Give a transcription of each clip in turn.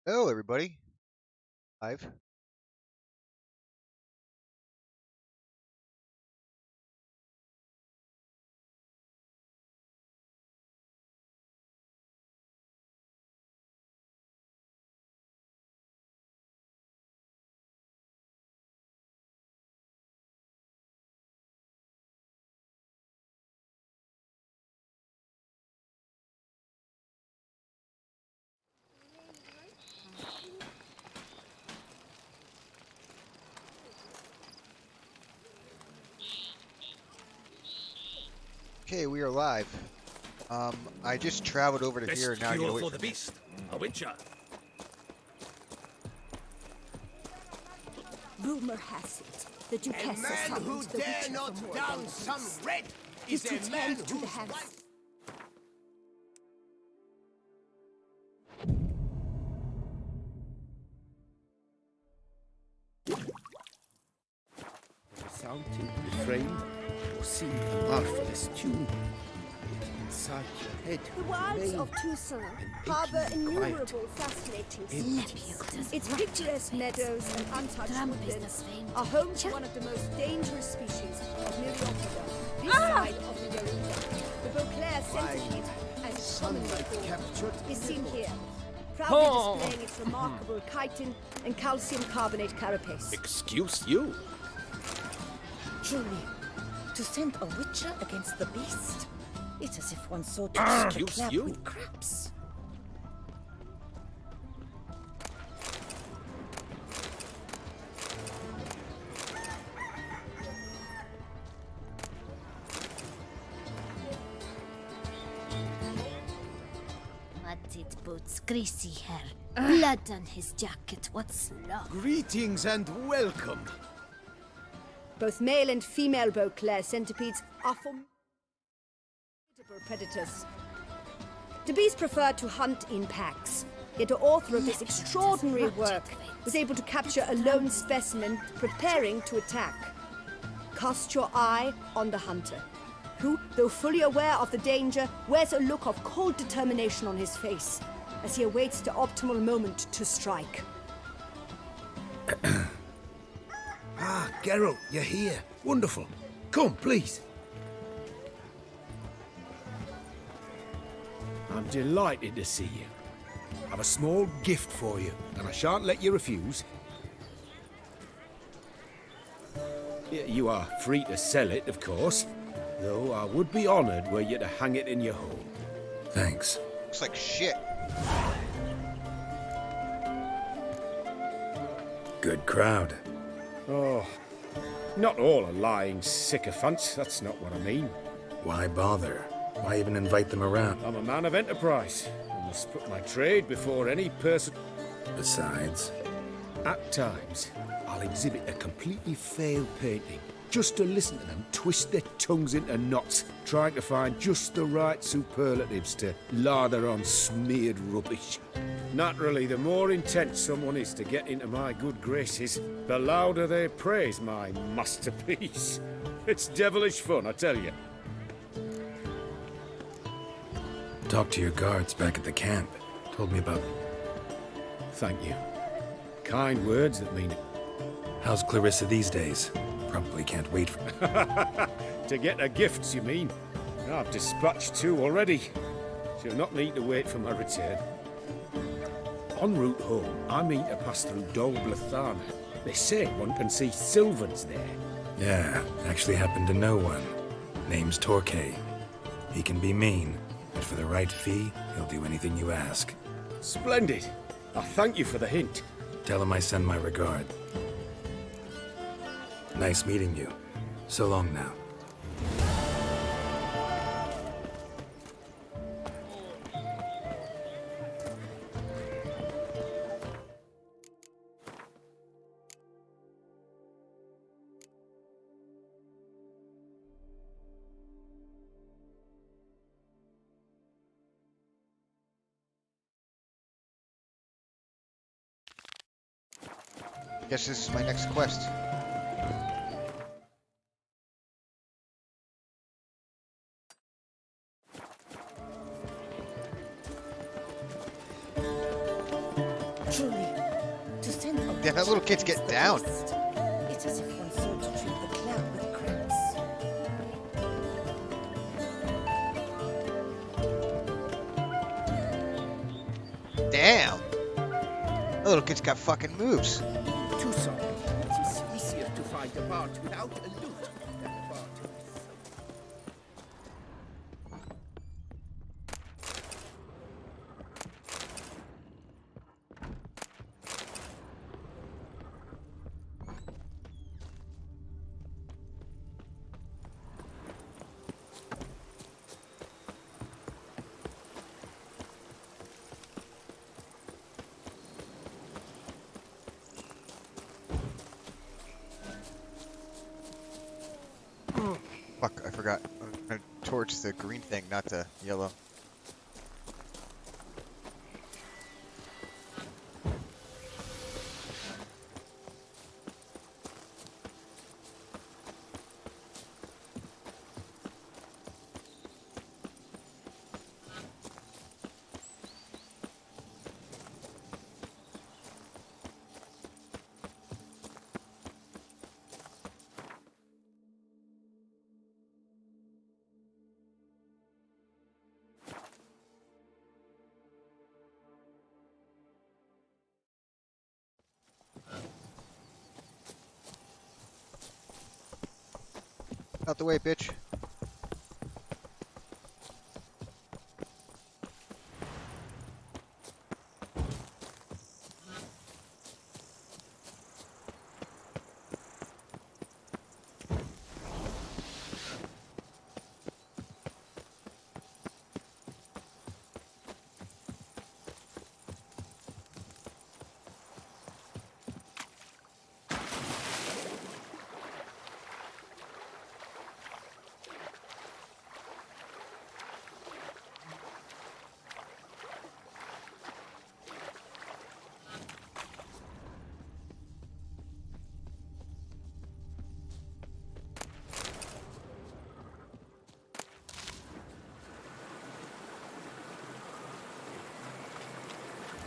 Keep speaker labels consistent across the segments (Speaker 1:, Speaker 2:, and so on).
Speaker 1: Hello, everybody. I've okay. We are live. I just traveled over to here
Speaker 2: Best
Speaker 1: and now I need to
Speaker 2: cure
Speaker 1: wait
Speaker 2: for
Speaker 1: for
Speaker 2: the
Speaker 1: me.
Speaker 2: beast, a witcher.
Speaker 3: Rumor has it that you
Speaker 4: A
Speaker 3: cast
Speaker 4: man who
Speaker 3: summons the
Speaker 4: dare
Speaker 3: witcher
Speaker 4: not
Speaker 3: from
Speaker 4: down
Speaker 3: Morgan
Speaker 4: some
Speaker 3: East.
Speaker 4: red
Speaker 3: He
Speaker 4: is a man
Speaker 3: pretends to the
Speaker 4: whose
Speaker 3: hands.
Speaker 4: wife...
Speaker 2: Sound to refrain or sing a marvelous tune. Yet inside your head
Speaker 3: The wilds
Speaker 2: remain
Speaker 3: of Tucson
Speaker 2: an
Speaker 3: harbor
Speaker 2: aching quiet.
Speaker 3: innumerable fascinating
Speaker 2: Empty
Speaker 3: species. Its picturesque meadows and untouched woodlands are home to one of the most dangerous species of Myriophoda, this side of the Yaruda. The Beauclair centipede, as commonly called, is seen here, proudly displaying its remarkable chitin and calcium carbonate carapace.
Speaker 2: Excuse you?
Speaker 5: Truly, to send a witcher against the beast? It's as if one saw to
Speaker 2: Excuse
Speaker 5: clap
Speaker 2: you?
Speaker 5: with crabs.
Speaker 6: Muddied boots, greasy hair, blood on his jacket. What's love?
Speaker 4: Greetings and welcome.
Speaker 3: Both male and female Beauclair centipedes are formidable predators. The bees prefer to hunt in packs, yet the author of this extraordinary work was able to capture a lone specimen preparing to attack. Cast your eye on the hunter, who, though fully aware of the danger, wears a look of cold determination on his face as he awaits the optimal moment to strike.
Speaker 4: Ah, Geralt, you're here. Wonderful. Come, please. I'm delighted to see you. I've a small gift for you, and I shan't let you refuse. You are free to sell it, of course, though I would be honoured were you to hang it in your home.
Speaker 1: Thanks. Looks like shit.
Speaker 7: Good crowd.
Speaker 2: Oh, not all are lying sycophants, that's not what I mean.
Speaker 7: Why bother? Why even invite them around?
Speaker 2: I'm a man of enterprise. I must put my trade before any person.
Speaker 7: Besides,
Speaker 2: At times,
Speaker 4: I'll exhibit a completely failed painting, just to listen to them twist their tongues into knots, trying to find just the right superlatives to lather on smeared rubbish.
Speaker 2: naturally, the more intent someone is to get into my good graces, the louder they praise my masterpiece. It's devilish fun, I tell you.
Speaker 7: talk to your guards back at the camp. Told me about...
Speaker 2: Thank you. Kind words that mean it.
Speaker 7: How's Clarissa these days? Probably can't wait for...
Speaker 2: To get her gifts, you mean? I've dispatched 2 already. She'll not need to wait for my return. En route home, I mean to pass through Dol Blathana. They say one can see Sylvans there.
Speaker 7: Yeah, actually happen to know one. Name's Torquay. He can be mean, but for the right fee, he'll do anything you ask.
Speaker 2: Splendid. I thank you for the hint.
Speaker 7: Tell him I send my regard. Nice meeting you. So long now.
Speaker 1: Guess this is my next quest.
Speaker 5: Truly, to send a
Speaker 1: Damn, that little
Speaker 5: witcher
Speaker 1: kid's
Speaker 5: against
Speaker 1: getting
Speaker 5: the
Speaker 1: down.
Speaker 5: beast, it's as if one sought to treat the cloud with cramps.
Speaker 1: Damn. That little kid's got fucking moves.
Speaker 2: Too sorry. It is easier to find a part without a loot than a part with so.
Speaker 1: Fuck, I forgot. I'm gonna torch the green thing, not the yellow. Out the way, bitch.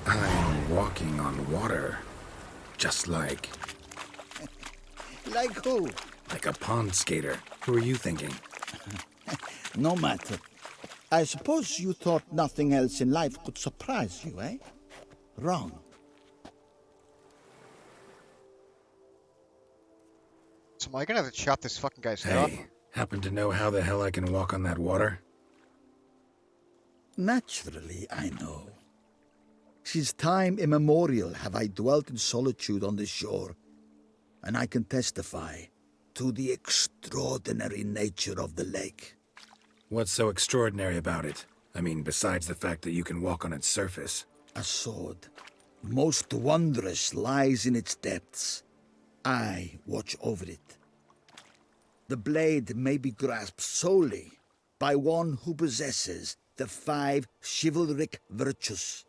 Speaker 7: I'm walking on water. Just like
Speaker 8: Like who?
Speaker 7: a pond skater. Who are you thinking?
Speaker 8: No matter. I suppose you thought nothing else in life could surprise you, eh? Wrong.
Speaker 1: So am I gonna have to chop this fucking guy's head off?
Speaker 7: Hey, happen to know how the hell I can walk on that water?
Speaker 8: Naturally, I know. Since time immemorial have I dwelt in solitude on this shore, and I can testify to the extraordinary nature of the lake.
Speaker 7: What's so extraordinary about it? I mean, besides the fact that you can walk on its surface.
Speaker 8: A sword, most wondrous, lies in its depths. I watch over it. The blade may be grasped solely by one who possesses the 5 chivalric virtues.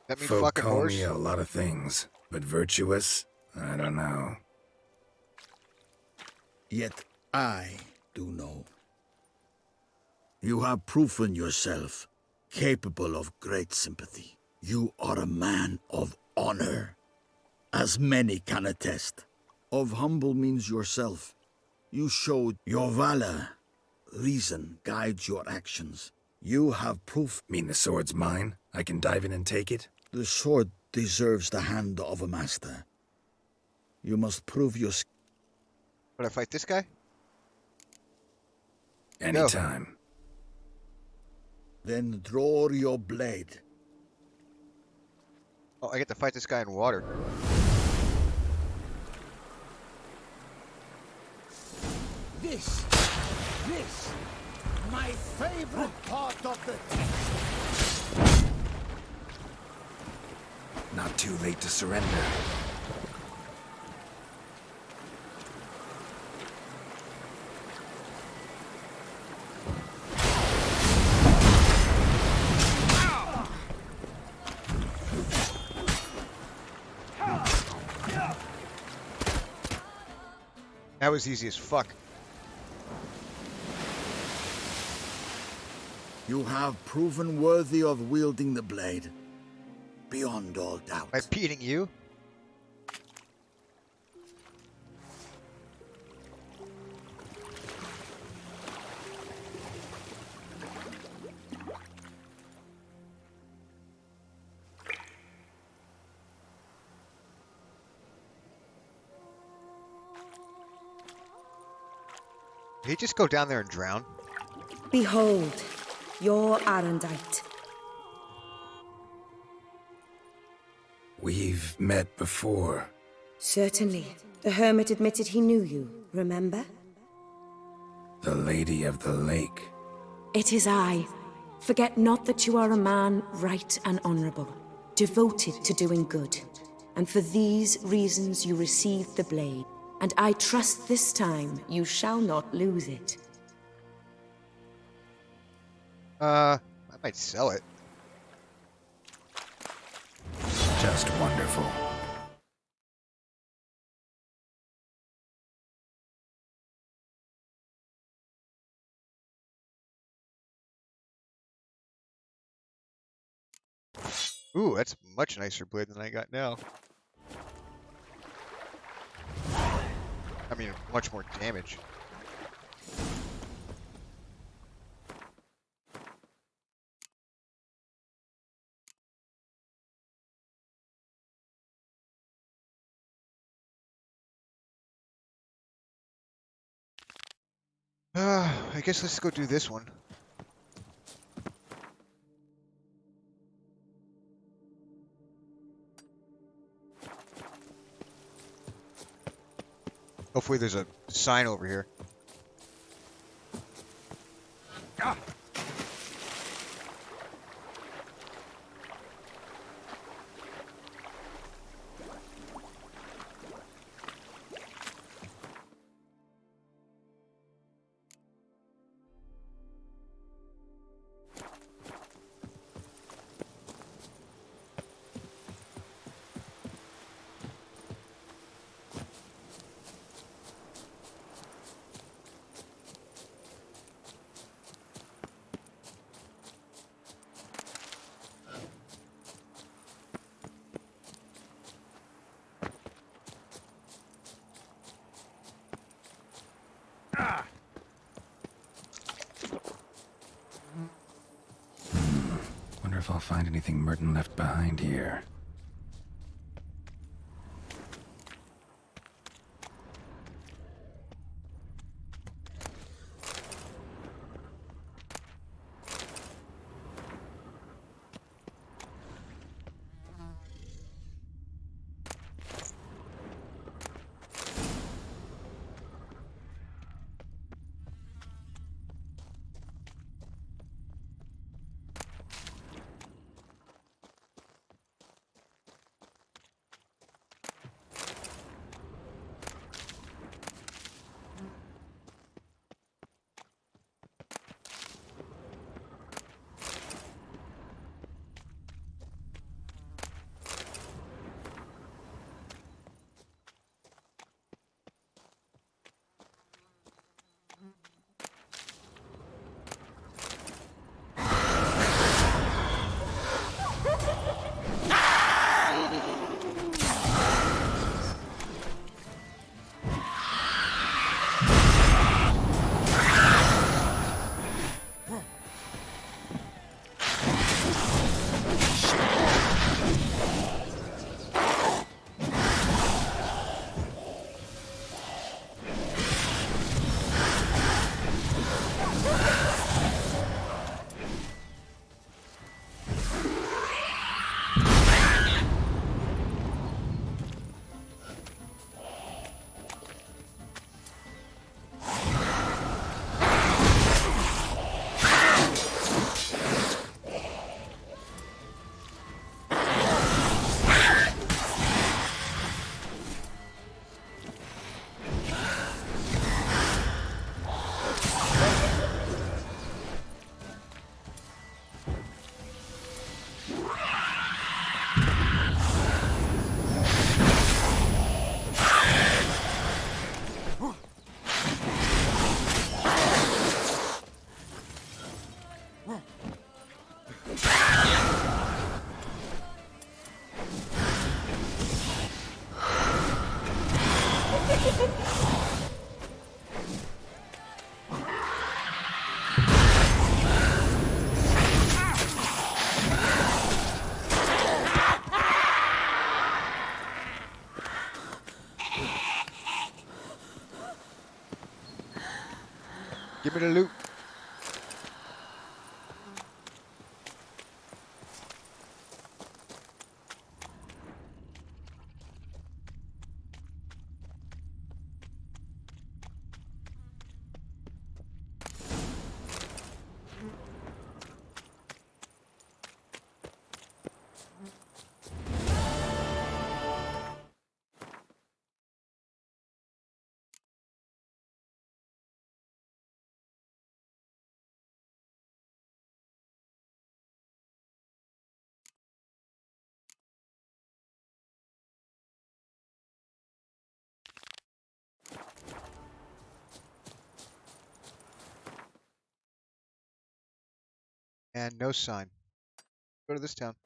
Speaker 1: That mean
Speaker 7: Folk
Speaker 1: fucking
Speaker 7: call
Speaker 1: horse?
Speaker 7: me a lot of things, but virtuous? I don't know.
Speaker 8: Yet I do know. You have proven yourself capable of great sympathy. You are a man of honor, as many can attest. Of humble means yourself. You showed your valor. Reason guides your actions. You have proof.
Speaker 7: Mean the sword's mine? I can dive in and take it?
Speaker 8: The sword deserves the hand of a master. You must prove your skill.
Speaker 1: Would I fight this guy?
Speaker 7: Anytime.
Speaker 8: Then draw your blade.
Speaker 1: Oh, I get to fight this guy in water.
Speaker 8: This, my favorite part of the text.
Speaker 7: Not too late to surrender.
Speaker 1: That was easy as fuck.
Speaker 8: You have proven worthy of wielding the blade. beyond all doubt.
Speaker 1: By beating you? Did he just go down there and drown?
Speaker 5: Behold, your Arendite.
Speaker 7: We've met before.
Speaker 5: Certainly. The hermit admitted he knew you, remember?
Speaker 7: The Lady of the Lake.
Speaker 5: It is I. Forget not that you are a man right and honorable, devoted to doing good. And for these reasons you received the blade. And I trust this time you shall not lose it.
Speaker 1: I might sell it.
Speaker 7: Just wonderful.
Speaker 1: Ooh, that's a much nicer blade than I got now. I mean, much more damage. I guess let's go do this one. Hopefully there's a sign over here. Ah!
Speaker 7: Wonder if I'll find anything Merton left behind here.
Speaker 1: Give me the loot. And no sign. Go to this town.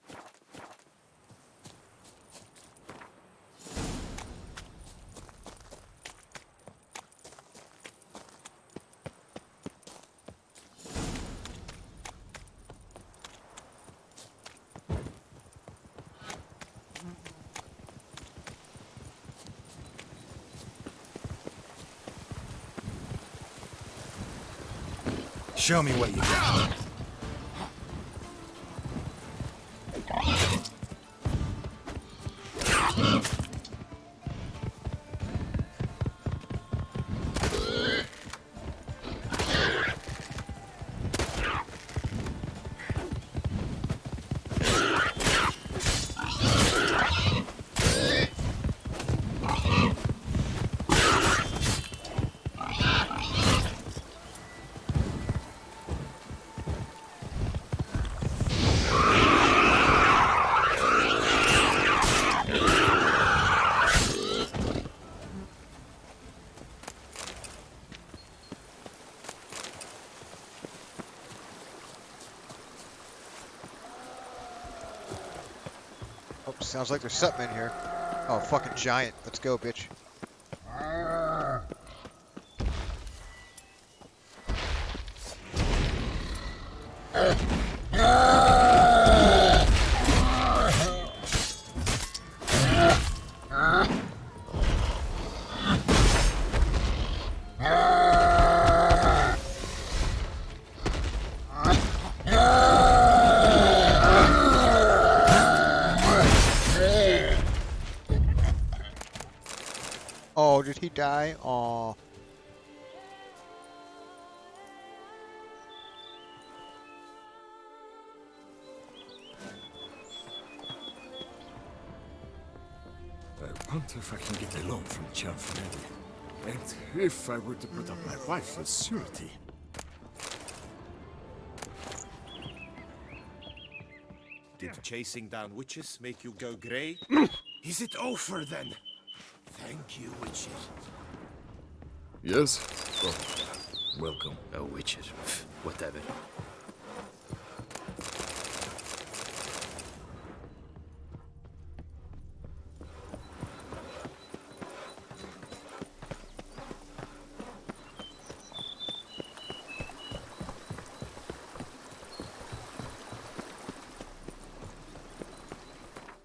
Speaker 7: Show me what you got.
Speaker 1: Oh, sounds like there's something in here. Oh, fucking giant. Let's go, bitch. Oh, did he die? Oh.
Speaker 4: I wonder if I can get a loan from Cianfredi. And if I were to put up my wife as surety.
Speaker 2: Did chasing down witches make you go grey?
Speaker 4: Is it over then?
Speaker 2: Thank you, witches.
Speaker 4: Yes?
Speaker 9: Oh, welcome. Oh, witches. Whatever.
Speaker 1: Is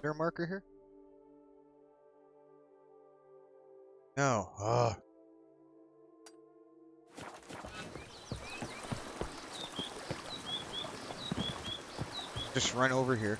Speaker 1: there a marker here? No. Ugh. Just run over here.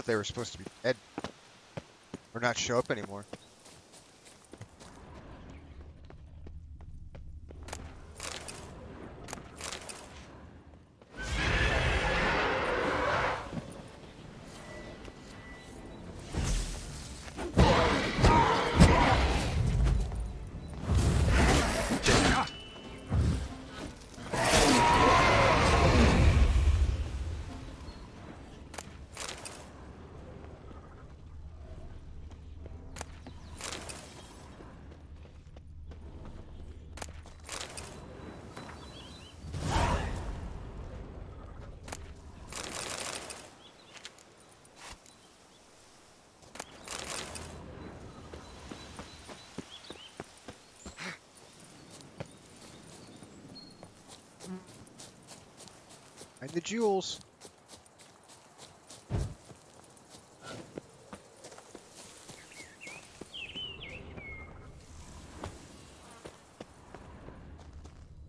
Speaker 1: thought they were supposed to be dead. Or not show up anymore. And the jewels.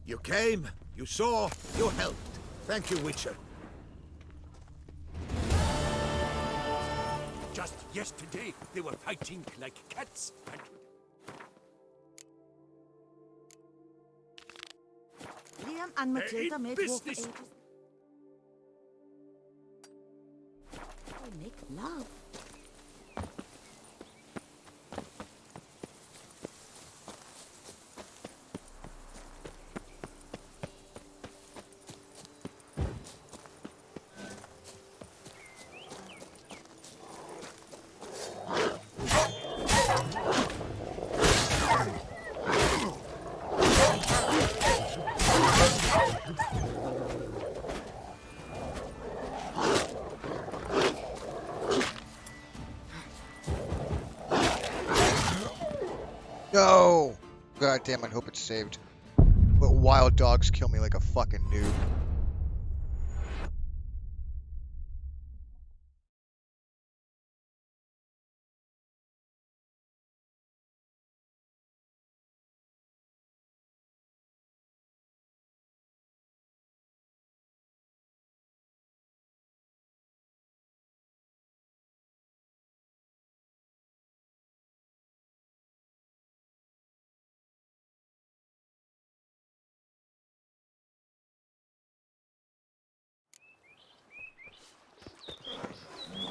Speaker 8: You came, you saw, you helped. Thank you, Witcher.
Speaker 4: Just yesterday, they were fighting like cats and...
Speaker 10: Liam and Matilda
Speaker 4: in
Speaker 10: made war for
Speaker 4: business.
Speaker 10: ages. They make love.
Speaker 1: No! God damn, I hope it's saved. But wild dogs kill me like a fucking noob.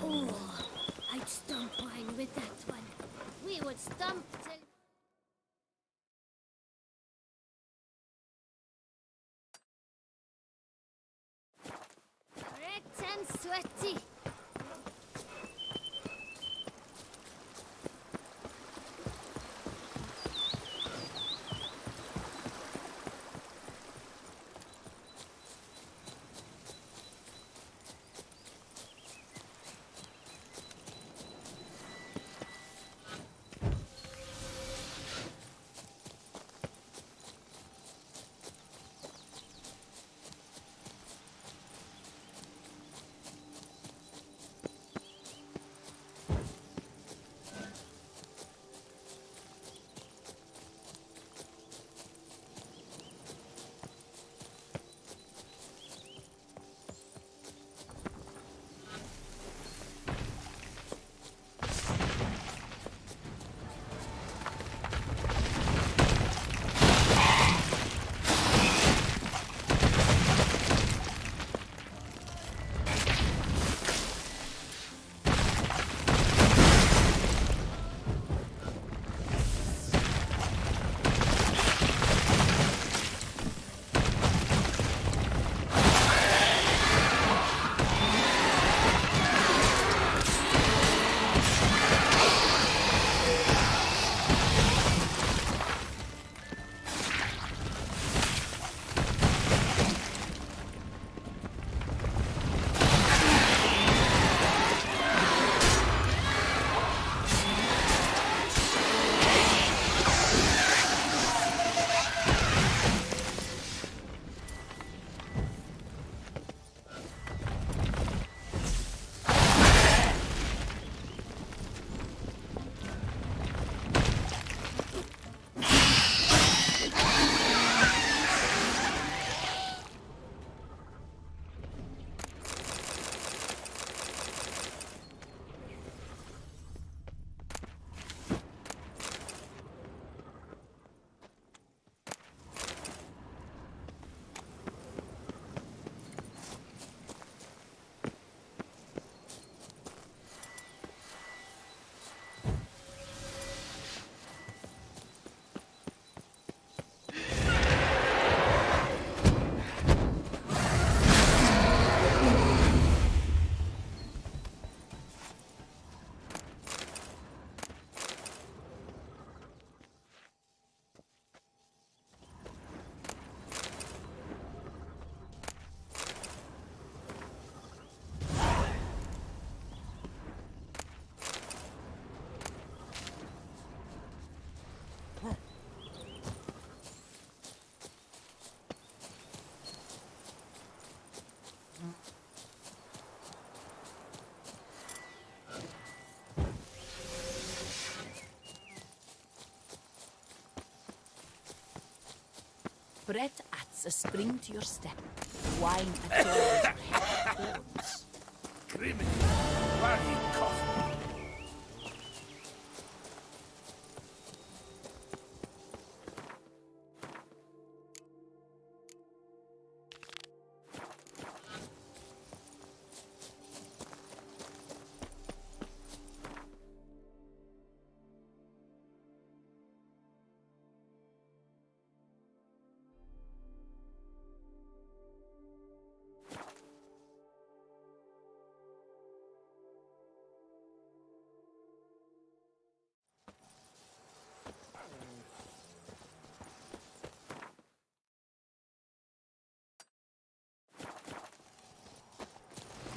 Speaker 6: Oh, I'd stomp wine with that one. We would stomp till... Correct and sweaty.
Speaker 11: Bread adds a spring to your step. Wine adorns your head bones.
Speaker 2: Criminy, why are you coughing?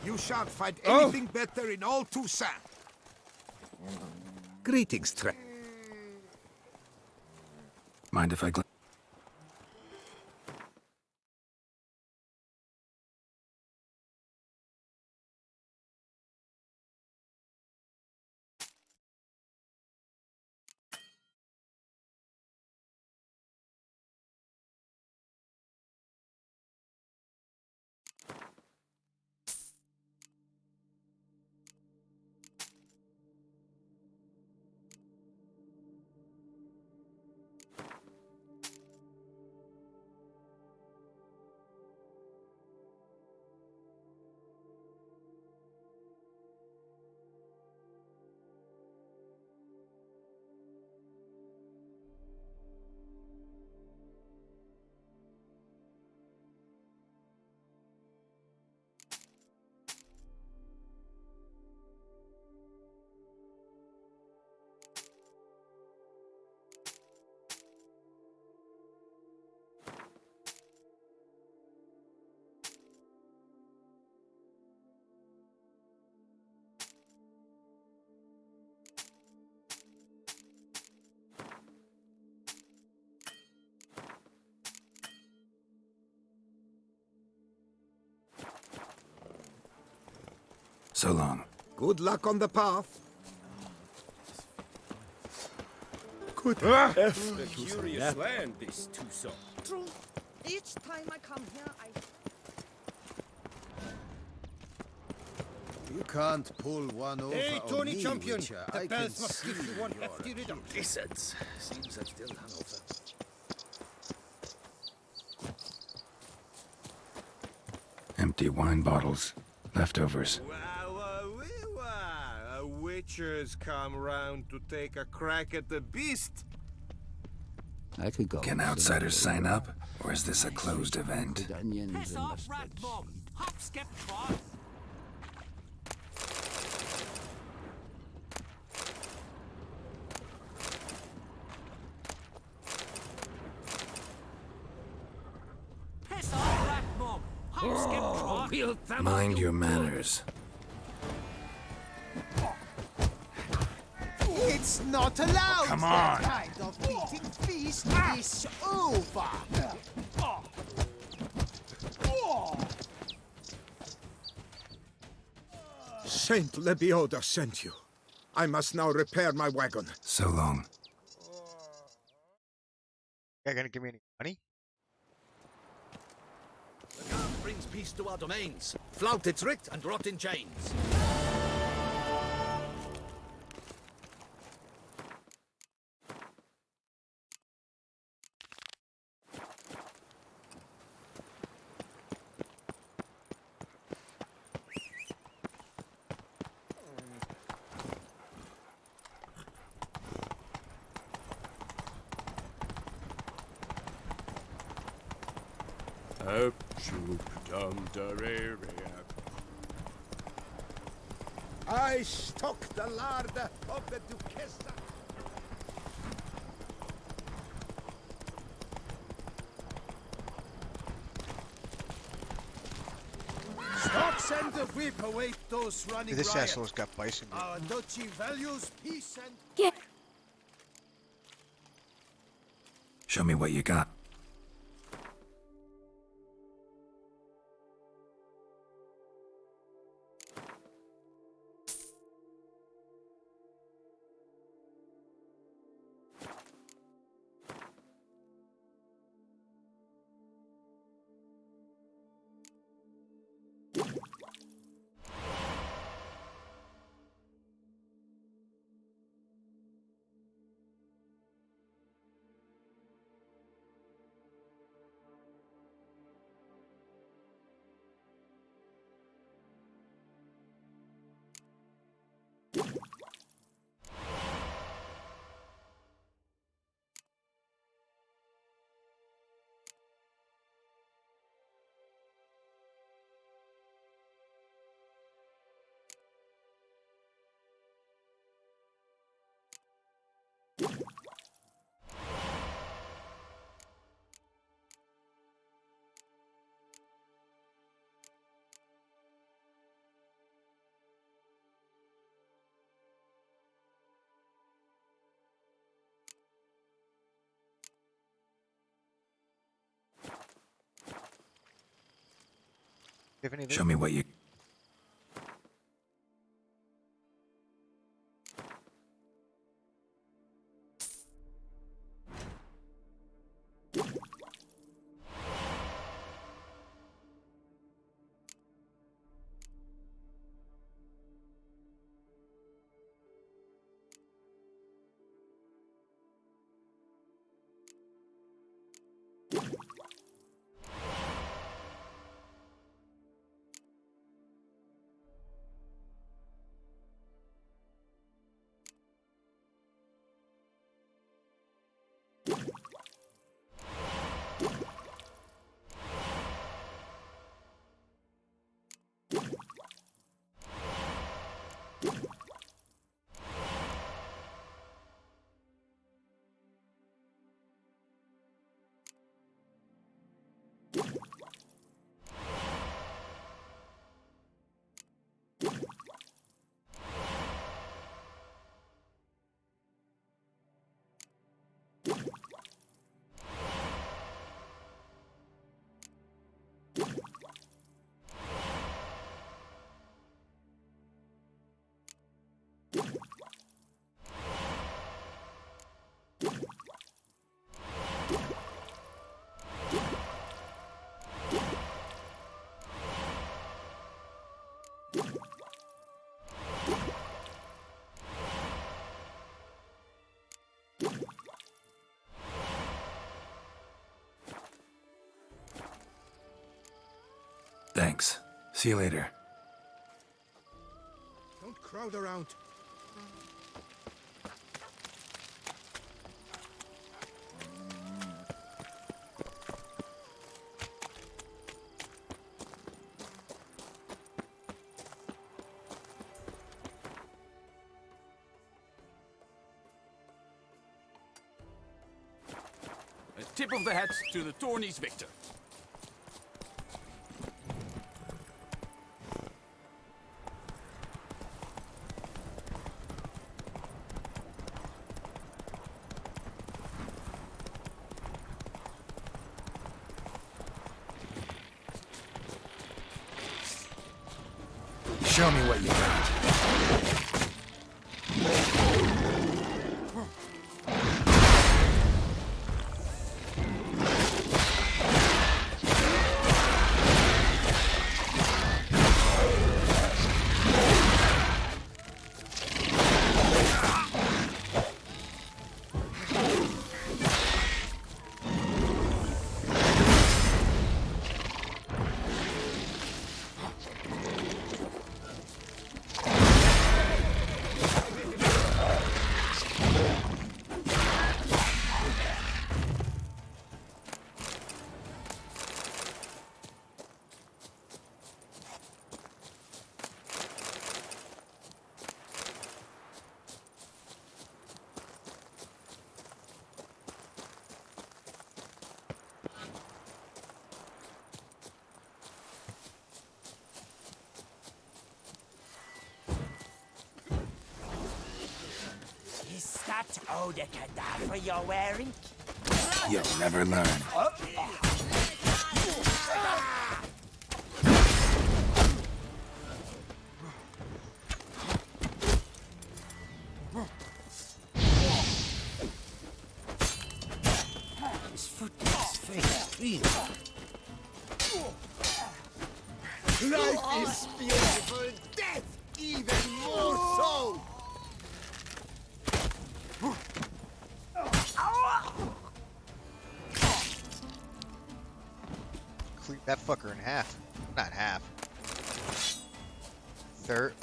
Speaker 4: You shan't find anything better in all Toussaint. Greetings,
Speaker 7: Mind if I So long.
Speaker 4: Good luck on the path.
Speaker 2: Good F. A curious land, this Toussaint.
Speaker 10: True. Each time I come here, I...
Speaker 4: You can't pull one over
Speaker 12: Hey,
Speaker 4: on
Speaker 12: Tony
Speaker 4: me,
Speaker 12: Champion!
Speaker 4: Witcher.
Speaker 12: The
Speaker 4: I
Speaker 12: bells
Speaker 4: can
Speaker 12: must give
Speaker 4: see
Speaker 12: you one
Speaker 4: you're
Speaker 12: hefty
Speaker 4: a
Speaker 12: reduction.
Speaker 9: Lizards. Seems I'm still hungover.
Speaker 7: Empty wine bottles. Leftovers.
Speaker 12: Witchers come round to take a crack at the beast.
Speaker 4: I could go.
Speaker 7: Can outsiders sign up? Or is this a closed event?
Speaker 4: Onions and mustard.
Speaker 11: Hop, skip, trot. Piss off, rat mum. Hop, skip, trot.
Speaker 7: Mind your manners.
Speaker 12: It's not allowed!
Speaker 7: Come
Speaker 12: That
Speaker 7: on.
Speaker 12: kind of beating feast is over!
Speaker 4: Saint Lebioda sent you. I must now repair my wagon.
Speaker 7: So long.
Speaker 1: You gonna give me any money?
Speaker 9: The guard brings peace to our domains. Flout its writ and rot in chains.
Speaker 4: I stock the larder of the Duchessa.
Speaker 12: Stocks and the whip await those running
Speaker 1: Dude, this
Speaker 12: riot.
Speaker 1: asshole's got bison. Dude.
Speaker 12: Our duchy values peace and...
Speaker 5: Get
Speaker 7: Show me what you got.
Speaker 1: Have any
Speaker 7: Show me what you... Thanks. See you later.
Speaker 4: Don't crowd around.
Speaker 9: A tip of the hat to the tourney's victor.
Speaker 7: Show me what you got.
Speaker 13: Is that Oda cadaver you're wearing?
Speaker 7: You'll never learn.
Speaker 13: His foot is very real.
Speaker 4: Life is beautiful, death even more so!
Speaker 1: Clean that fucker in half. Not half. Third.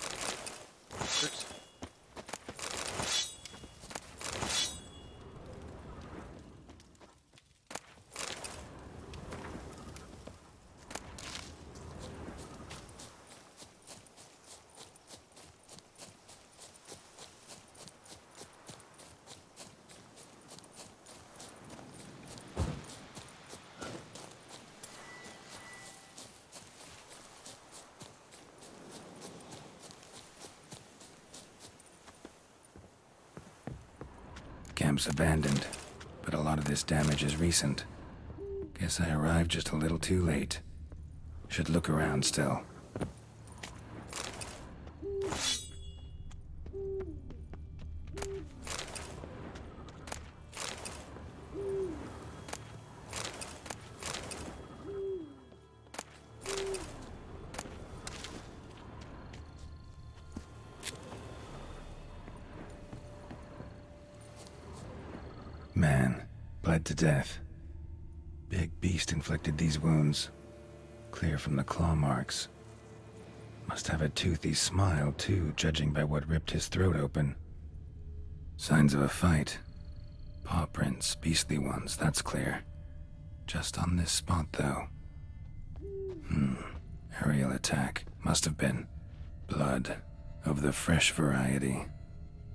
Speaker 7: Camp's abandoned, but a lot of this damage is recent. Guess I arrived just a little too late. Should look around still. Man, bled to death. Big beast inflicted these wounds. Clear from the claw marks. Must have a toothy smile, too, judging by what ripped his throat open. Signs of a fight. Paw prints, beastly ones, that's clear. Just on this spot, though. Aerial attack. Must have been. Blood. Of the fresh variety.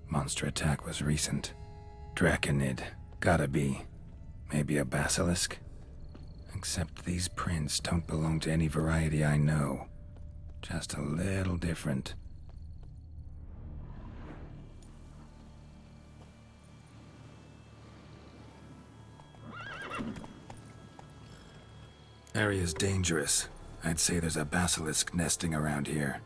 Speaker 7: Monster attack was recent. Draconid. Gotta be. Maybe a basilisk? Except these prints don't belong to any variety I know. Just a little different. Area's dangerous. I'd say there's a basilisk nesting around here.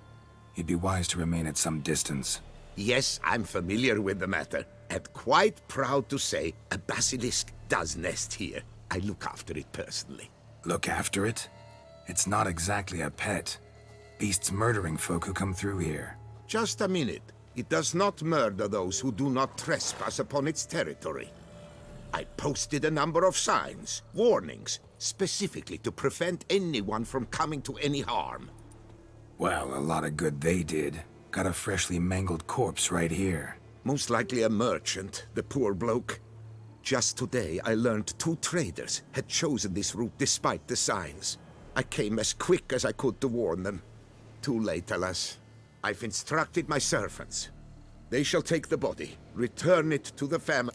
Speaker 7: You'd be wise to remain at some distance.
Speaker 8: Yes, I'm familiar with the matter, and quite proud to say a basilisk does nest here. I look after it personally.
Speaker 7: Look after it? It's not exactly a pet. Beasts murdering folk who come through here.
Speaker 8: Just a minute. It does not murder those who do not trespass upon its territory. I posted a number of signs, warnings, specifically to prevent anyone from coming to any harm.
Speaker 7: Well, a lot of good they did. Got a freshly mangled corpse right here.
Speaker 8: Most likely a merchant, the poor bloke. Just today, I learned 2 traders had chosen this route despite the signs. I came as quick as I could to warn them. Too late, alas. I've instructed my servants. They shall take the body, return it to the family.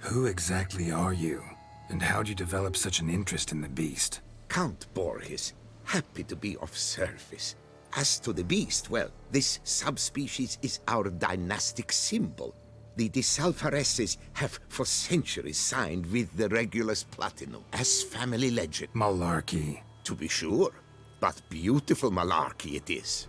Speaker 7: Who exactly are you? And how'd you develop such an interest in the beast?
Speaker 8: Count Borges. Happy to be of service. As to the beast, well, this subspecies is our dynastic symbol. The Disalfareses have for centuries signed with the Regulus Platinum as family legend.
Speaker 7: Malarkey.
Speaker 8: To be sure, but beautiful malarkey it is.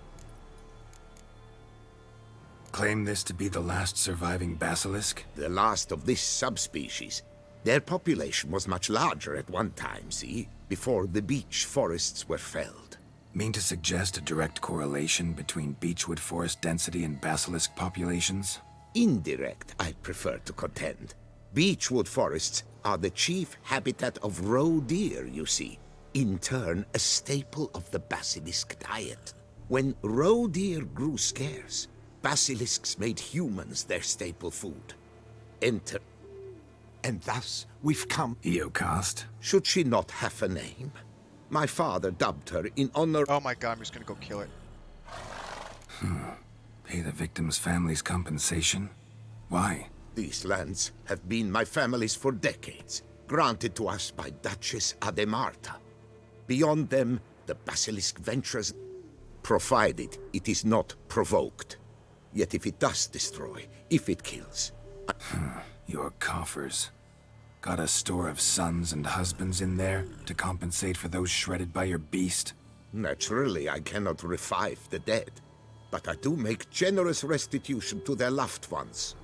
Speaker 7: Claim this to be the last surviving basilisk?
Speaker 8: The last of this subspecies. Their population was much larger at one time, see? Before the beech forests were felled.
Speaker 7: Mean to suggest a direct correlation between beechwood forest density and basilisk populations?
Speaker 8: Indirect, I prefer to contend. Beechwood forests are the chief habitat of roe deer, you see. In turn, a staple of the basilisk diet. When roe deer grew scarce, basilisks made humans their staple food. Enter. And thus, we've come...
Speaker 7: Eocost?
Speaker 8: Should she not have a name? My father dubbed her in honor...
Speaker 1: Oh my god, I'm just gonna go kill it.
Speaker 7: Pay the victim's family's compensation? Why?
Speaker 8: These lands have been my family's for decades, granted to us by Duchess Ademarta. Beyond them, the basilisk ventures, provided it is not provoked. Yet if it does destroy, if it kills...
Speaker 7: Your coffers. Got a store of sons and husbands in there to compensate for those shredded by your beast?
Speaker 8: Naturally, I cannot revive the dead, but I do make generous restitution to their loved ones.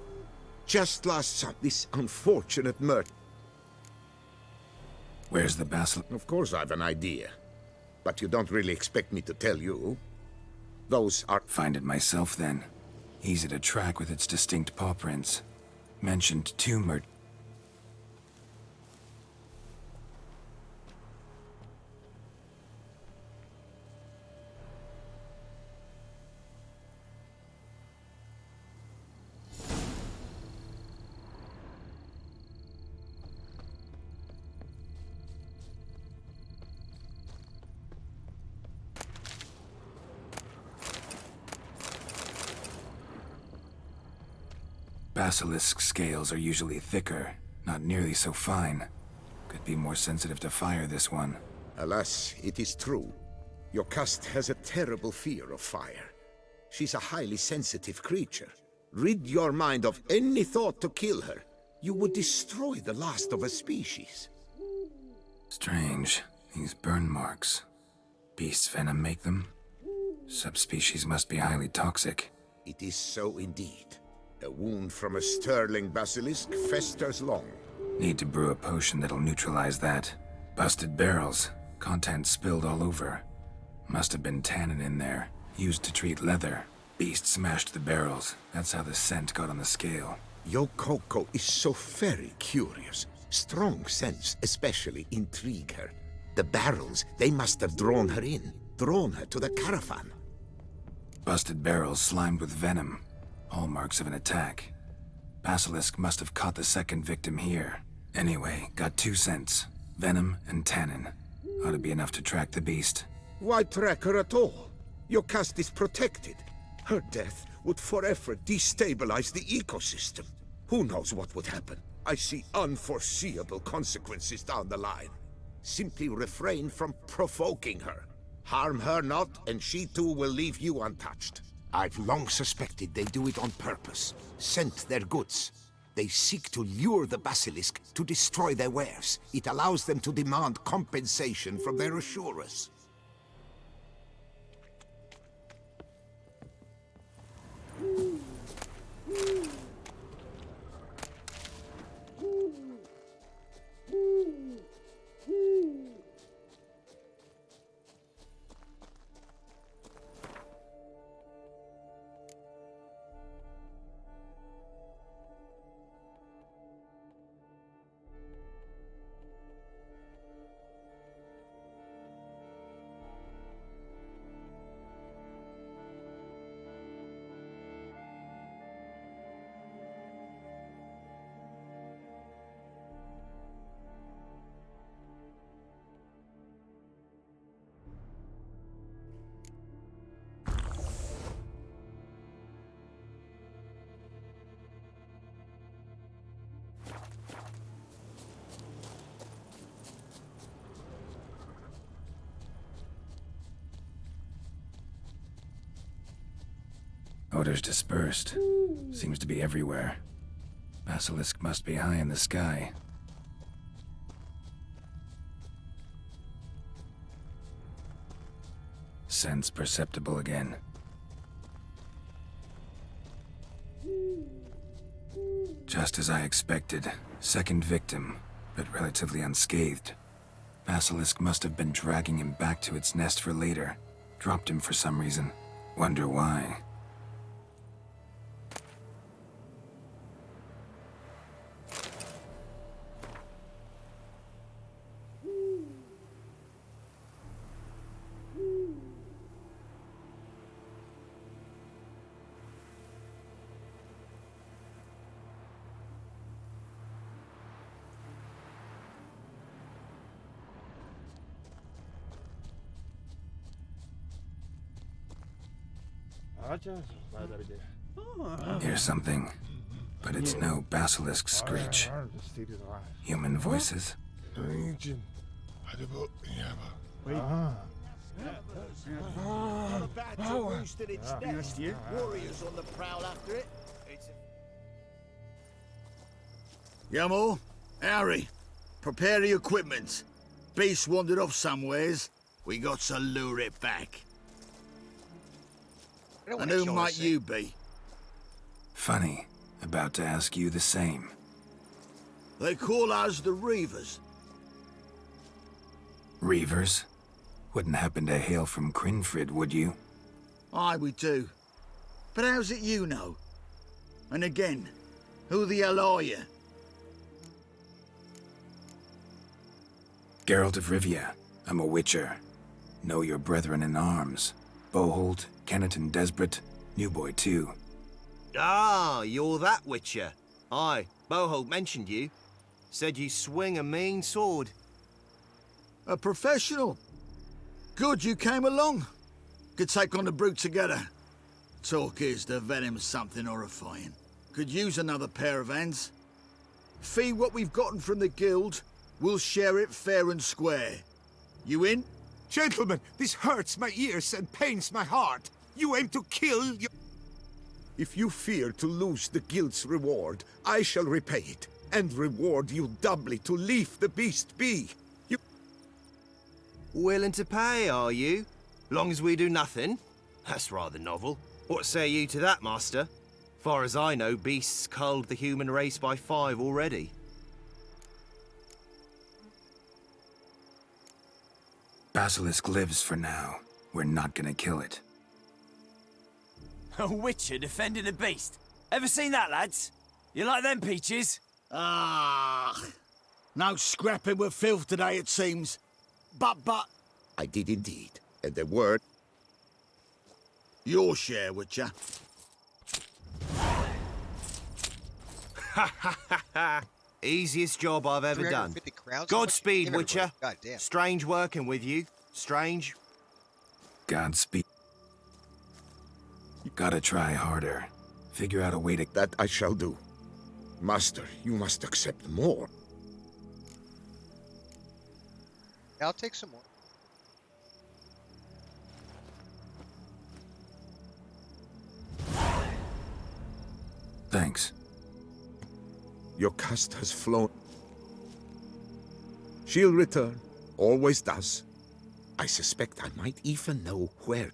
Speaker 8: Just last summer, this unfortunate murder...
Speaker 7: Where's the basilisk?
Speaker 8: Of course I've an idea, but you don't really expect me to tell you. Those are...
Speaker 7: Find it myself, then. Easy to track with its distinct paw prints. Mentioned 2 murders. Basilisk scales are usually thicker, not nearly so fine. Could be more sensitive to fire, this one.
Speaker 8: Alas, it is true. Your cast has a terrible fear of fire. She's a highly sensitive creature. Rid your mind of any thought to kill her. You would destroy the last of a species.
Speaker 7: Strange. These burn marks. Beast's venom make them? Subspecies must be highly toxic.
Speaker 4: It is so indeed. A wound from a sterling basilisk festers long.
Speaker 7: Need to brew a potion that'll neutralize that. Busted barrels. Contents spilled all over. Must have been tannin in there. Used to treat leather. Beast smashed the barrels. That's how the scent got on the scale.
Speaker 4: Yokoko is so very curious. Strong scents especially intrigue her. The barrels, they must have drawn her in. Drawn her to the caravan.
Speaker 7: Busted barrels slimed with venom. Hallmarks of an attack. Basilisk must have caught the second victim here. Anyway, got 2 scents. Venom and tannin. Ought to be enough to track the beast.
Speaker 4: Why track her at all? Your caste is protected. Her death would forever destabilize the ecosystem. Who knows what would happen? I see unforeseeable consequences down the line. Simply refrain from provoking her. Harm her not, and she too will leave you untouched. I've long suspected they do it on purpose. Scent their goods. They seek to lure the basilisk to destroy their wares. It allows them to demand compensation from their assurers.
Speaker 7: Odors dispersed. Seems to be everywhere. Basilisk must be high in the sky. Scents perceptible again. Just as I expected. Second victim, but relatively unscathed. Basilisk must have been dragging him back to its nest for later. Dropped him for some reason. Wonder why. Here's something, but it's no basilisk screech. Human voices?
Speaker 14: Wait.
Speaker 9: Warriors on the prowl after it.
Speaker 8: Yamo, Harry, prepare the equipment. Beast wandered off somewheres. We got to lure it back. And who might you be?
Speaker 7: Funny. About to ask you the same.
Speaker 8: They call us the Reavers.
Speaker 7: Reavers? Wouldn't happen to hail from Crinfrid, would you?
Speaker 8: Aye, we do. But how's it you know? And again, who the hell are you?
Speaker 7: Geralt of Rivia. I'm a witcher. Know your brethren in arms. Boholt, Kenneton Desbret, New Boy too.
Speaker 15: Ah, you're that witcher. Aye, Boholt mentioned you. Said you swing a mean sword.
Speaker 8: A professional. Good you came along. Could take on the brute together. Talk is the venom's something horrifying. Could use another pair of hands. Fee what we've gotten from the guild. We'll share it fair and square. You in?
Speaker 16: Gentlemen, this hurts my ears and pains my heart. You aim to kill your...
Speaker 4: If you fear to lose the guild's reward, I shall repay it, and reward you doubly to leave the beast be.
Speaker 15: Willing to pay, are you? Long as we do nothing? That's rather novel. What say you to that, master? Far as I know, beasts culled the human race by 5 already.
Speaker 7: Basilisk lives for now. We're not gonna kill it.
Speaker 13: A witcher defending a beast. Ever seen that, lads? You like them peaches?
Speaker 8: Ah, no scrapping with filth today, it seems. But... I did indeed. And the word... Your share, Witcher.
Speaker 15: Ha ha ha ha! Easiest job I've ever done.
Speaker 1: 350 crowns?
Speaker 15: Godspeed, Witcher.
Speaker 1: God damn.
Speaker 15: Strange working with you. Strange.
Speaker 7: Godspeed. You gotta try harder. Figure out a way to...
Speaker 4: That I shall do. Master, you must accept more.
Speaker 1: I'll take some more.
Speaker 7: Thanks.
Speaker 4: Your cast has flown. She'll return. Always does. I suspect I might even know where.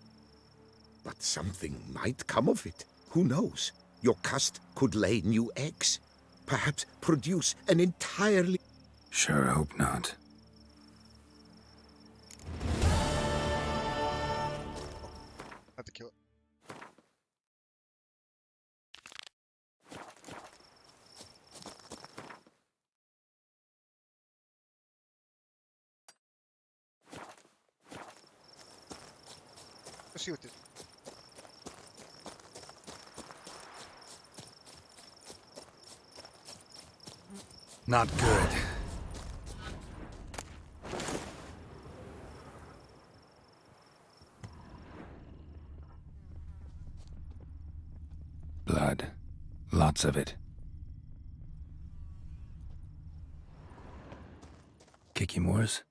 Speaker 4: But something might come of it. Who knows? Your cast could lay new eggs. Perhaps produce an entirely...
Speaker 7: Sure hope not.
Speaker 1: Have to kill it. Let's see what this...
Speaker 7: Not good. Blood. Lots of it. Kikimores?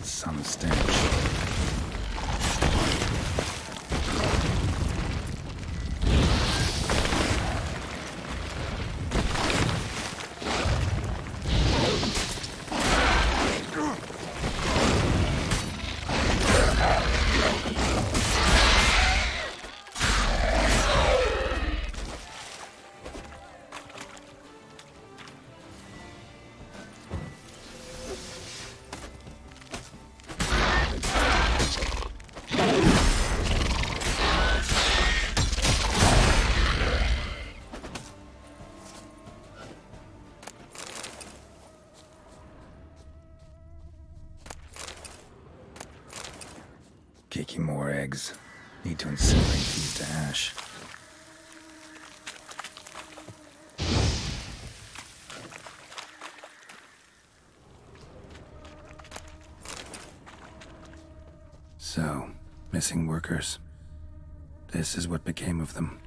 Speaker 7: Some stench. Kikimore eggs. Need to incinerate these to ash. So, missing workers. This is what became of them.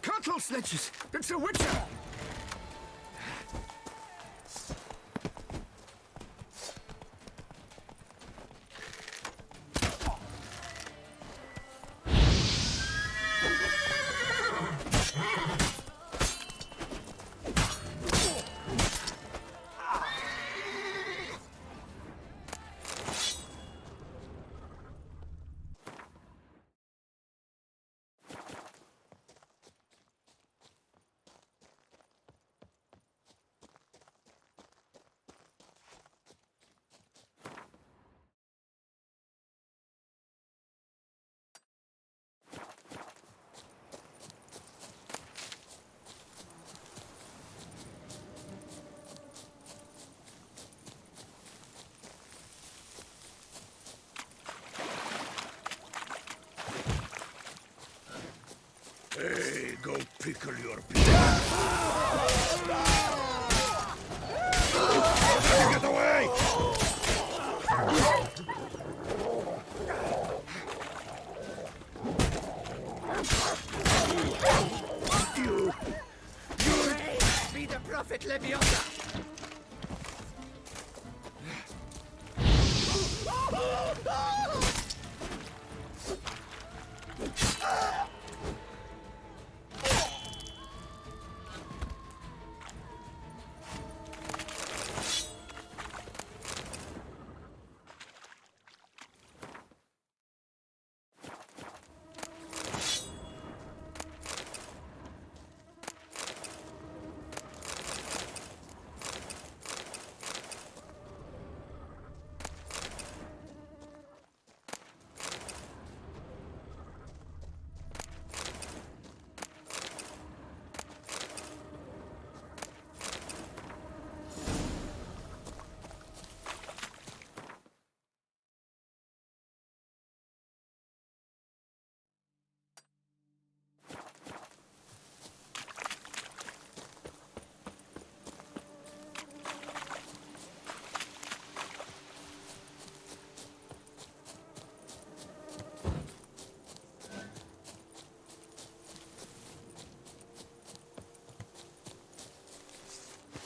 Speaker 16: Cattle snitches! It's a witcher!
Speaker 8: Hey, go pickle your Get away!
Speaker 9: You be the prophet Leviosa!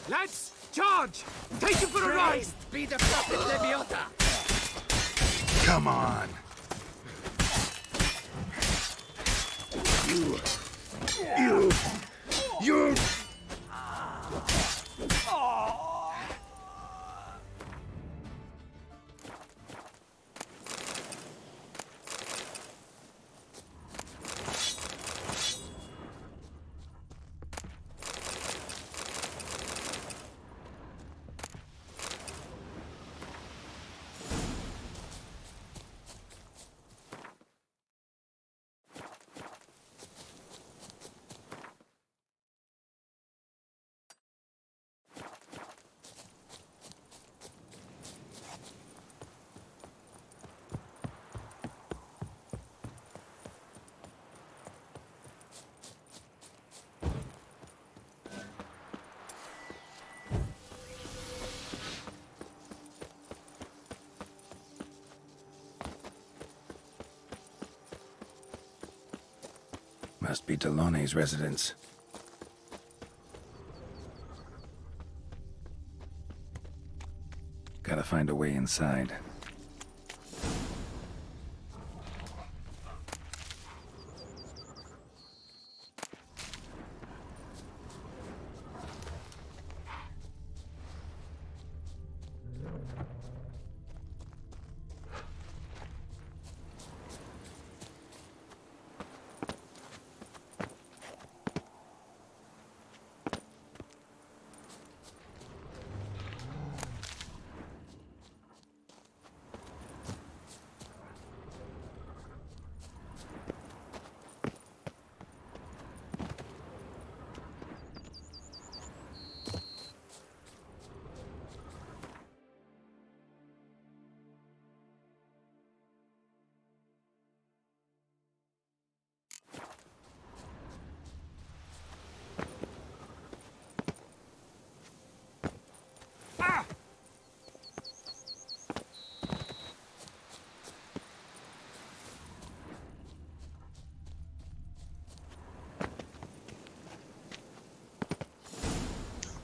Speaker 2: Lads, charge! Take him for a ride!
Speaker 9: Be the prophet Leviota!
Speaker 7: Come on!
Speaker 8: You!
Speaker 7: Must be Delonne's residence. Gotta find a way inside.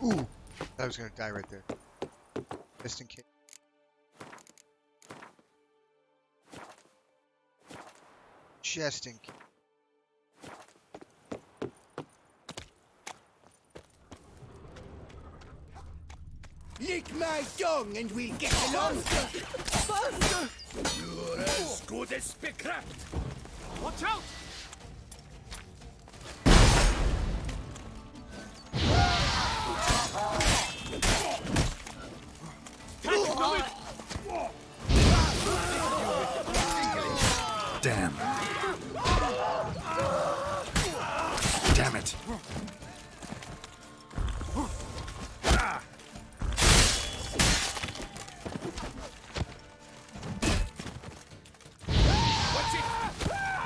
Speaker 1: Ooh! I was gonna die right there. Just in case. Just in case.
Speaker 16: Lick my tongue and we'll get along.
Speaker 8: You're as good as becraft.
Speaker 2: Watch out!
Speaker 7: Damn. Damn it.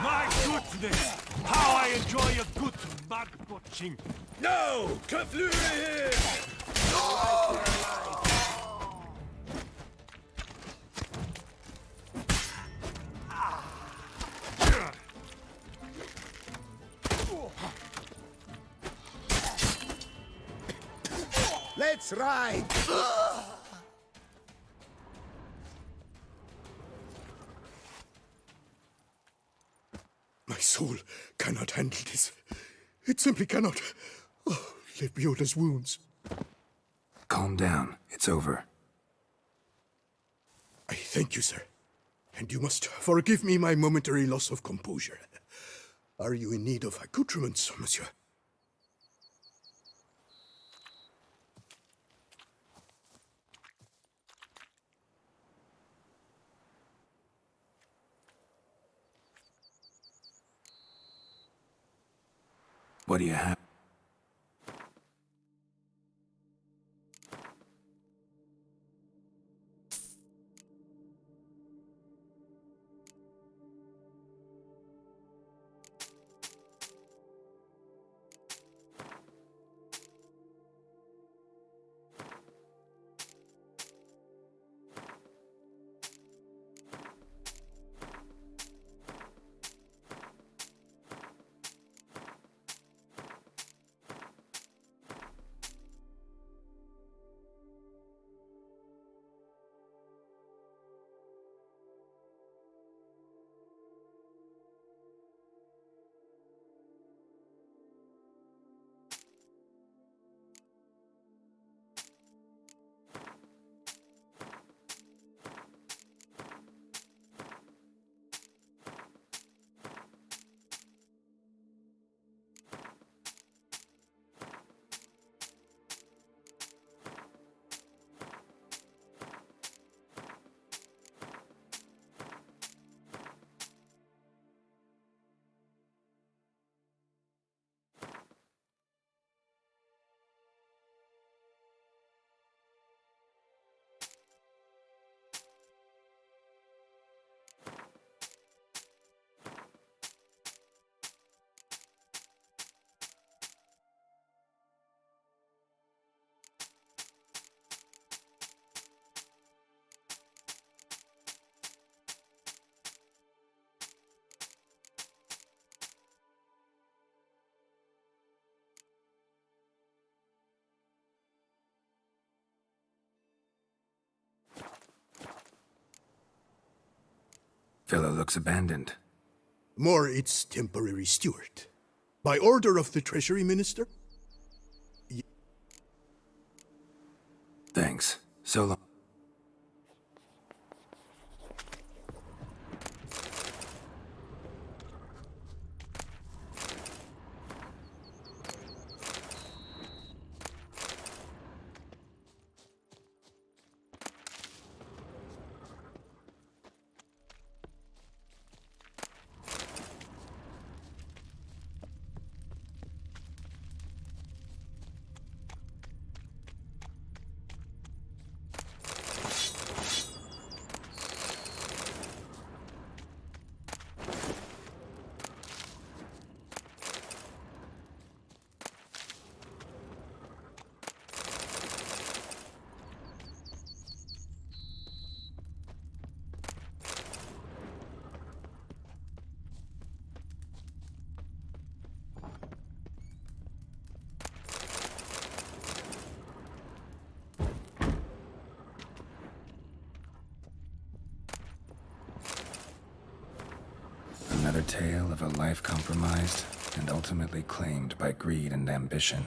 Speaker 8: My goodness! How I enjoy a
Speaker 2: blood butching. No! Kafluri here!
Speaker 16: Let's ride! My soul cannot handle this. It simply cannot. Oh, Leviola's wounds.
Speaker 7: Calm down. It's over.
Speaker 16: I thank you, sir. And you must forgive me my momentary loss of composure. Are you in need of accoutrements, monsieur?
Speaker 7: What do you have? Fellow looks abandoned.
Speaker 16: More its temporary steward. By order of the Treasury Minister?
Speaker 7: Thanks. So long. Another tale of a life compromised and ultimately claimed by greed and ambition.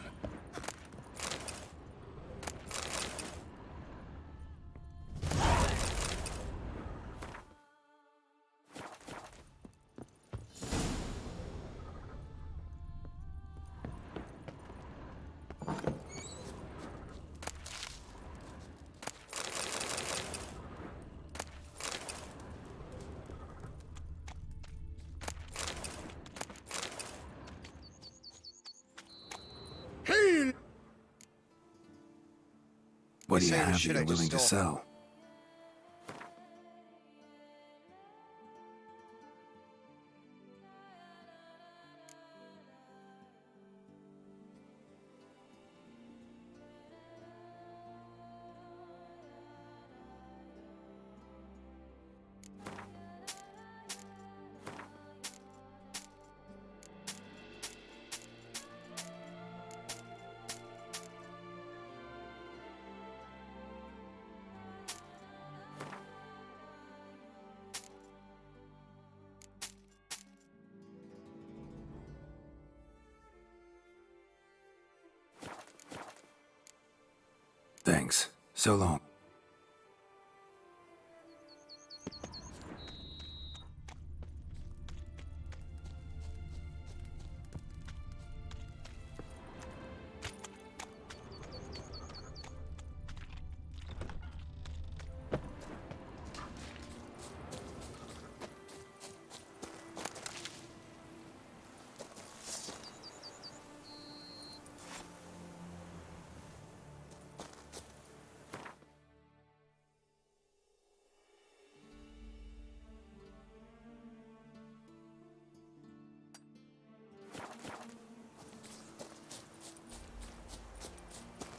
Speaker 7: What do you
Speaker 1: Say the
Speaker 7: have that
Speaker 1: shit I
Speaker 7: you're
Speaker 1: just
Speaker 7: willing to
Speaker 1: stole.
Speaker 7: sell? So long.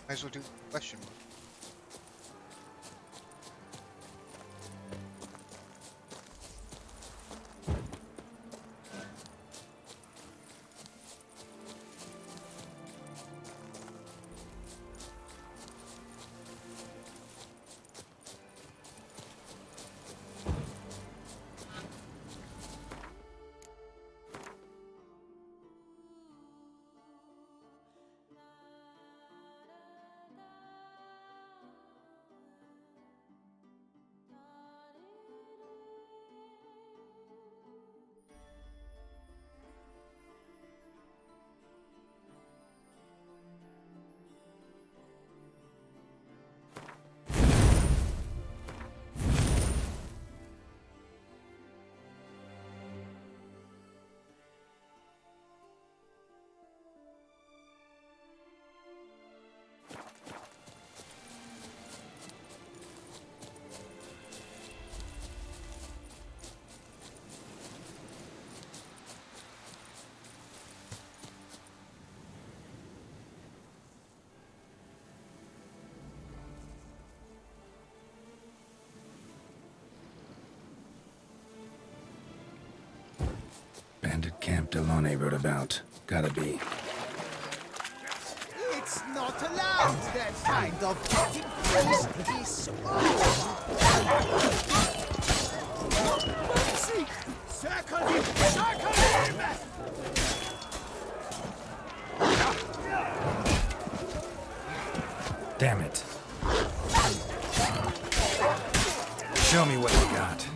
Speaker 1: Might as well do question mark.
Speaker 7: Bandit Camp Delaunay wrote about. Gotta be.
Speaker 9: It's not allowed, that kind of getting priest is Mercy! Circle him! Circle him!
Speaker 7: Damn it. Show me what you got.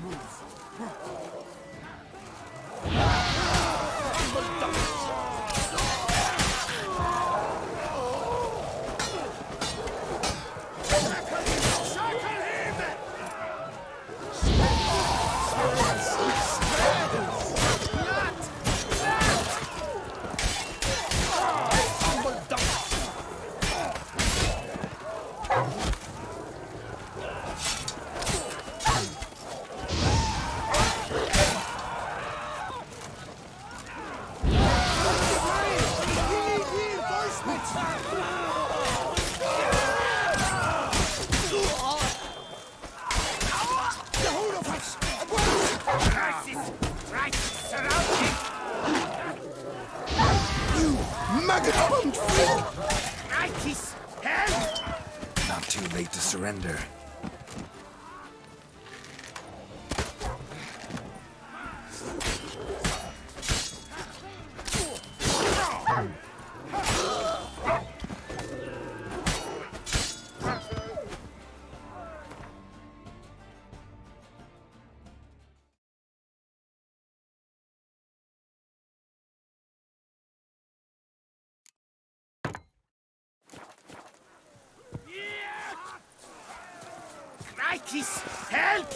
Speaker 7: Not too late to surrender.
Speaker 2: Crikey's help!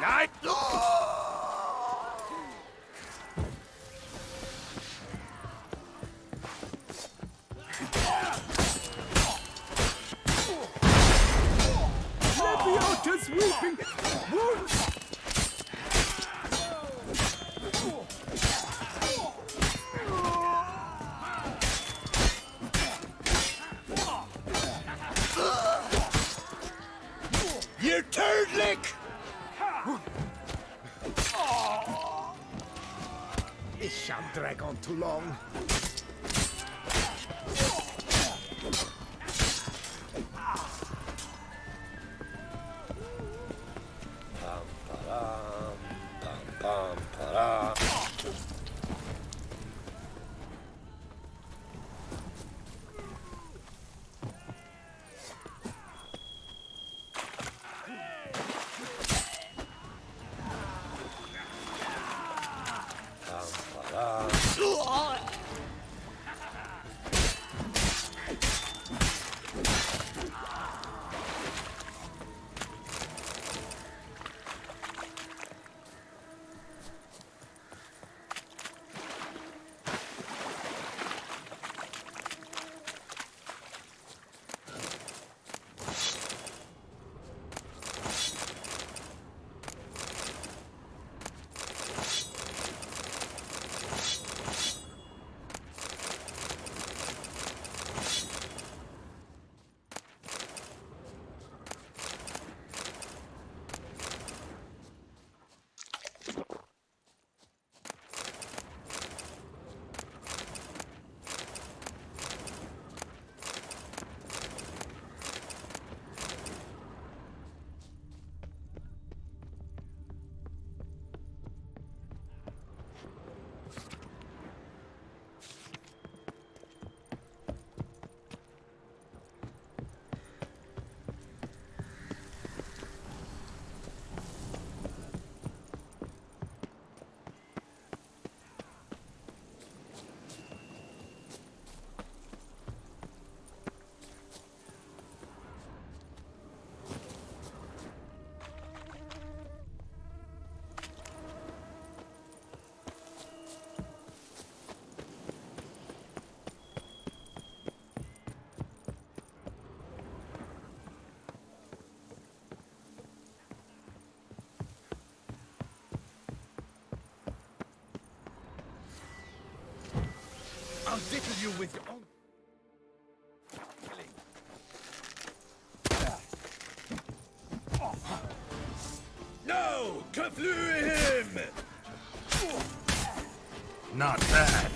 Speaker 2: Night! Leviota's weeping wounds!
Speaker 9: You turdlick! This shan't drag on too long.
Speaker 2: I'll diddle you with your own... No! Kaflu him!
Speaker 7: Not bad.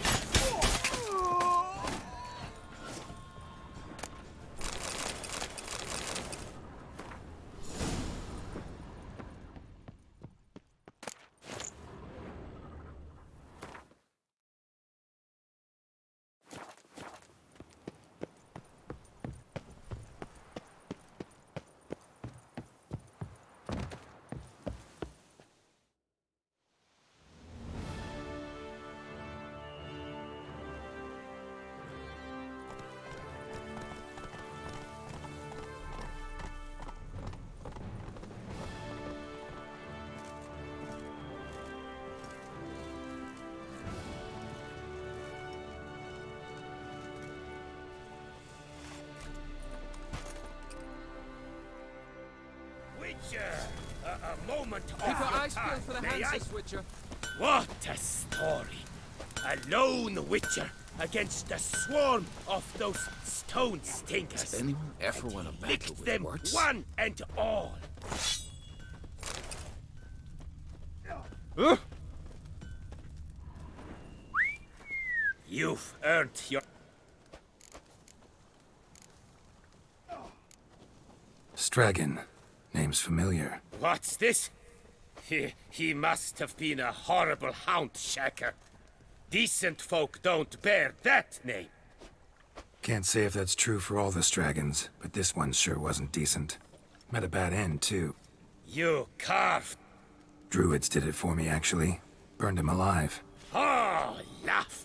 Speaker 2: A moment of
Speaker 14: Keep your
Speaker 2: your
Speaker 14: eyes
Speaker 2: time,
Speaker 14: peeled for the
Speaker 2: may I?
Speaker 14: hands, Witcher.
Speaker 2: What a story! A lone witcher against a swarm of those stone stinkers.
Speaker 8: Has anyone ever won a battle
Speaker 2: Licked
Speaker 8: with
Speaker 2: them
Speaker 8: words?
Speaker 2: one and all. Huh? You've earned your...
Speaker 7: Stragon. Name's familiar.
Speaker 2: What's this? He must have been a horrible hound shacker. Decent folk don't bear that name.
Speaker 7: Can't say if that's true for all the Stragons, but this one sure wasn't decent. Met a bad end, too.
Speaker 2: You carved.
Speaker 7: Druids did it for me, actually. Burned him alive.
Speaker 2: Oh, laugh.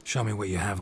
Speaker 7: Show me what you have.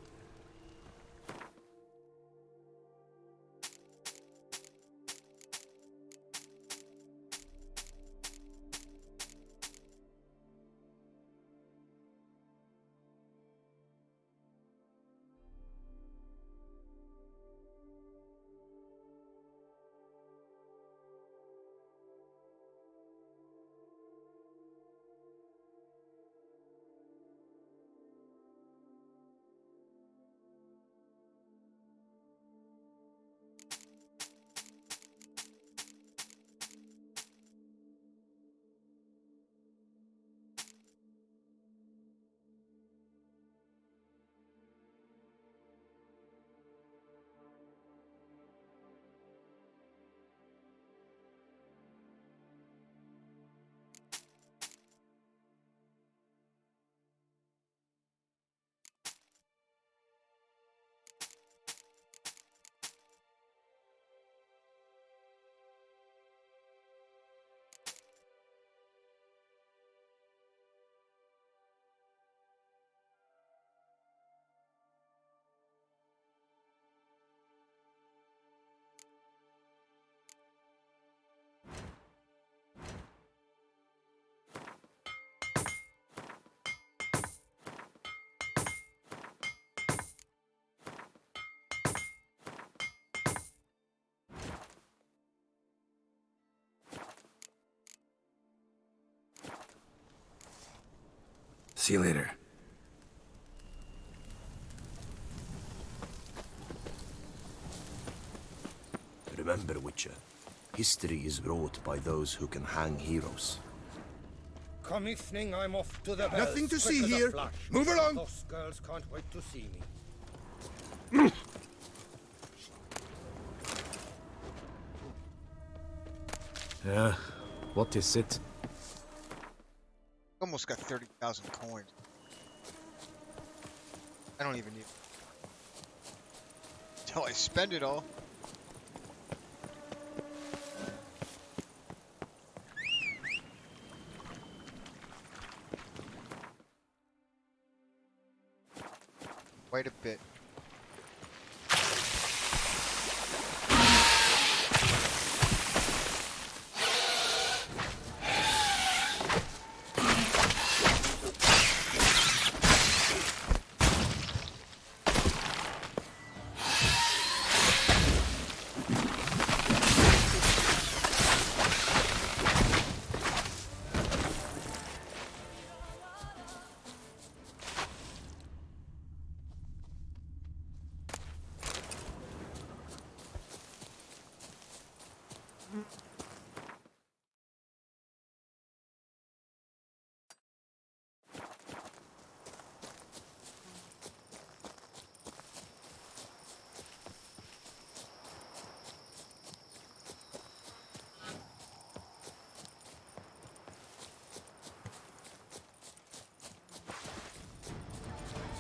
Speaker 7: See you later.
Speaker 15: Remember, Witcher, history is wrought by those who can hang heroes.
Speaker 14: Come evening, I'm off to the bells.
Speaker 16: Nothing to
Speaker 14: quick
Speaker 16: see
Speaker 14: as a
Speaker 16: here.
Speaker 14: flash.
Speaker 16: Move along.
Speaker 14: Those girls can't wait to see me.
Speaker 2: What is it?
Speaker 1: Almost got 30,000 coins. I don't even need until I spend it all. Quite a bit.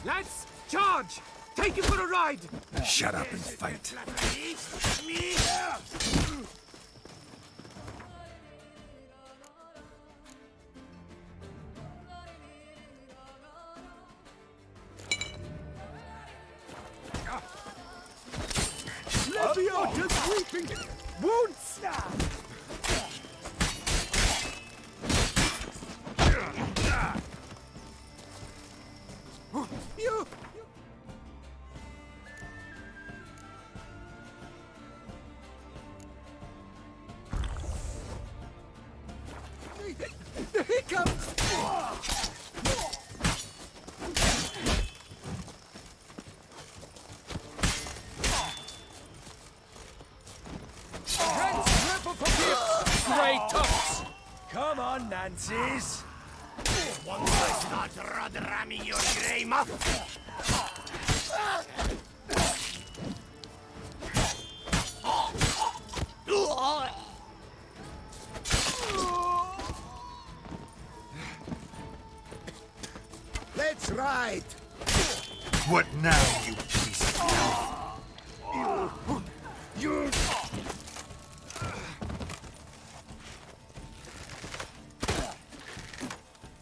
Speaker 2: Lads, charge! Take it for a ride!
Speaker 7: Shut up and fight.
Speaker 2: Leviosa's weeping! Won't stop! You! The hiccups! Great tops! Come on, Nancy's!
Speaker 14: Once I start ramming your grey muff.
Speaker 8: Let's ride!
Speaker 7: What now, you piece of hell?
Speaker 8: You...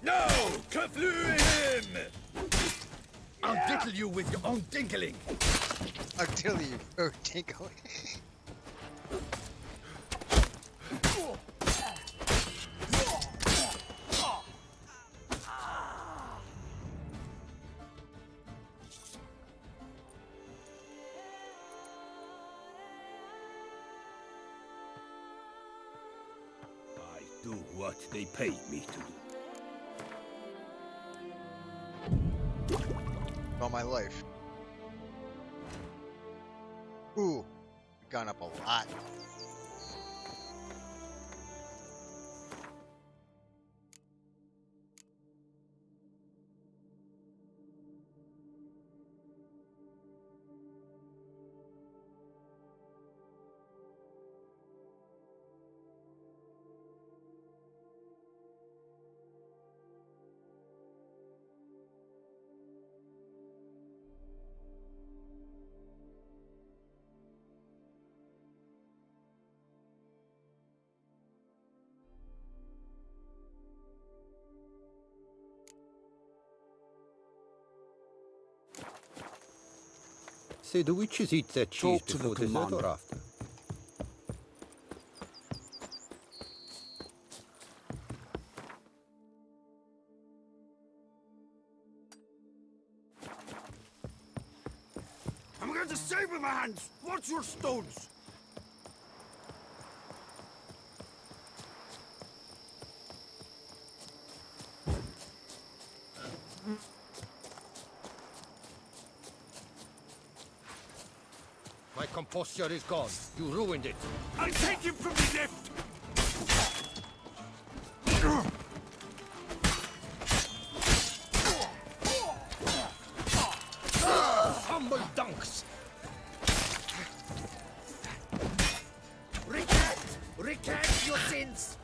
Speaker 14: No! Kaflu him! I'll diddle you with your own dinkling.
Speaker 1: I'll tell you, oh, tinkle.
Speaker 2: I do what they paid me to do.
Speaker 1: All my life. Ooh, gone up a lot.
Speaker 14: Say, do witches eat their cheese
Speaker 2: Talk to
Speaker 14: before
Speaker 2: the
Speaker 14: dessert
Speaker 2: commander.
Speaker 14: or after?
Speaker 8: I'm going to save with my hands! Watch your stones!
Speaker 14: posture is gone. You ruined it.
Speaker 2: I'll take him from the left!
Speaker 14: Humble dunks! Recant! Recant your sins!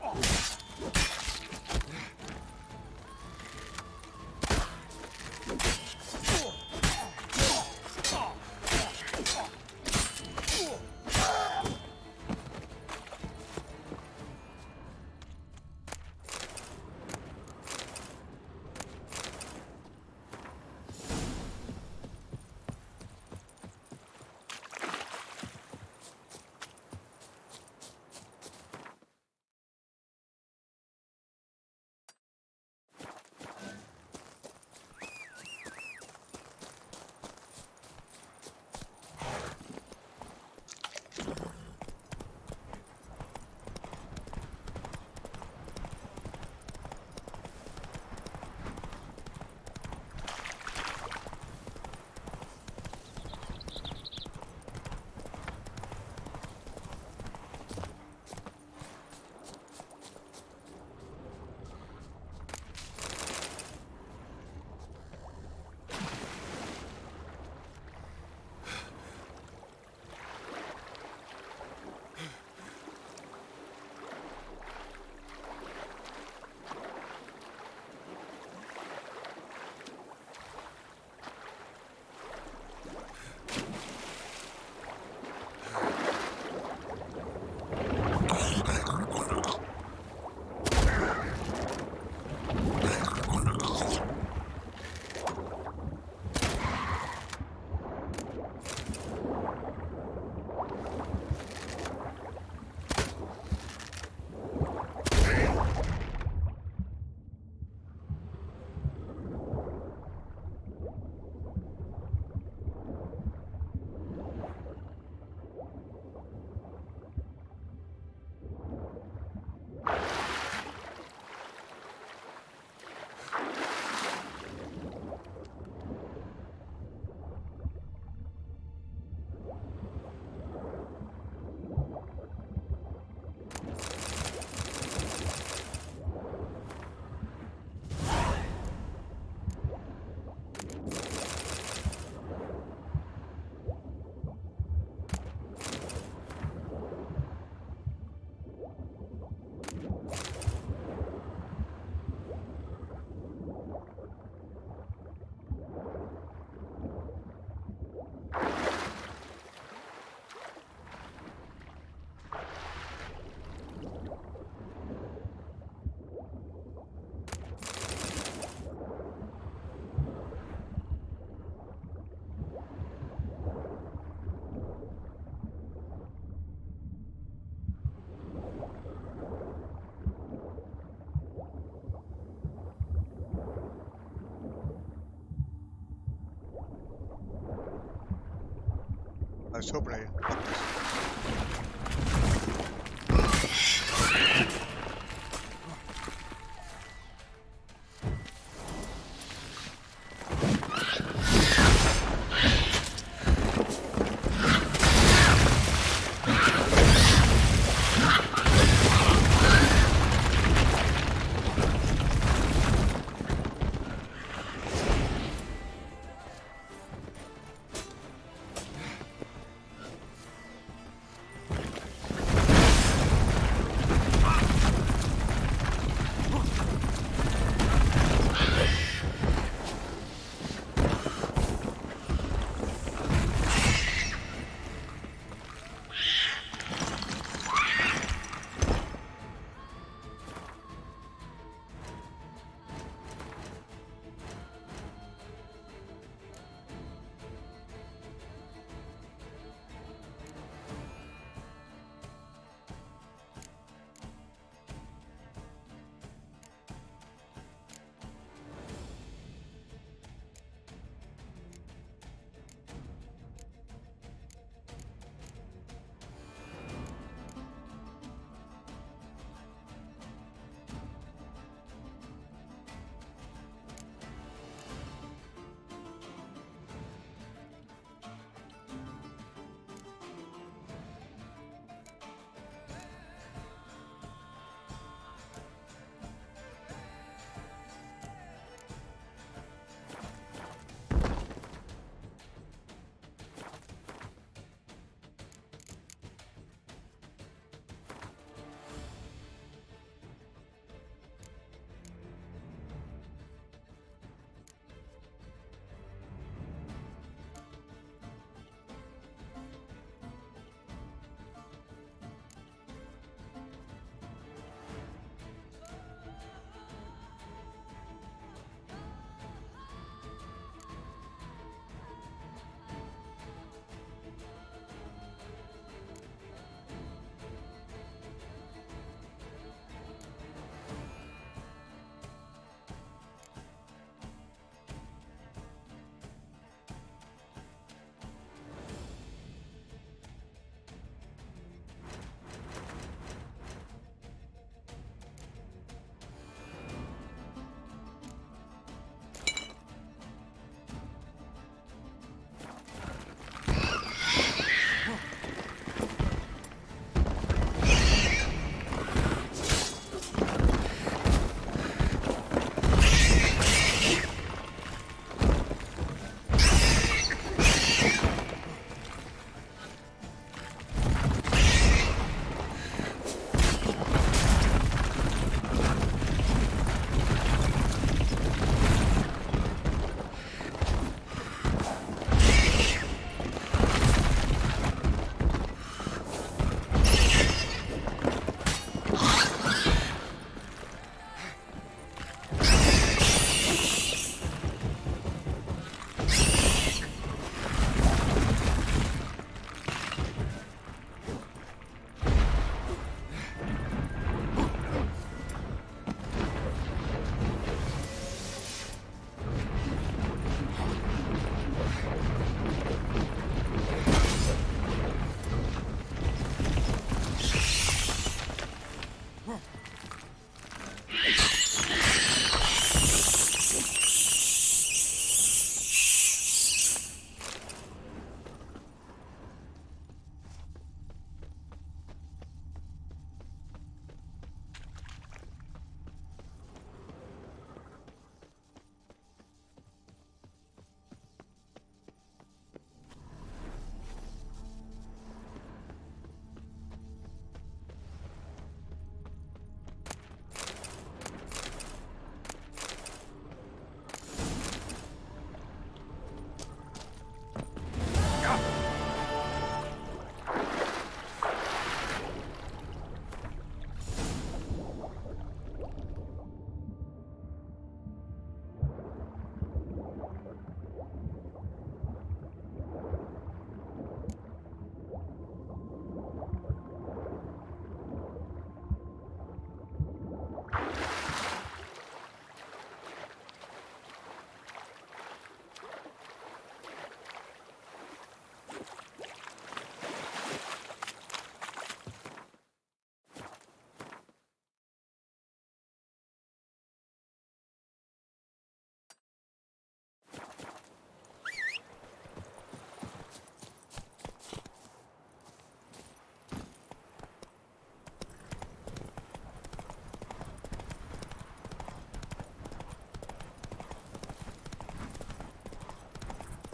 Speaker 1: I was hoping I...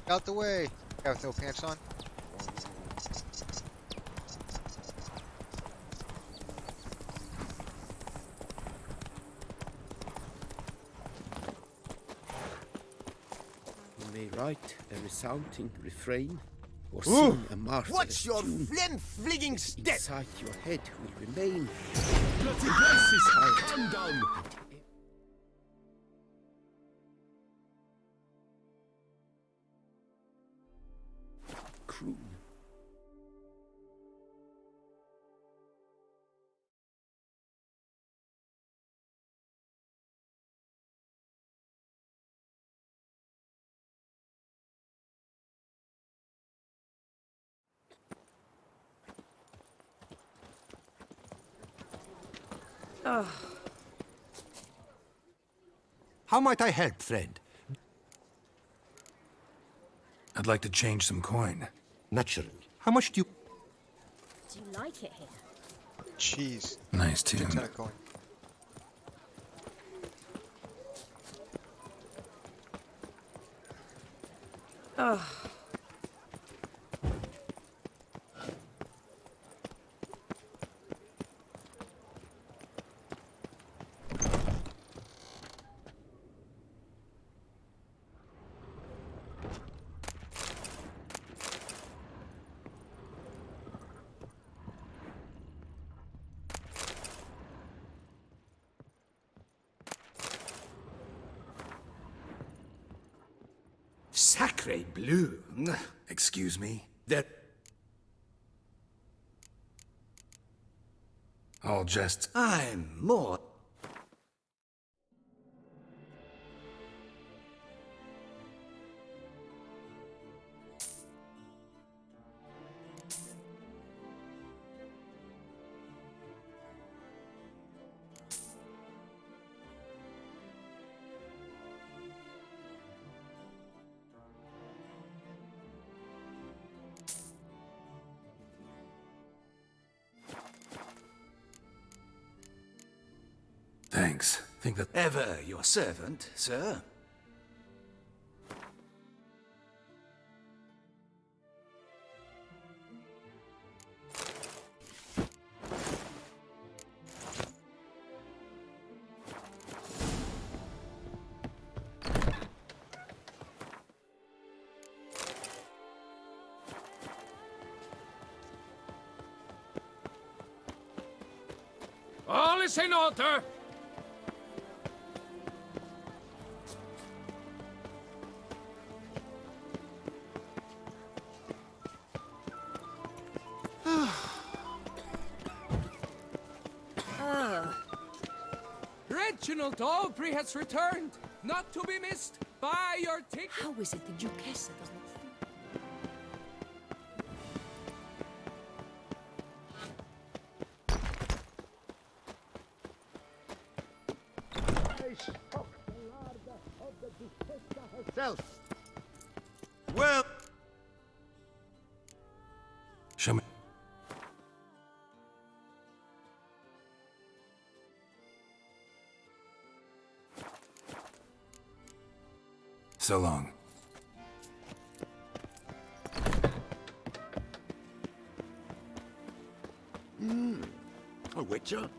Speaker 1: Out the way. Guy with no pants on.
Speaker 2: You may write a resounding refrain or sing a marvelous
Speaker 9: What's your
Speaker 2: tune.
Speaker 9: flim-fligging step?
Speaker 2: Inside your head will remain
Speaker 14: Bloody places! Calm down!
Speaker 2: croon.
Speaker 9: How might I help, friend?
Speaker 7: I'd like to change some coin.
Speaker 9: Naturally. How much do you...
Speaker 3: Do you like it here?
Speaker 1: Jeez.
Speaker 7: Nice tune.
Speaker 1: Good ton of coin.
Speaker 14: Sacre bleu!
Speaker 7: Excuse me?
Speaker 14: That
Speaker 7: All just...
Speaker 14: I'm more...
Speaker 7: Thanks. Think that...
Speaker 14: Ever your servant, sir.
Speaker 2: All is in order!
Speaker 17: Reginald Aubrey has returned, not to be missed. Buy your ticket.
Speaker 11: How is it the Duchessa does not think?
Speaker 9: Well...
Speaker 7: Show me... So long.
Speaker 14: A witcher?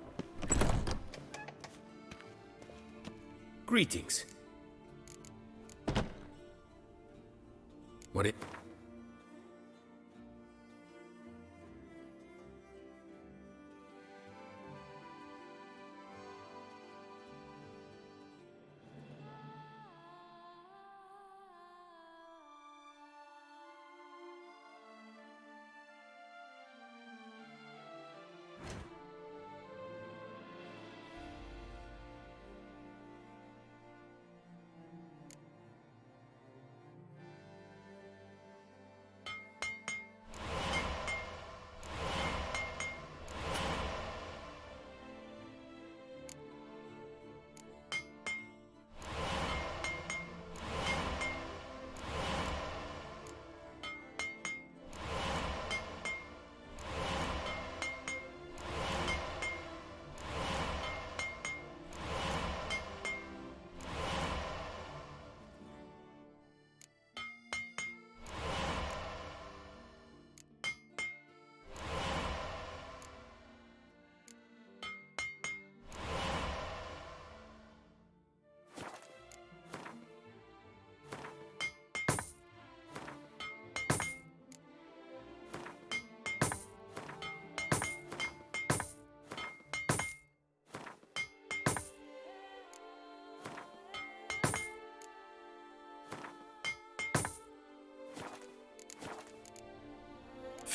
Speaker 2: Greetings.
Speaker 7: What it...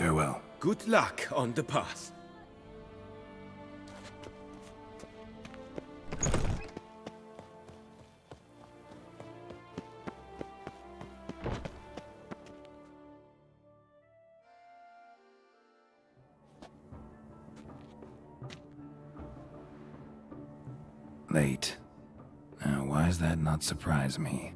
Speaker 7: Farewell.
Speaker 2: Good luck on the path.
Speaker 7: Late. Now, why does that not surprise me?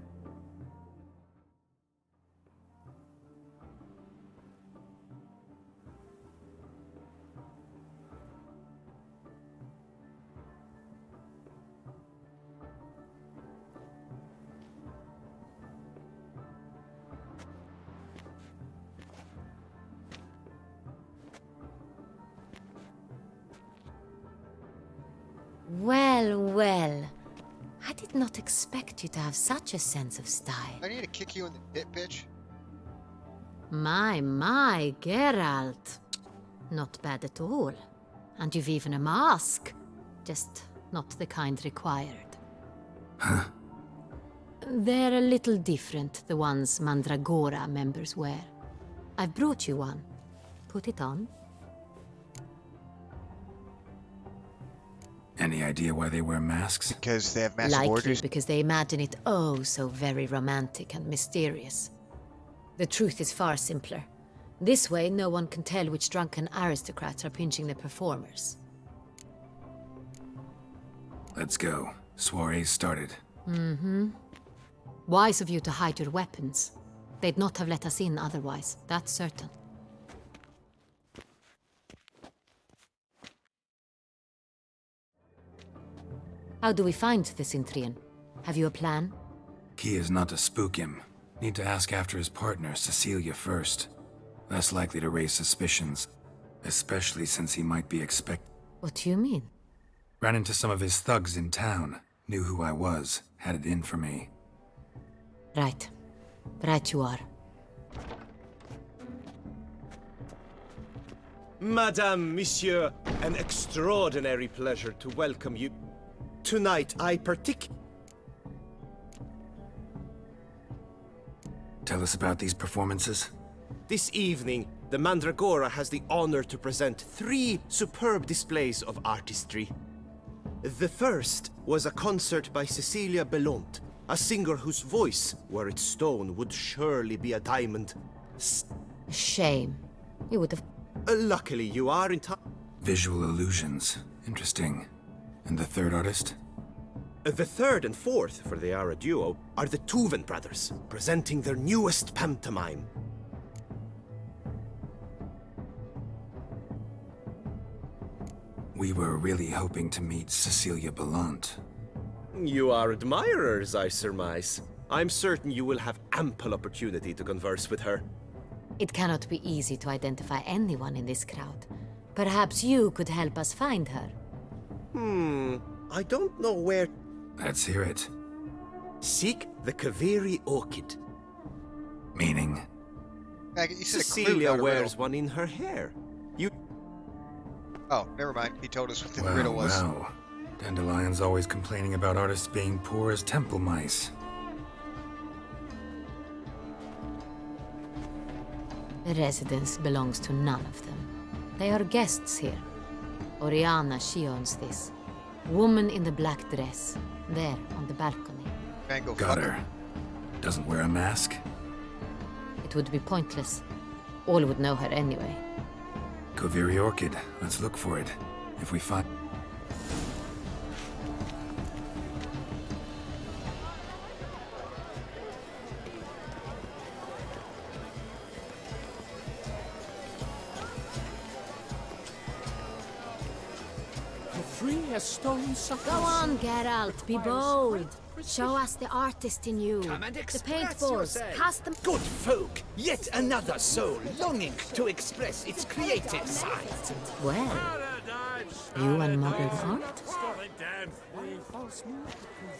Speaker 6: Well, well. I did not expect you to have such a sense of style.
Speaker 1: I need to kick you in the pit, bitch.
Speaker 6: My, Geralt. Not bad at all. And you've even a mask. Just not the kind required.
Speaker 7: Huh?
Speaker 6: They're a little different, the ones Mandragora members wear. I've brought you one. Put it on.
Speaker 7: Any idea why they wear masks?
Speaker 1: Because they have massive
Speaker 6: Likely
Speaker 1: orgies.
Speaker 6: because they imagine it oh so very romantic and mysterious. The truth is far simpler. This way, no one can tell which drunken aristocrats are pinching the performers.
Speaker 7: Let's go. Soiree's started.
Speaker 6: Mm-hmm. Wise of you to hide your weapons. They'd not have let us in otherwise, that's certain. How do we find the Cintrian? Have you a plan?
Speaker 7: Key is not to spook him. Need to ask after his partner, Cecilia, first. Less likely to raise suspicions. Especially since he might be
Speaker 6: What do you mean?
Speaker 7: Ran into some of his thugs in town. Knew who I was. Had it in for me.
Speaker 6: Right. Right you are.
Speaker 15: Madame, Monsieur, an extraordinary pleasure to welcome you. Tonight,
Speaker 7: Tell us about these performances.
Speaker 15: This evening, the Mandragora has the honor to present 3 superb displays of artistry. The first was a concert by Cecilia Belont, a singer whose voice, were it stone, would surely be a diamond.
Speaker 6: Shame. You would have...
Speaker 15: Luckily, you are in time.
Speaker 7: Visual illusions. Interesting. And the third artist?
Speaker 15: The third and fourth, for they are a duo, are the Tuven brothers, presenting their newest pantomime.
Speaker 7: We were really hoping to meet Cecilia Belont.
Speaker 15: You are admirers, I surmise. I'm certain you will have ample opportunity to converse with her.
Speaker 6: It cannot be easy to identify anyone in this crowd. Perhaps you could help us find her.
Speaker 15: I don't know where...
Speaker 7: Let's hear it.
Speaker 15: Seek the Kaveri Orchid.
Speaker 7: Meaning?
Speaker 15: Cecilia wears one in her hair. You...
Speaker 1: Oh, never mind. He told us what the riddle was.
Speaker 7: Wow. Dandelion's always complaining about artists being poor as temple mice.
Speaker 6: The residence belongs to none of them. They are guests here. Oriana, she owns this. Woman in the black dress. There, on the balcony.
Speaker 7: Got her. Doesn't wear a mask?
Speaker 6: It would be pointless. All would know her anyway.
Speaker 7: Kaveri Orchid. Let's look for it. If we find...
Speaker 17: Free a stone
Speaker 6: Go on, Geralt, be bold. Show us the artist in you.
Speaker 14: Come and
Speaker 6: the
Speaker 14: express
Speaker 6: paintballs,
Speaker 14: yourself.
Speaker 6: cast them...
Speaker 14: Good folk, yet another soul longing to express its creative side.
Speaker 6: Well, you and modern art?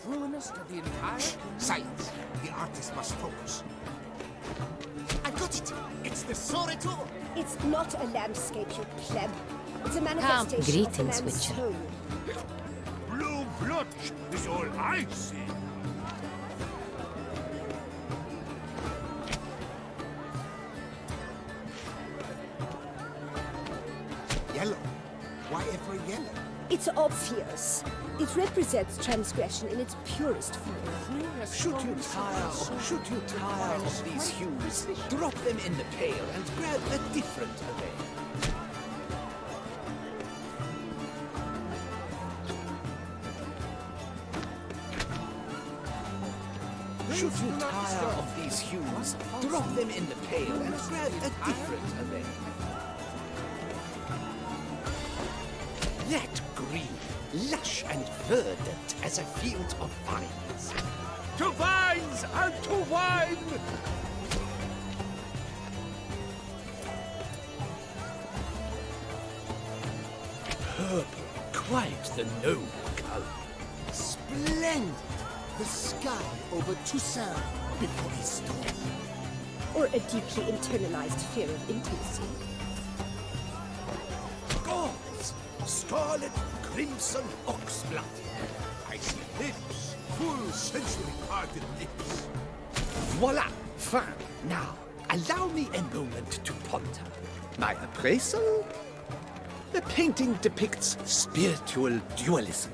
Speaker 17: Ruinous to the entire...
Speaker 14: Silence. The artist must focus. I got it. It's the Soreto.
Speaker 3: It's not a landscape, you pleb. It's a
Speaker 6: Come,
Speaker 3: manifestation of the
Speaker 6: greetings,
Speaker 3: man's
Speaker 6: Witcher.
Speaker 3: soul.
Speaker 14: Blue blood is all I see.
Speaker 10: yellow?
Speaker 3: It's obvious. It represents transgression in its purest form.
Speaker 9: Should you tire of these hues, drop them in the pail and grab a different array. Should you tire of these hues, drop them in the pail and grab a different array. That green, lush and verdant as a field of vines.
Speaker 14: To vines and to wine!
Speaker 9: Purple, quite the noble color.
Speaker 10: Splendid! The sky over Toussaint before his storm.
Speaker 3: Or a deeply internalized fear of intimacy.
Speaker 14: Gauze, scarlet, crimson, oxblood. I see lips, full sensory-parted lips.
Speaker 9: Voila! Fine. Now, allow me a moment to ponder. My appraisal? The painting depicts spiritual dualism.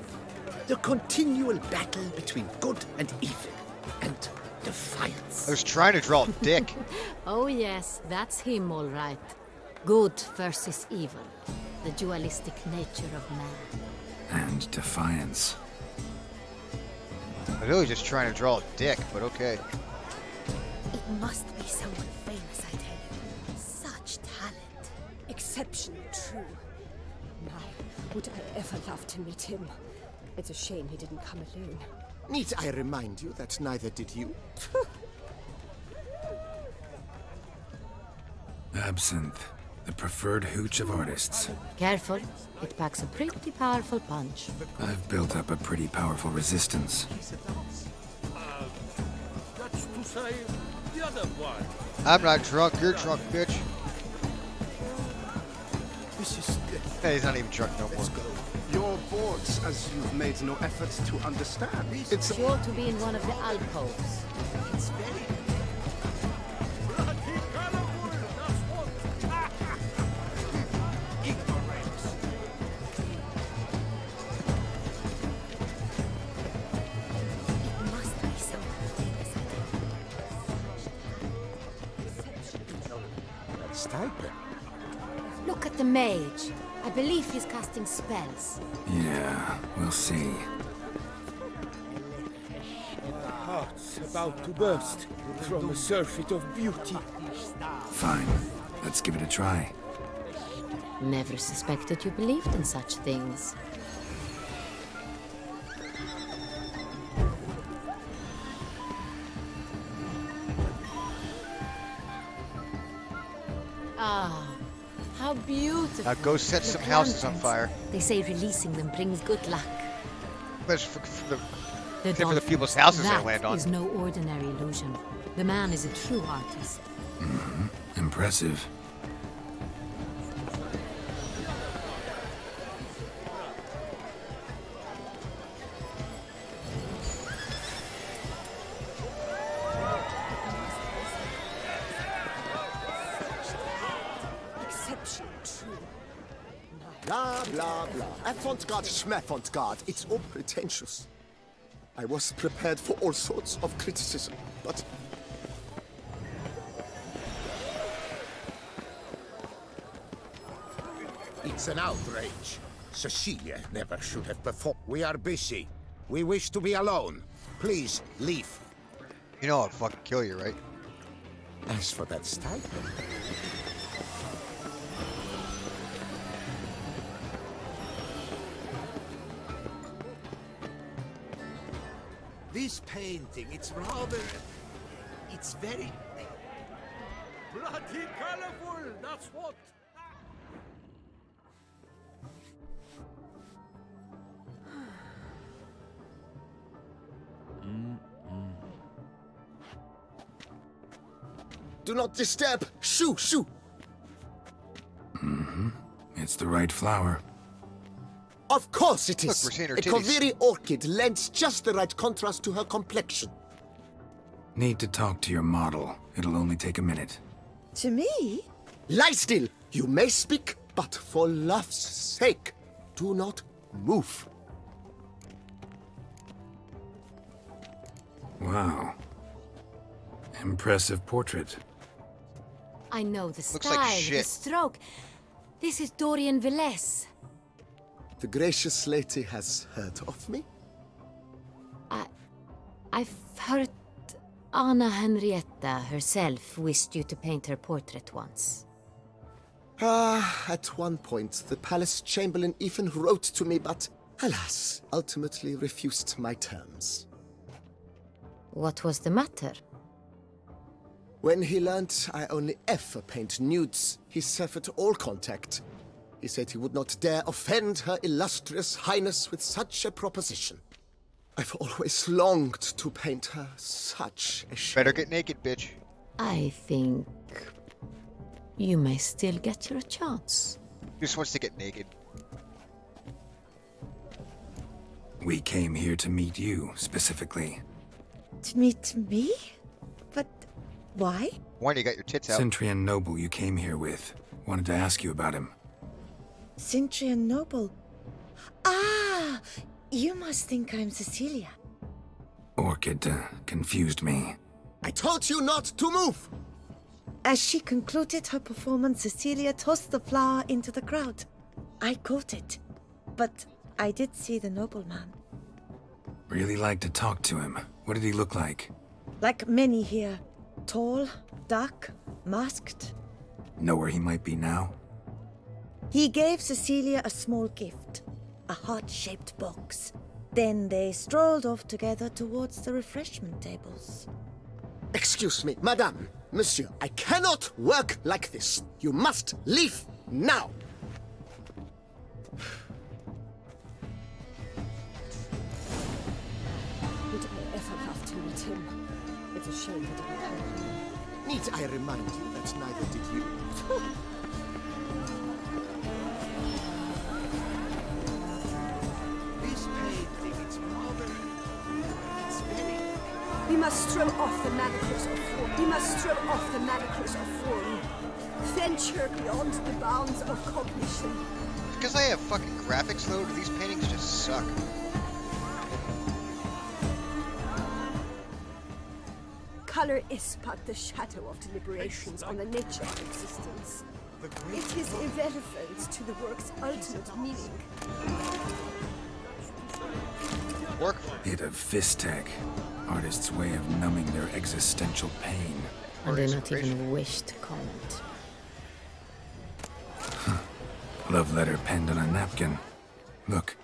Speaker 9: The continual battle between good and evil. And defiance.
Speaker 1: I was trying to draw Dick.
Speaker 6: Oh yes, that's him all right. Good versus evil. The dualistic nature of man.
Speaker 7: And defiance.
Speaker 1: I was really just trying to draw Dick, but okay.
Speaker 10: It must be someone famous, I tell you. Such talent.
Speaker 3: Exceptionally true. My, would I ever love to meet him. It's a shame he didn't come alone.
Speaker 15: Need I remind you that neither did you?
Speaker 7: Absinthe, the preferred hooch of artists.
Speaker 6: Careful, it packs a pretty powerful punch.
Speaker 7: I've built up a pretty powerful resistance.
Speaker 14: That's to say, the other one.
Speaker 1: I'm not drunk, you're drunk, bitch.
Speaker 18: This is...
Speaker 1: Hey, he's not even drunk no more.
Speaker 18: Let's go. Your boards, as you've made no effort to understand.
Speaker 6: It's sure to be in one of the alcoves.
Speaker 10: It's very...
Speaker 6: Look at the mage. I believe he's casting spells.
Speaker 7: Yeah, we'll see.
Speaker 2: Heart's about to burst from a surfeit of beauty.
Speaker 7: Fine. Let's give it a try.
Speaker 6: Never suspected you believed in such things. Ah, how beautiful.
Speaker 1: Now go set some houses on fire.
Speaker 6: They say releasing them brings good luck.
Speaker 1: That's for the
Speaker 6: dolphin,
Speaker 1: people's houses
Speaker 6: that
Speaker 1: they land on.
Speaker 6: is no ordinary illusion. The man is a true artist.
Speaker 7: Mm-hmm. Impressive.
Speaker 15: Blah, blah, blah. Avant-garde, schmavant-garde. It's all pretentious. I was prepared for all sorts of criticism, but...
Speaker 4: It's an outrage. Cecilia never should have performed. We are busy. We wish to be alone. Please, leave.
Speaker 1: You know I'll fucking kill you, right?
Speaker 4: As for that stipend...
Speaker 9: This painting, it's rather... It's very...
Speaker 14: Bloody colorful, that's what.
Speaker 15: Do not disturb! Shoo, shoo!
Speaker 7: Mm-hmm. It's the right flower.
Speaker 15: Of course it is!
Speaker 1: Look, we're seeing her
Speaker 15: a
Speaker 1: titties.
Speaker 15: Kaviri orchid lends just the right contrast to her complexion.
Speaker 7: Need to talk to your model. It'll only take a minute.
Speaker 10: To me?
Speaker 15: Lie still! You may speak, but for love's sake. Do not move.
Speaker 7: Wow. Impressive portrait.
Speaker 6: I know the
Speaker 1: Looks
Speaker 6: style,
Speaker 1: like
Speaker 6: the
Speaker 1: shit.
Speaker 6: stroke. This is Dorian Villesse.
Speaker 15: The gracious lady has heard of me?
Speaker 6: I've heard Anna Henrietta herself wished you to paint her portrait once.
Speaker 15: At one point, the palace chamberlain even wrote to me, but alas, ultimately refused my terms.
Speaker 6: What was the matter?
Speaker 15: When he learned I only ever paint nudes, he severed all contact. He said he would not dare offend her illustrious highness with such a proposition. I've always longed to paint her, such a shame.
Speaker 1: Better get naked, bitch.
Speaker 6: I think you may still get your chance.
Speaker 1: Just wants to get naked.
Speaker 7: We came here to meet you, specifically.
Speaker 10: To meet me? But why?
Speaker 1: One, you got your tits out.
Speaker 7: Centrian noble you came here with. Wanted to ask you about him.
Speaker 10: Centrian noble. Ah! You must think I'm Cecilia.
Speaker 7: Orchid confused me.
Speaker 15: I told you not to move!
Speaker 10: As she concluded her performance, Cecilia tossed the flower into the crowd. I caught it, but I did see the nobleman.
Speaker 7: Really like to talk to him. What did he look like?
Speaker 10: Like many here. Tall, dark, masked.
Speaker 7: Know where he might be now?
Speaker 10: He gave Cecilia a small gift, a heart-shaped box. Then they strolled off together towards the refreshment tables.
Speaker 15: Excuse me, madame, monsieur, I cannot work like this. You must leave now.
Speaker 3: Would I ever love to meet him? It's a shame he didn't come.
Speaker 15: Need I remind you that neither did you?
Speaker 12: This painting, it's rather... It's very...
Speaker 3: We must throw off the manacles of form. We must throw off the manacles of form. Venture beyond the bounds of cognition.
Speaker 1: Because I have fucking graphics loaded, these paintings just suck.
Speaker 3: Color is but the shadow of deliberations on the nature of existence. It is irrelevant to the work's ultimate meaning.
Speaker 1: Work.
Speaker 7: Bit of fist-tech. Artist's way of numbing their existential pain.
Speaker 6: I do not even wish to comment.
Speaker 7: Love letter penned on a napkin. Look,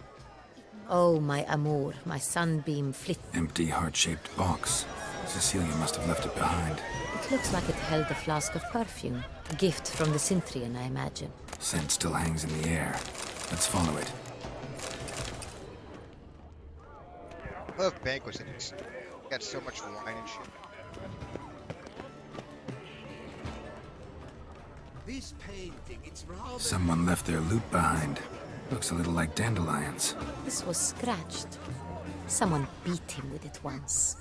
Speaker 6: Oh, my amour, my sunbeam flit.
Speaker 7: empty heart-shaped box. Cecilia must have left it behind.
Speaker 6: It looks like it held a flask of perfume. A gift from the Cintrian, I imagine.
Speaker 7: Scent still hangs in the air. Let's follow it.
Speaker 1: I love banquets. It's got so much wine and shit.
Speaker 12: This painting, it's rather...
Speaker 7: Someone left their loot behind. Looks a little like dandelions.
Speaker 6: This was scratched. Someone beat him with it once.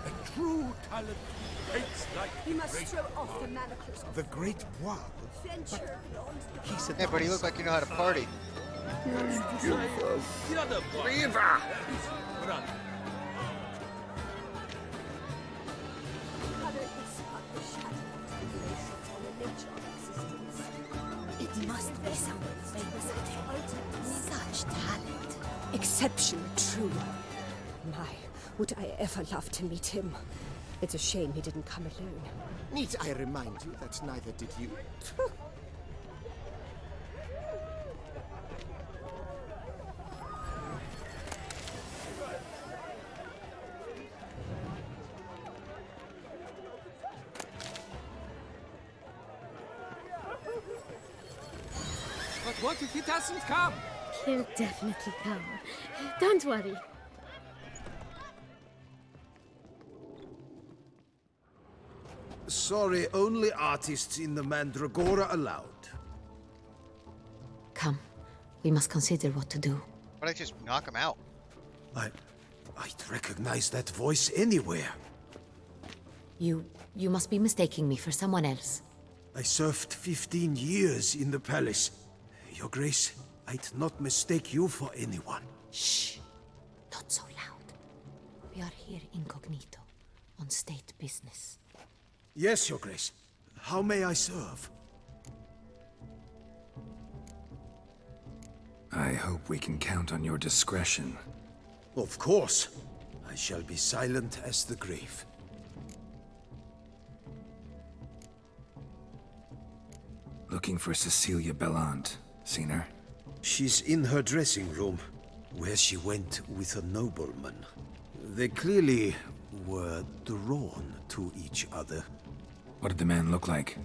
Speaker 14: A true talent paints like
Speaker 3: We must throw off the manacles of
Speaker 12: The great bois.
Speaker 3: venture beyond the
Speaker 12: He said...
Speaker 1: Yeah, but you look like you know how to party.
Speaker 14: the other boy.
Speaker 12: Viva!
Speaker 14: Run.
Speaker 3: color is but the shadow of deliberations on the nature of existence.
Speaker 10: It must be someone famous at such talent.
Speaker 3: Exceptionally true. My, would I ever love to meet him? It's a shame he didn't come alone.
Speaker 15: Need I remind you that neither did you?
Speaker 17: But what if he doesn't come?
Speaker 19: He'll definitely come. Don't worry.
Speaker 14: Sorry, only artists in the Mandragora allowed.
Speaker 6: Come, we must consider what to do.
Speaker 1: Why don't I just knock him out?
Speaker 14: I'd recognize that voice anywhere.
Speaker 6: You must be mistaking me for someone else.
Speaker 8: I served 15 years in the palace. Your Grace, I'd not mistake you for anyone.
Speaker 6: Shh. Not so loud. We are here incognito, on state business.
Speaker 8: Yes, Your Grace. How may I serve?
Speaker 7: I hope we can count on your discretion.
Speaker 8: Of course. I shall be silent as the grave.
Speaker 7: Looking for Cecilia Bellant. Seen her?
Speaker 8: She's in her dressing room, where she went with a nobleman. They clearly were drawn to each other.
Speaker 7: What did the man look like?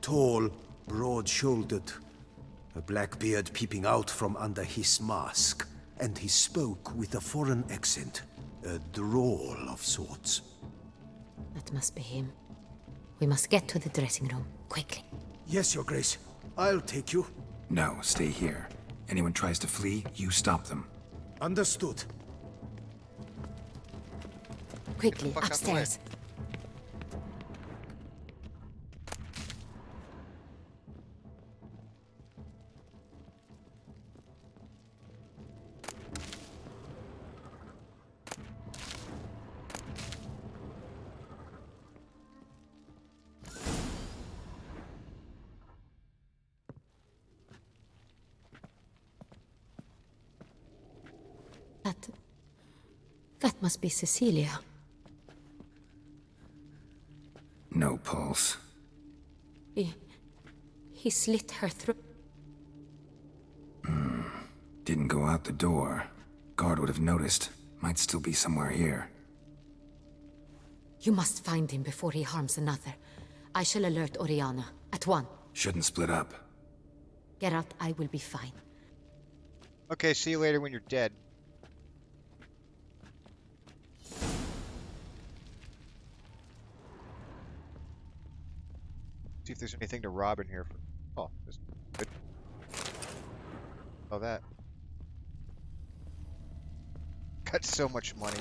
Speaker 8: Tall, broad-shouldered, a black beard peeping out from under his mask, and he spoke with a foreign accent, a drawl of sorts.
Speaker 6: That must be him. We must get to the dressing room, quickly.
Speaker 8: Yes, Your Grace. I'll take you.
Speaker 7: No, stay here. Anyone tries to flee, you stop them.
Speaker 8: Understood.
Speaker 6: Quickly, upstairs. That must be Cecilia.
Speaker 7: No pulse.
Speaker 6: He slit her throat.
Speaker 7: Didn't go out the door. Guard would have noticed. Might still be somewhere here.
Speaker 6: You must find him before he harms another. I shall alert Oriana. At one.
Speaker 7: Shouldn't split up.
Speaker 6: Geralt, I will be fine.
Speaker 1: Okay, see you later when you're dead. See if there's anything to rob in here. Oh, this good. Oh, that. Got so much money.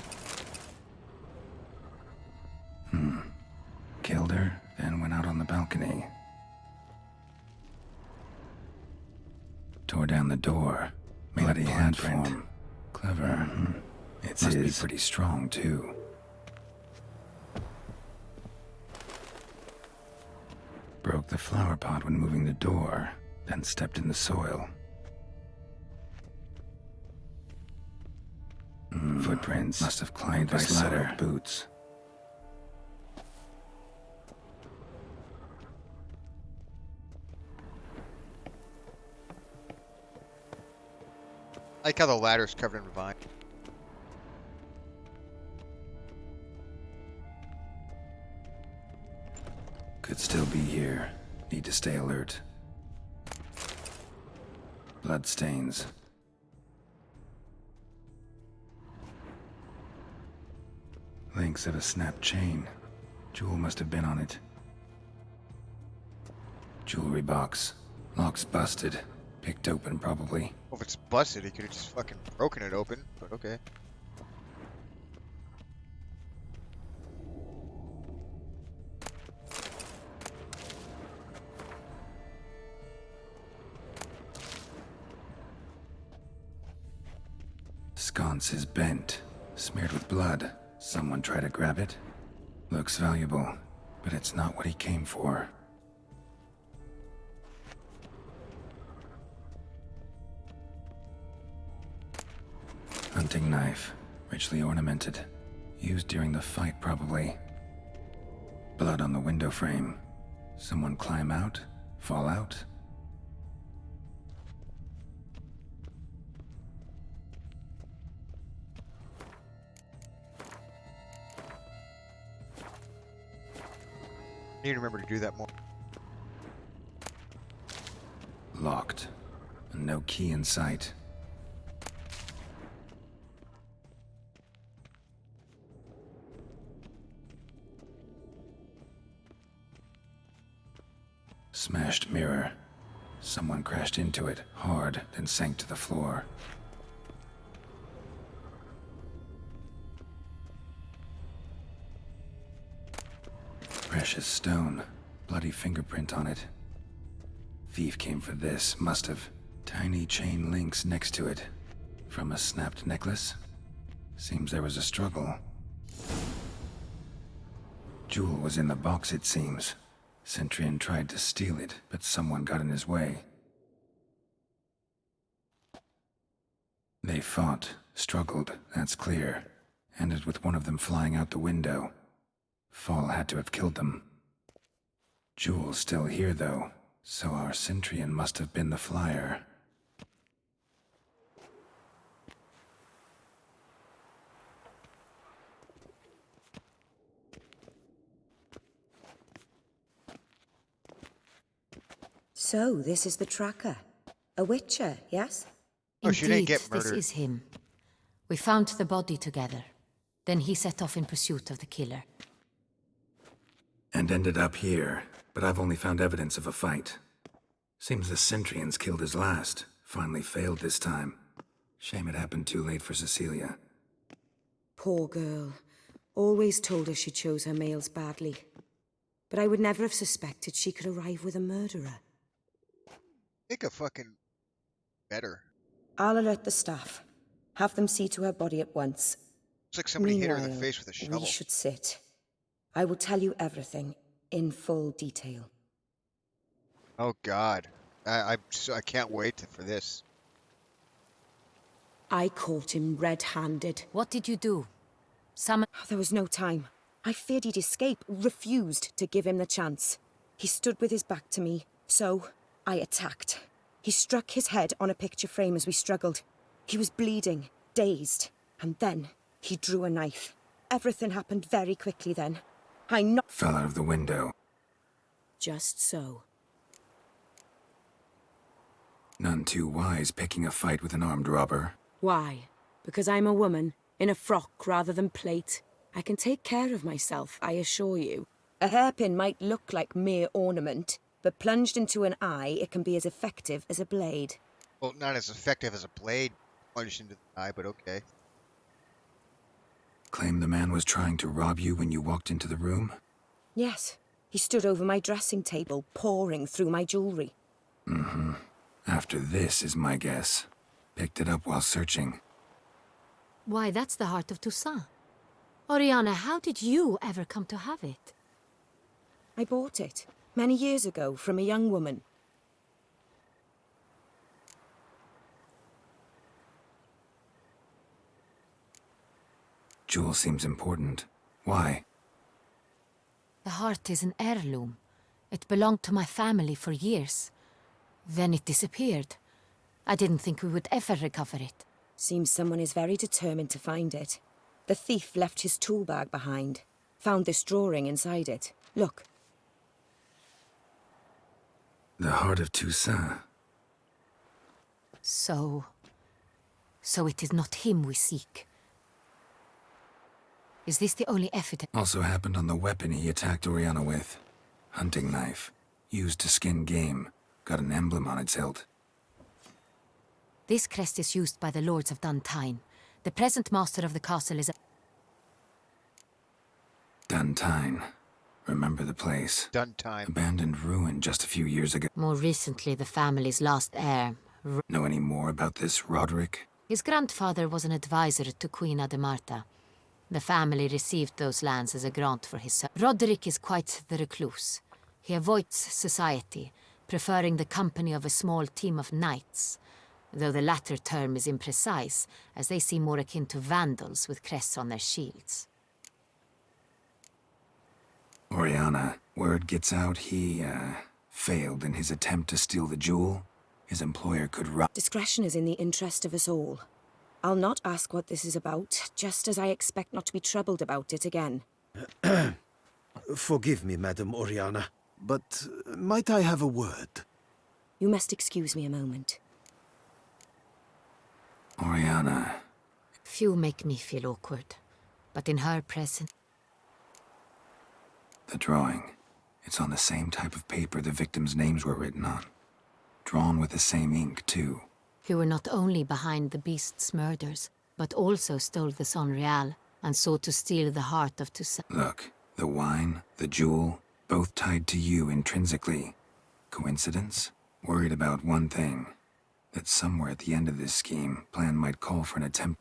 Speaker 7: Killed her, then went out on the balcony. Tore down the door. Bloody handprint. Clever. It must be pretty strong, too. Broke the flower pot when moving the door, then stepped in the soil. Footprints. Must have climbed this ladder. Boots.
Speaker 1: I like how the ladder's covered in vine.
Speaker 7: Could still be here. Need to stay alert. Bloodstains. Links of a snapped chain. Jewel must have been on it. Jewelry box. Lock's busted. Picked open, probably.
Speaker 1: Well, if it's busted, he could have just fucking broken it open, but okay.
Speaker 7: Sconce is bent. Smeared with blood. Someone try to grab it? Looks valuable, but it's not what he came for. Hunting knife, richly ornamented. Used during the fight, probably. Blood on the window frame. Someone climb out? Fall out?
Speaker 1: Need to remember to do that more.
Speaker 7: Locked. And no key in sight. Smashed mirror. Someone crashed into it, hard, then sank to the floor. Precious stone. Bloody fingerprint on it. Thief came for this, must have. Tiny chain links next to it. From a snapped necklace? Seems there was a struggle. Jewel was in the box, it seems. Centurion tried to steal it, but someone got in his way. They fought, struggled, that's clear. Ended with one of them flying out the window. Fall had to have killed them. Jewel's still here, though, so our Centurion must have been the flyer.
Speaker 5: So, this is the tracker. A witcher, yes?
Speaker 1: Oh, she didn't get
Speaker 6: This
Speaker 1: murdered.
Speaker 6: is him. We found the body together. Then he set off in pursuit of the killer.
Speaker 7: And ended up here, but I've only found evidence of a fight. Seems the Centurions killed his last. Finally failed this time. Shame it happened too late for Cecilia.
Speaker 5: Poor girl. Always told her she chose her males badly. But I would never have suspected she could arrive with a murderer.
Speaker 1: Make a fucking better.
Speaker 5: I'll alert the staff. Have them see to her body at once.
Speaker 1: Looks like somebody hit her in the
Speaker 5: Meanwhile,
Speaker 1: face with a shovel.
Speaker 5: we should sit. I will tell you everything, in full detail.
Speaker 1: Oh God, I can't wait for this.
Speaker 5: I caught him red-handed.
Speaker 6: What did you do?
Speaker 5: There was no time. I feared he'd escape, refused to give him the chance. He stood with his back to me, so I attacked. He struck his head on a picture frame as we struggled. He was bleeding, dazed, and then he drew a knife. Everything happened very quickly then. I knocked...
Speaker 7: Fell out of the window.
Speaker 5: Just so.
Speaker 7: None too wise picking a fight with an armed robber.
Speaker 5: Why? Because I'm a woman, in a frock rather than plate. I can take care of myself, I assure you. A hairpin might look like mere ornament, but plunged into an eye, it can be as effective as a blade.
Speaker 1: Well, not as effective as a blade plunged into the eye, but okay.
Speaker 7: Claim the man was trying to rob you when you walked into the room?
Speaker 5: Yes. He stood over my dressing table, pouring through my jewelry.
Speaker 7: Mm-hmm. After this is my guess. Picked it up while searching.
Speaker 6: Why, that's the heart of Toussaint. Oriana, how did you ever come to have it?
Speaker 5: I bought it, many years ago, from a young woman.
Speaker 7: Jewel seems important. Why?
Speaker 6: The heart is an heirloom. It belonged to my family for years. Then it disappeared. I didn't think we would ever recover it.
Speaker 5: Seems someone is very determined to find it. The thief left his tool bag behind. Found this drawing inside it. Look.
Speaker 7: The heart of Toussaint.
Speaker 6: So it is not him we seek. Is this the only evidence?
Speaker 7: Also happened on the weapon he attacked Oriana with. Hunting knife. Used to skin game. Got an emblem on its hilt.
Speaker 6: This crest is used by the lords of Duntine. The present master of the castle is a...
Speaker 7: Duntine. Remember the place.
Speaker 1: Duntine.
Speaker 7: Abandoned ruin just a few years ago.
Speaker 6: More recently, the family's last heir.
Speaker 7: Know any more about this Roderick?
Speaker 6: His grandfather was an advisor to Queen Ademarta. The family received those lands as a grant for his son. Roderick is quite the recluse. He avoids society, preferring the company of a small team of knights, though the latter term is imprecise, as they seem more akin to vandals with crests on their shields.
Speaker 7: Oriana, word gets out he, failed in his attempt to steal the jewel. His employer could
Speaker 5: Discretion is in the interest of us all. I'll not ask what this is about, just as I expect not to be troubled about it again.
Speaker 20: Forgive me, Madam Oriana, but might I have a word?
Speaker 5: You must excuse me a moment.
Speaker 7: Oriana.
Speaker 6: Few make me feel awkward, but in her presence...
Speaker 7: The drawing. It's on the same type of paper the victims' names were written on. Drawn with the same ink, too.
Speaker 6: Who were not only behind the beast's murders, but also stole the Son Real and sought to steal the heart of Toussaint.
Speaker 7: Look, The wine, the jewel, both tied to you intrinsically. Coincidence? Worried about one thing. That somewhere at the end of this scheme, plan might call for an attempt.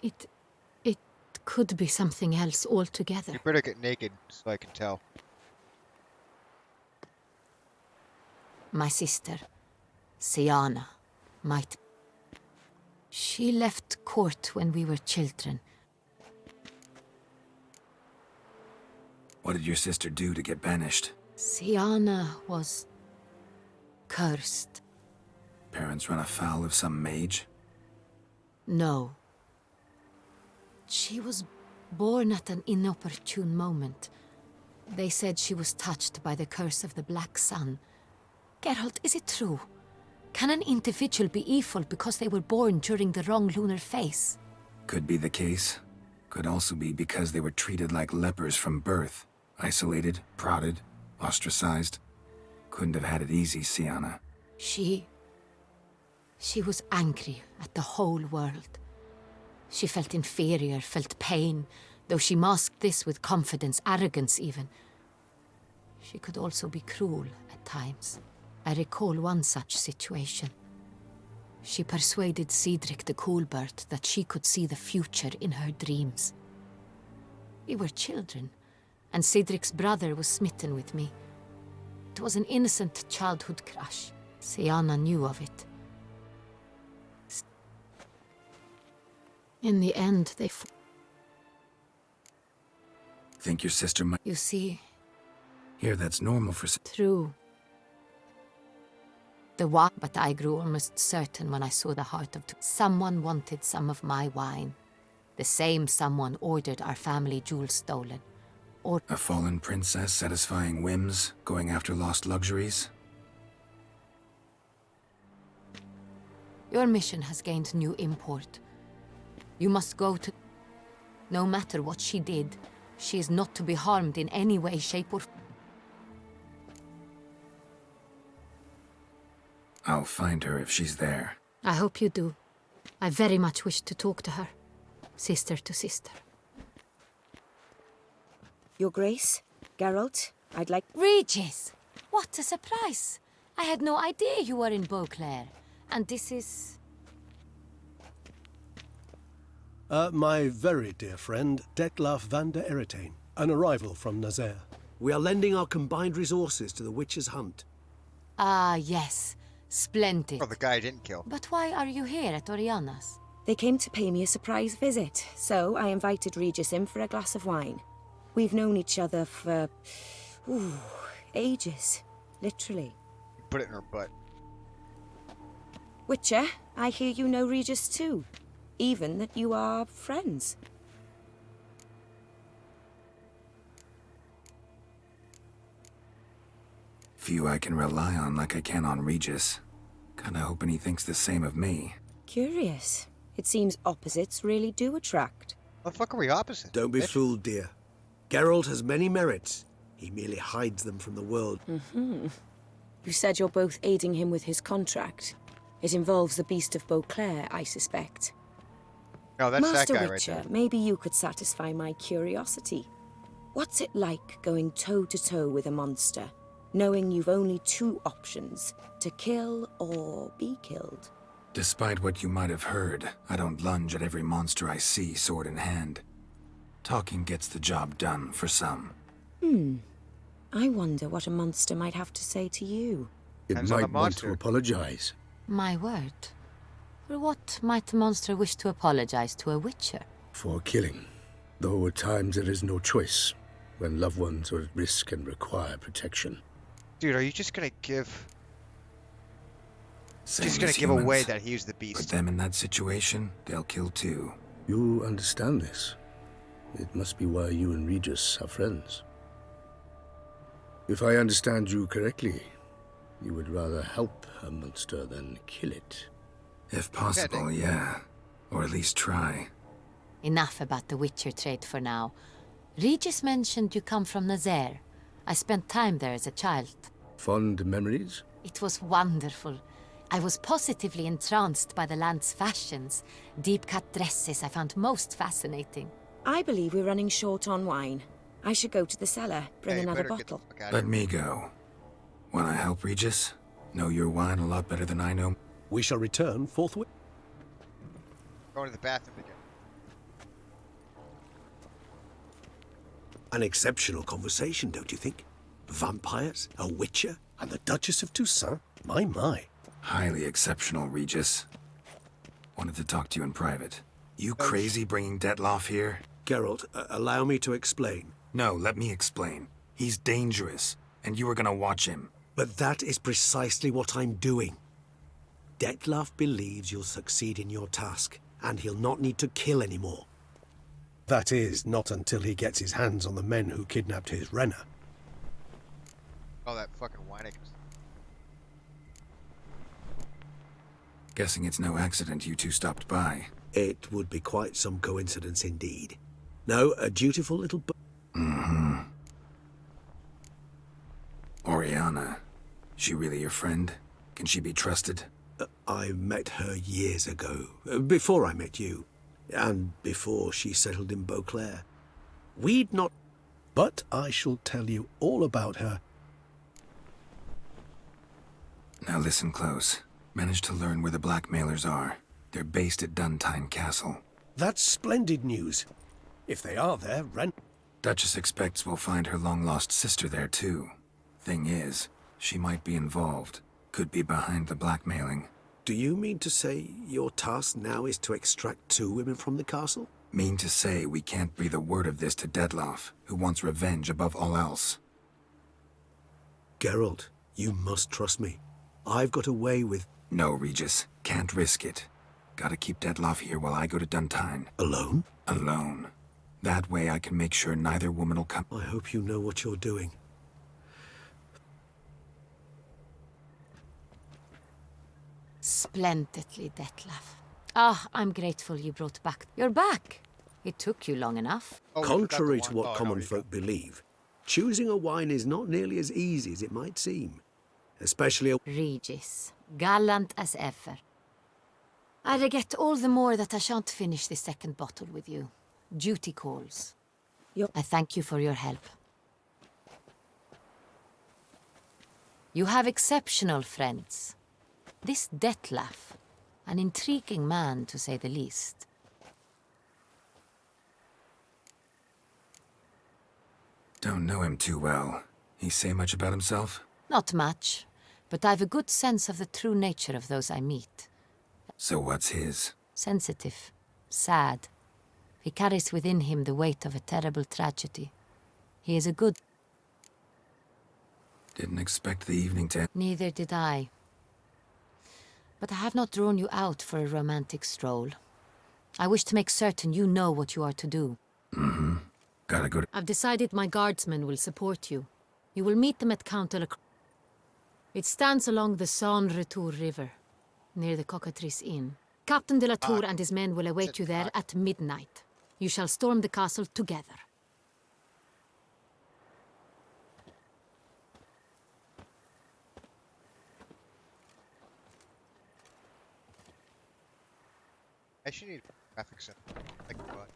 Speaker 6: It could be something else altogether.
Speaker 1: You better get naked so I can tell.
Speaker 6: My sister, Siana, might... She left court when we were children.
Speaker 7: What did your sister do to get banished?
Speaker 6: Siana was... cursed.
Speaker 7: Parents run afoul of some mage?
Speaker 6: No. She was born at an inopportune moment. They said she was touched by the curse of the Black Sun. Geralt, is it true? Can an individual be evil because they were born during the wrong lunar phase?
Speaker 7: Could be the case. Could also be because they were treated like lepers from birth. Isolated, prodded, ostracized. Couldn't have had it easy, Siana.
Speaker 6: She was angry at the whole world. She felt inferior, felt pain, though she masked this with confidence, arrogance even. She could also be cruel at times. I recall one such situation. She persuaded Cedric the Coolbird that she could see the future in her dreams. We were children, and Cedric's brother was smitten with me. It was an innocent childhood crush. Siana knew of it. In the end, they...
Speaker 7: Think your sister might...
Speaker 6: You see...
Speaker 7: Here, that's normal for...
Speaker 6: True. But I grew almost certain when I saw the heart of... Someone wanted some of my wine. The same someone ordered our family jewels stolen. Or...
Speaker 7: A fallen princess satisfying whims, going after lost luxuries?
Speaker 6: Your mission has gained new import. You must go to... No matter what she did, she is not to be harmed in any way, shape, or...
Speaker 7: I'll find her if she's there.
Speaker 6: I hope you do. I very much wish to talk to her. Sister to sister.
Speaker 5: Your Grace, Geralt, I'd like...
Speaker 6: Regis! What a surprise! I had no idea you were in Beauclair. And this is...
Speaker 21: My very dear friend, Detlaf van der Eretain, an arrival from Nazaire.
Speaker 20: We are lending our combined resources to the Witch's Hunt.
Speaker 6: Ah, yes. Splendid.
Speaker 1: Oh, the guy I didn't kill.
Speaker 6: But why are you here at Oriana's?
Speaker 5: They came to pay me a surprise visit, so I invited Regis in for a glass of wine. We've known each other for... ages. Literally.
Speaker 1: Put it in her butt.
Speaker 5: Witcher, I hear you know Regis too. Even that you are friends.
Speaker 7: Few I can rely on like I can on Regis. Kinda hoping he thinks the same of me.
Speaker 5: Curious. It seems opposites really do attract.
Speaker 1: What the fuck are we opposite?
Speaker 20: Don't be fooled, dear. Geralt has many merits. He merely hides them from the world.
Speaker 5: You said you're both aiding him with his contract. It involves the Beast of Beauclair, I suspect.
Speaker 1: Oh, that's
Speaker 5: Master
Speaker 1: that guy
Speaker 5: Witcher,
Speaker 1: right there.
Speaker 5: maybe you could satisfy my curiosity. What's it like going toe-to-toe with a monster, knowing you've only two options, to kill or be killed?
Speaker 7: Despite what you might have heard, I don't lunge at every monster I see sword in hand. Talking gets the job done for some.
Speaker 5: I wonder what a monster might have to say to you.
Speaker 16: It
Speaker 1: Depends on the
Speaker 16: might want to
Speaker 1: monster.
Speaker 16: apologize.
Speaker 6: My word. For what might a monster wish to apologize to a witcher?
Speaker 16: For killing. Though at times there is no choice, when loved ones are at risk and require protection.
Speaker 1: Dude, are you just gonna give...
Speaker 7: Same
Speaker 1: Just gonna
Speaker 7: as
Speaker 1: give
Speaker 7: humans.
Speaker 1: away that he's the
Speaker 7: Put
Speaker 1: beast.
Speaker 7: them in that situation, they'll kill too.
Speaker 16: You understand this. It must be why you and Regis are friends. If I understand you correctly, you would rather help a monster than kill it.
Speaker 7: If possible, yeah. Or at least try.
Speaker 6: Enough about the witcher trade for now. Regis mentioned you come from Nazaire. I spent time there as a child.
Speaker 16: Fond memories?
Speaker 6: It was wonderful. I was positively entranced by the land's fashions. Deep-cut dresses I found most fascinating.
Speaker 5: I believe we're running short on wine. I should go to the cellar, bring another bottle.
Speaker 7: Let me go. Wanna help, Regis? Know your wine a lot better than I know.
Speaker 21: We shall return forthwith.
Speaker 1: Going to the bathroom again.
Speaker 20: An exceptional conversation, don't you think? Vampires, a witcher,
Speaker 21: and the Duchess of Toussaint? My.
Speaker 7: Highly exceptional, Regis. Wanted to talk to you in private. You crazy bringing Detloff here?
Speaker 20: Geralt, allow me to explain.
Speaker 7: No, let me explain. He's dangerous, and you are gonna watch him.
Speaker 20: But that is precisely what I'm doing. Detloff believes you'll succeed in your task, and he'll not need to kill anymore.
Speaker 21: That is, not until he gets his hands on the men who kidnapped his Renner.
Speaker 1: Oh, that fucking Weinekes.
Speaker 7: Guessing it's no accident you two stopped by.
Speaker 20: It would be quite some coincidence indeed. No, a dutiful little
Speaker 7: Mm-hmm. Oriana. She really your friend? Can she be trusted?
Speaker 20: I met her years ago, before I met you, and before she settled in Beauclair. We'd not...
Speaker 21: But I shall tell you all about her.
Speaker 7: Now listen close. Managed to learn where the blackmailers are. They're based at Duntine Castle.
Speaker 21: That's splendid news. If they are there,
Speaker 7: Duchess expects we'll find her long-lost sister there, too. Thing is, she might be involved. Could be behind the blackmailing.
Speaker 20: Do you mean to say your task now is to extract 2 women from the castle?
Speaker 7: Mean to say we can't breathe a word of this to Detloff, who wants revenge above all else.
Speaker 20: Geralt, you must trust me. I've got a way with...
Speaker 7: No, Regis. Can't risk it. Gotta keep Detloff here while I go to Duntine.
Speaker 20: Alone?
Speaker 7: Alone. That way I can make sure neither woman will come.
Speaker 20: I hope you know what you're doing.
Speaker 6: Splendidly, Detlaff. Ah, I'm grateful you brought back... You're back! It took you long enough.
Speaker 20: Contrary to what common folk believe, choosing a wine is not nearly as easy as it might seem. Especially a...
Speaker 6: Regis, gallant as ever. I regret all the more that I shan't finish the second bottle with you. Duty calls. I thank you for your help. You have exceptional friends. This Detlaff, an intriguing man to say the least.
Speaker 7: Don't know him too well. He say much about himself?
Speaker 6: Not much, but I've a good sense of the true nature of those I meet.
Speaker 7: So what's his?
Speaker 6: Sensitive, sad. He carries within him the weight of a terrible tragedy. He is a good...
Speaker 7: Didn't expect the evening to...
Speaker 6: Neither did I. But I have not drawn you out for a romantic stroll. I wish to make certain you know what you are to do.
Speaker 7: Mm-hmm. Gotta go to...
Speaker 6: I've decided my guardsmen will support you. You will meet them at Counter-Lac... It stands along the Saône-Retour River, near the Cockatrice Inn. Captain de la Tour and his men will await you there at midnight. You shall storm the castle together.
Speaker 1: I should need graphics in. Like what?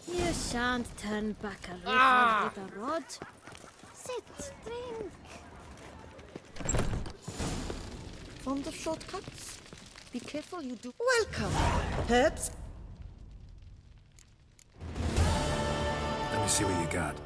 Speaker 19: You shan't turn back a river with a rod. Sit, drink.
Speaker 10: Fond of shortcuts? Be careful you do. Welcome, herbs.
Speaker 7: Let me see what you got.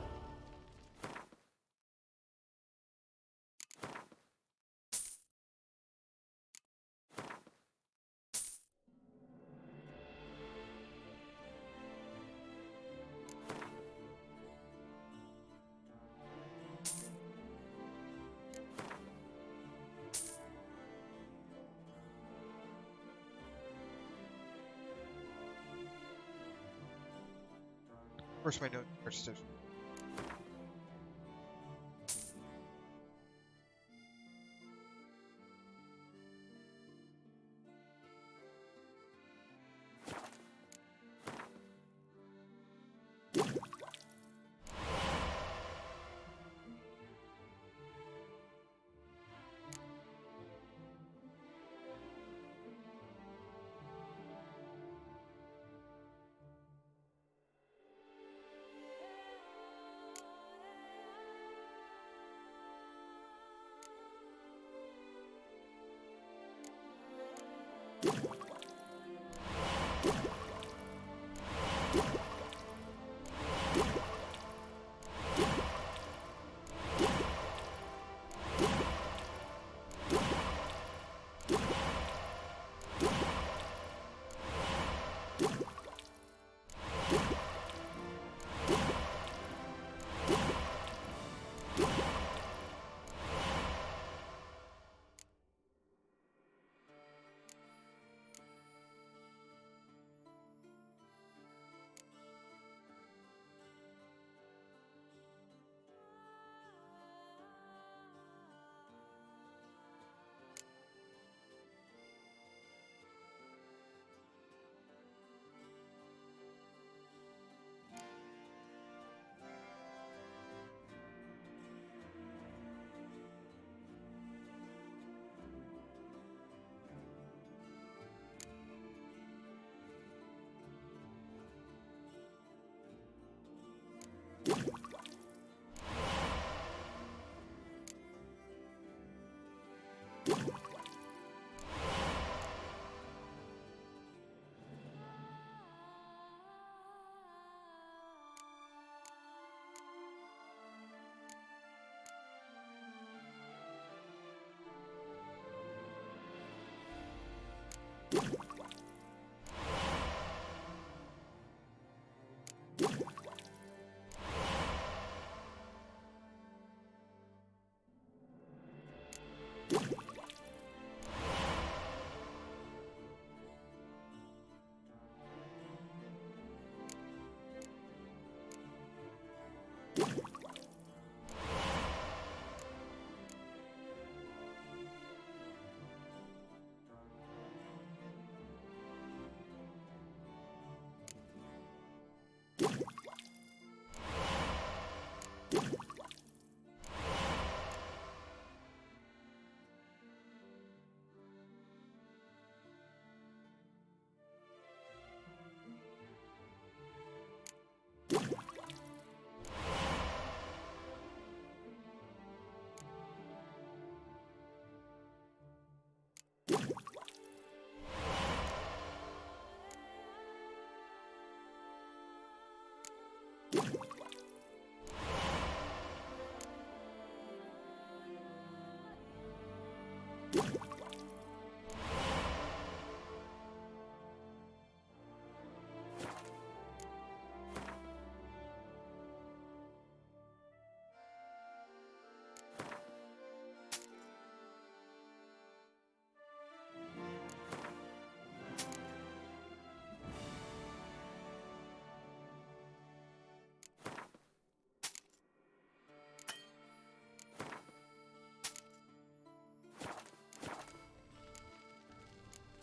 Speaker 1: Where's my note? Where's it?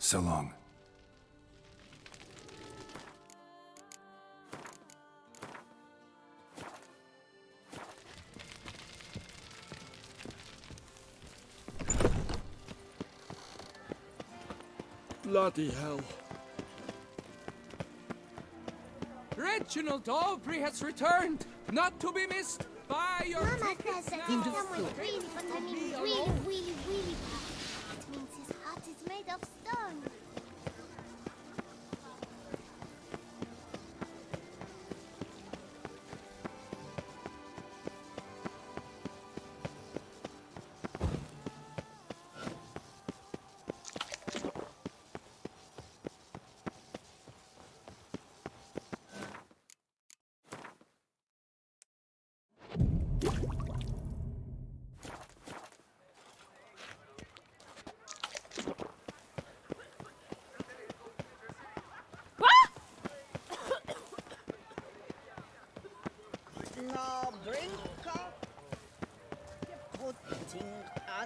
Speaker 7: So long.
Speaker 9: Bloody hell.
Speaker 17: Reginald Aubrey has returned, not to be missed by your
Speaker 19: Mama
Speaker 17: tickets
Speaker 19: says that
Speaker 17: now.
Speaker 19: he's someone really, but I mean really, really, really bad. It means his heart is made of stone.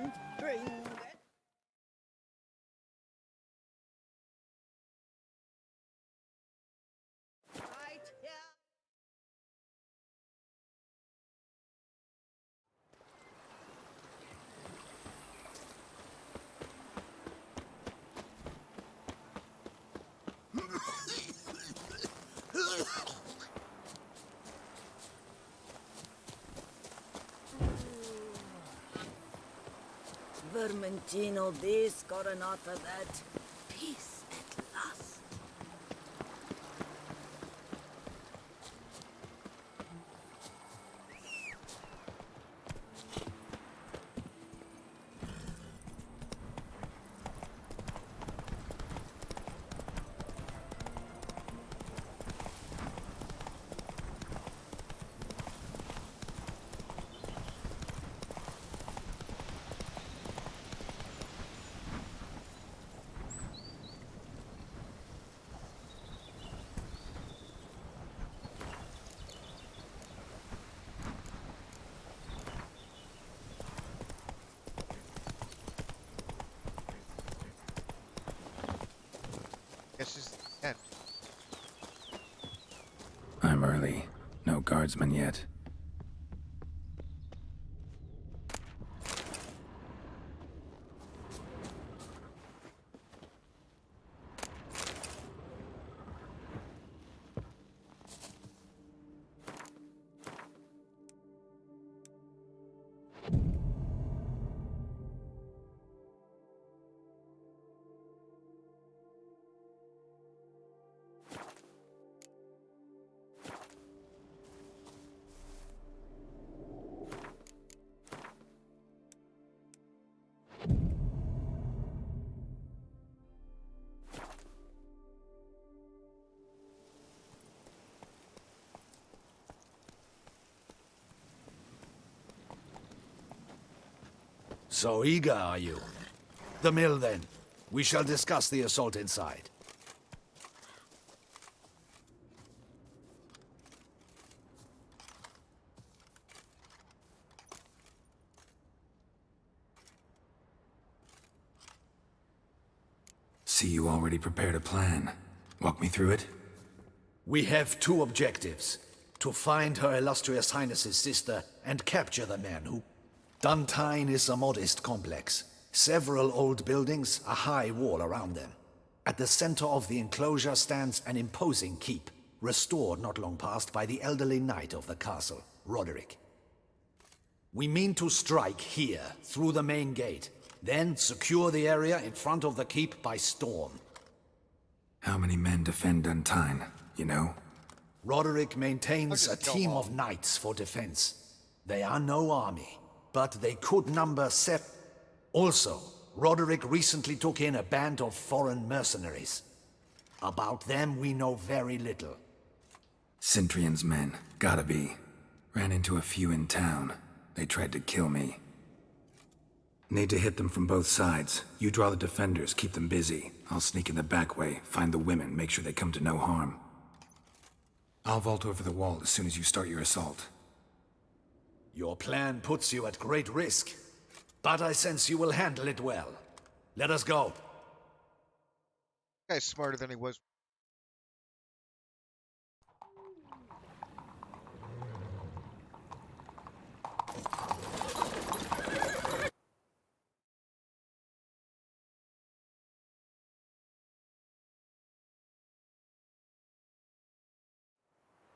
Speaker 10: and bring it. Right here. Vermentino, this coronata that. Peace at last.
Speaker 1: This is the end.
Speaker 7: I'm early. No guardsmen yet.
Speaker 14: So eager, are you? The mill, then. We shall discuss the assault inside.
Speaker 7: See, you already prepared a plan. Walk me through it.
Speaker 14: We have two objectives. To find Her Illustrious Highness's sister and capture the man who... Duntine is a modest complex. Several old buildings, a high wall around them. At the center of the enclosure stands an imposing keep, restored not long past by the elderly knight of the castle, Roderick. We mean to strike here, through the main gate, then secure the area in front of the keep by storm.
Speaker 7: How many men defend Duntine, you know?
Speaker 14: Roderick maintains a team of knights for defense. They are no army, but they could number 7. Also, Roderick recently took in a band of foreign mercenaries. About them we know very little.
Speaker 7: Cintrian's men, gotta be. Ran into a few in town. They tried to kill me. Need to hit them from both sides. You draw the defenders, keep them busy. I'll sneak in the back way, find the women, make sure they come to no harm. I'll vault over the wall as soon as you start your assault.
Speaker 14: Your plan puts you at great risk, but I sense you will handle it well. Let us go.
Speaker 1: This guy's smarter than he was.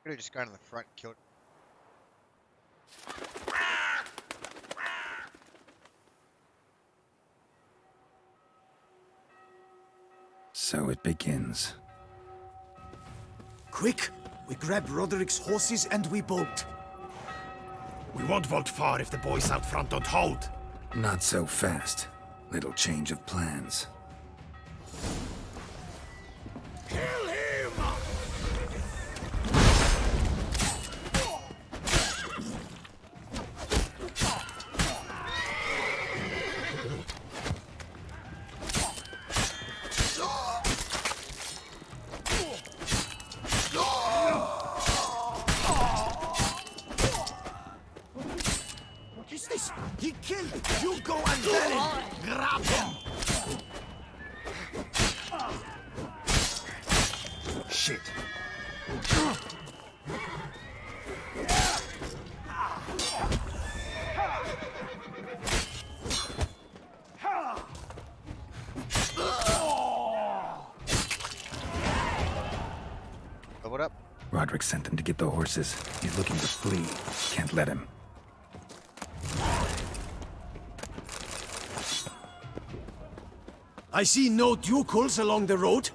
Speaker 1: Could have just gone in the front and killed.
Speaker 7: So it begins.
Speaker 13: Quick! We grab Roderick's horses and we bolt.
Speaker 14: We won't vault far if the boys out front don't hold.
Speaker 7: Not so fast. Little change of plans.
Speaker 14: Kill him!
Speaker 13: What is this? He killed
Speaker 8: You go and get him! Grab him!
Speaker 7: Shit.
Speaker 1: What up?
Speaker 7: Roderick sent them to get the horses. He's looking to flee. Can't let him.
Speaker 13: I see no ducals along the road.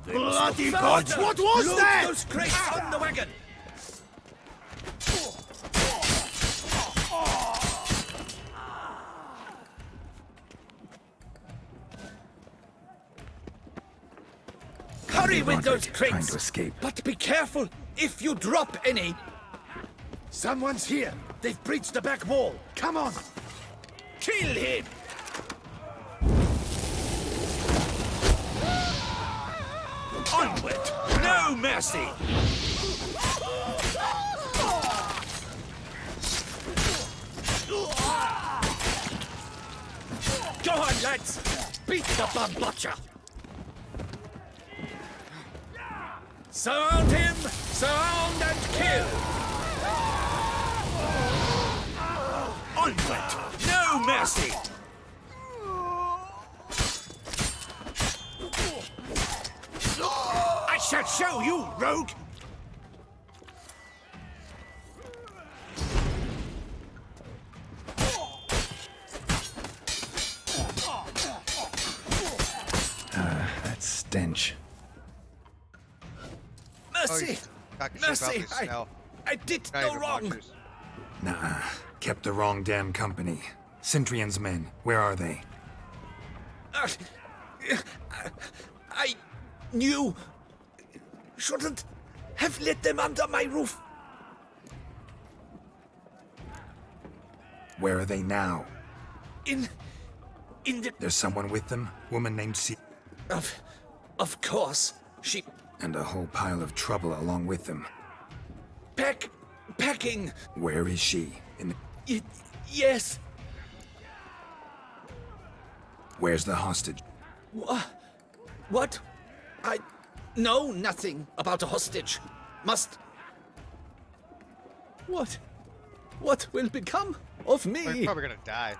Speaker 8: Bloody gods! What was
Speaker 13: Load
Speaker 8: that?
Speaker 13: those crates on the wagon! Hurry with those
Speaker 7: Trying
Speaker 13: crates!
Speaker 7: to escape.
Speaker 13: But be careful if you drop any! Someone's here! They've breached the back wall! Come on! Kill him! Onward! No mercy! Go on, lads! Beat the bum butcher! Surround him! Surround and kill! Onward! No mercy! I shall show you, rogue!
Speaker 7: That stench.
Speaker 13: Mercy! Mercy! I did no wrong!
Speaker 7: Nah, kept the wrong damn company. Centrion's men, where are they?
Speaker 13: I knew... shouldn't have let them under my roof.
Speaker 7: Where are they now?
Speaker 13: In the...
Speaker 7: There's someone with them? Woman named C...
Speaker 13: Of course. She...
Speaker 7: And a whole pile of trouble along with them.
Speaker 13: Packing...
Speaker 7: Where is she? In the...
Speaker 13: Yes.
Speaker 7: Where's the hostage?
Speaker 13: What? I know nothing about a hostage. Must... What? What will become of me?
Speaker 1: Well, you're probably gonna die.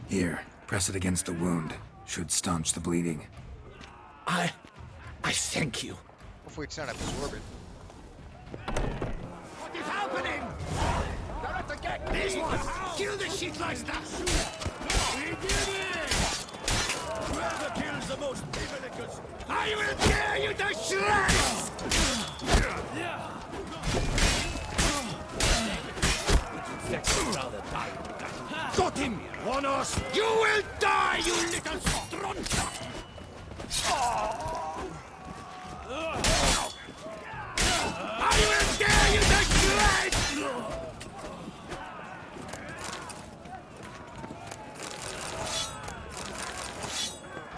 Speaker 7: Here, press it against the wound. Should staunch the bleeding.
Speaker 13: I thank you.
Speaker 1: Hopefully it's not absorbent.
Speaker 8: What is happening? They're at the gate! This one! Kill the shitmeister! We did it! Whoever kills the most privileged, I will tear you to shreds! Got him! On us! You will die, you little strunter! I will tear you to shreds!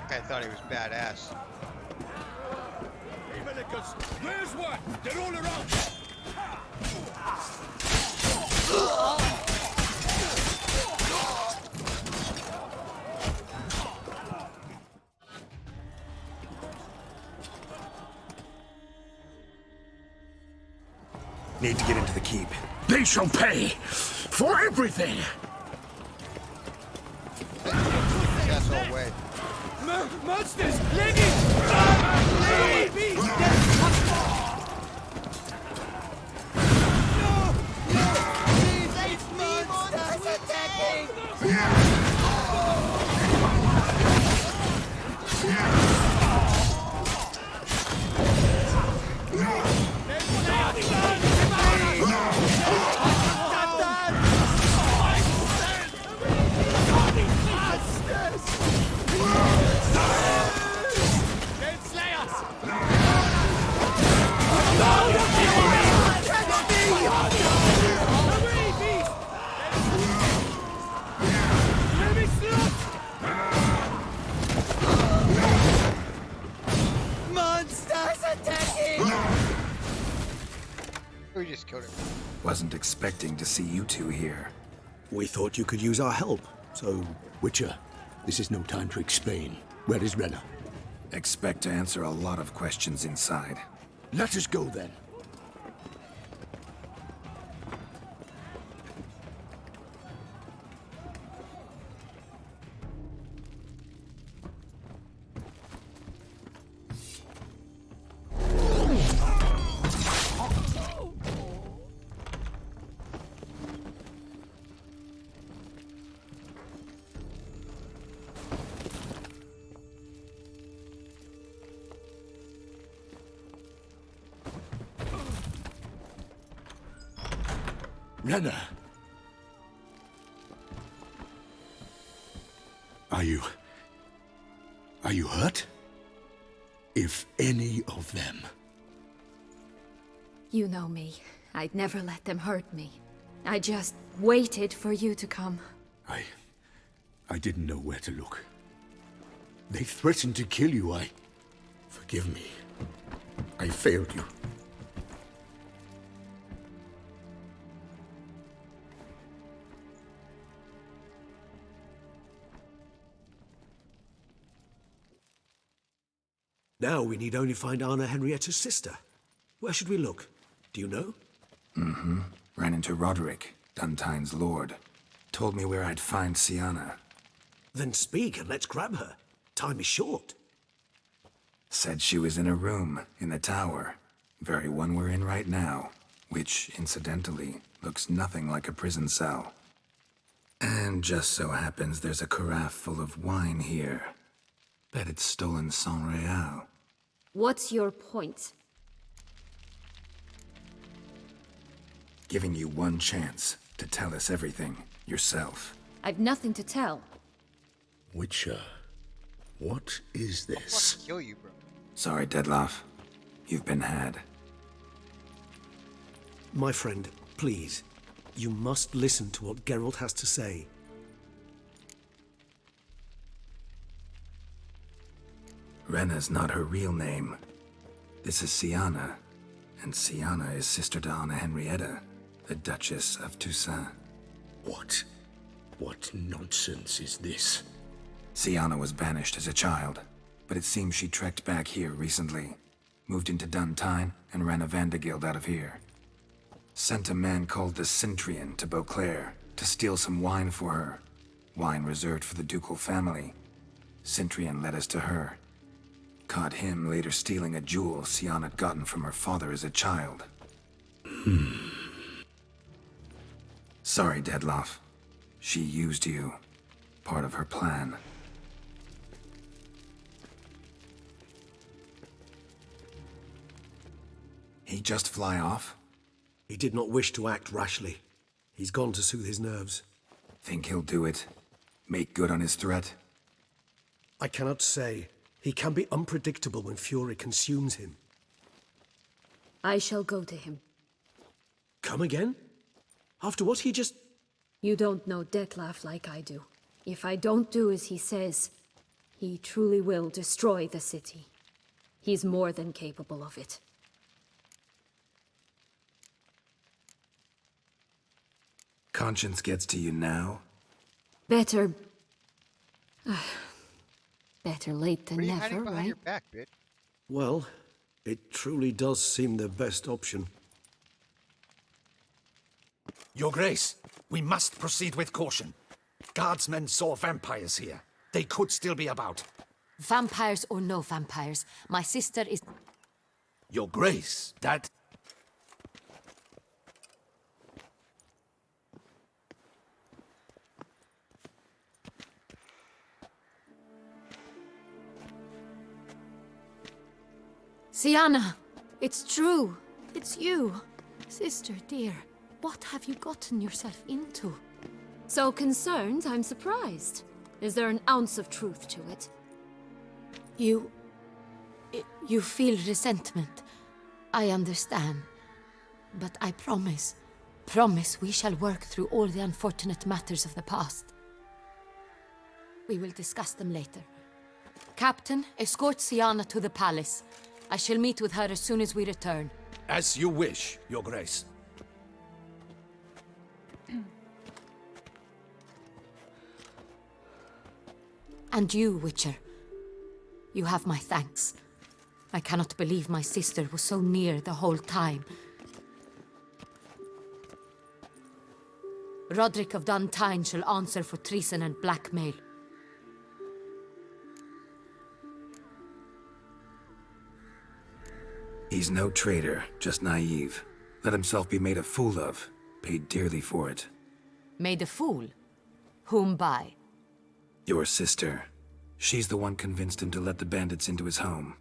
Speaker 1: I thought he was badass.
Speaker 8: Where's one? They're all around!
Speaker 7: Need to get into the keep.
Speaker 8: They shall pay for everything!
Speaker 1: That's all way.
Speaker 13: Monsters! Leggings!
Speaker 7: Wasn't expecting to see you two here.
Speaker 21: We thought you could use our help, so...
Speaker 16: Witcher, this is no time to explain. Where is Renna?
Speaker 7: Expect to answer a lot of questions inside.
Speaker 16: Let us go then. Renna! Are you hurt? If any of them...
Speaker 11: You know me. I'd never let them hurt me. I just waited for you to come.
Speaker 16: I didn't know where to look. They threatened to kill you. Forgive me. I failed you.
Speaker 21: Now we need only find Anna Henrietta's sister. Where should we look? Do you know?
Speaker 7: Mm-hmm. Ran into Roderick, Duntine's lord. Told me where I'd find Sienna.
Speaker 21: Then speak and let's grab her. Time is short.
Speaker 7: Said she was in a room in the tower. Very one we're in right now. Which, incidentally, looks nothing like a prison cell. And just so happens there's a carafe full of wine here. Bet it's stolen sans real.
Speaker 11: What's your point?
Speaker 7: Giving you one chance to tell us everything yourself.
Speaker 11: I've nothing to tell.
Speaker 16: Witcher, what is this?
Speaker 1: I'll fucking kill you, bro.
Speaker 7: Sorry, Dettlaff. You've been had.
Speaker 21: My friend, please. You must listen to what Geralt has to say.
Speaker 7: Renna's not her real name. This is Sienna. And Sienna is sister to Anna Henrietta, the Duchess of Toussaint.
Speaker 16: What nonsense is this?
Speaker 7: Sienna was banished as a child, but it seems she trekked back here recently. Moved into Duntine and ran a Vandergild out of here. Sent a man called the Cintrian to Beauclair to steal some wine for her. Wine reserved for the ducal family. Cintrian led us to her. Caught him later stealing a jewel Sienna had gotten from her father as a child. Sorry, Dettlaff. She used you. Part of her plan. He just fly off?
Speaker 21: He did not wish to act rashly. He's gone to soothe his nerves.
Speaker 7: Think he'll do it? Make good on his threat?
Speaker 21: I cannot say. He can be unpredictable when fury consumes him.
Speaker 11: I shall go to him.
Speaker 21: Come again? After what he just...
Speaker 11: You don't know Dettlaff like I do. If I don't do as he says, he truly will destroy the city. He's more than capable of it.
Speaker 7: Conscience gets to you now?
Speaker 11: Better... better late than
Speaker 1: What are you
Speaker 11: never,
Speaker 1: hiding behind
Speaker 11: right?
Speaker 1: your back, bitch?
Speaker 21: Well, it truly does seem the best option.
Speaker 13: Your Grace, we must proceed with caution. Guardsmen saw vampires here. They could still be about.
Speaker 6: Vampires or no vampires, my sister is...
Speaker 13: Your Grace, that...
Speaker 6: Sienna! It's true! It's you! Sister, dear, what have you gotten yourself into?
Speaker 11: So concerned, I'm surprised. Is there an ounce of truth to it?
Speaker 6: You feel resentment. I understand. But I promise we shall work through all the unfortunate matters of the past. We will discuss them later. Captain, escort Sienna to the palace. I shall meet with her as soon as we return.
Speaker 13: As you wish, Your Grace.
Speaker 6: And you, Witcher. You have my thanks. I cannot believe my sister was so near the whole time. Roderick of Duntine shall answer for treason and blackmail.
Speaker 7: He's no traitor, just naive. Let himself be made a fool of. Paid dearly for it.
Speaker 6: Made a fool? Whom by?
Speaker 7: Your sister. She's the one convinced him to let the bandits into his home.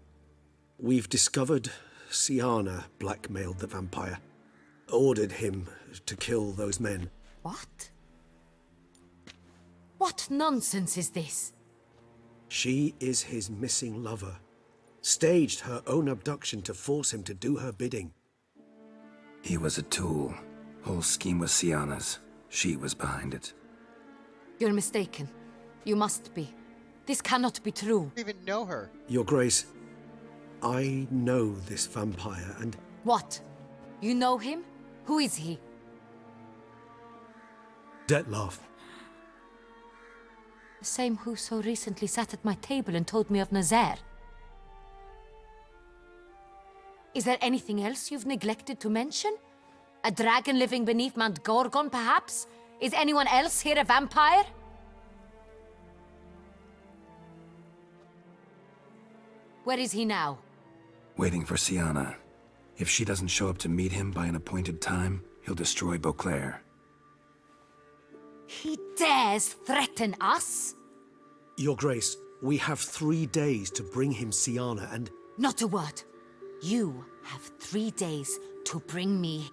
Speaker 21: We've discovered Siana blackmailed the vampire. Ordered him to kill those men.
Speaker 6: What? What nonsense is this?
Speaker 21: She is his missing lover. Staged her own abduction to force him to do her bidding.
Speaker 7: He was a tool. Whole scheme was Siana's. She was behind it.
Speaker 6: You're mistaken. You must be. This cannot be true.
Speaker 1: I don't even know her.
Speaker 21: Your Grace, I know this vampire and...
Speaker 6: What? You know him? Who is he?
Speaker 21: Dettlaff.
Speaker 6: The same who so recently sat at my table and told me of Nazaire. Is there anything else you've neglected to mention? A dragon living beneath Mount Gorgon, perhaps? Is anyone else here a vampire? Where is he now?
Speaker 7: Waiting for Siana. If she doesn't show up to meet him by an appointed time, he'll destroy Beauclair.
Speaker 6: He dares threaten us?
Speaker 21: Your Grace, we have 3 days to bring him Siana and...
Speaker 6: Not a word. You have 3 days to bring me.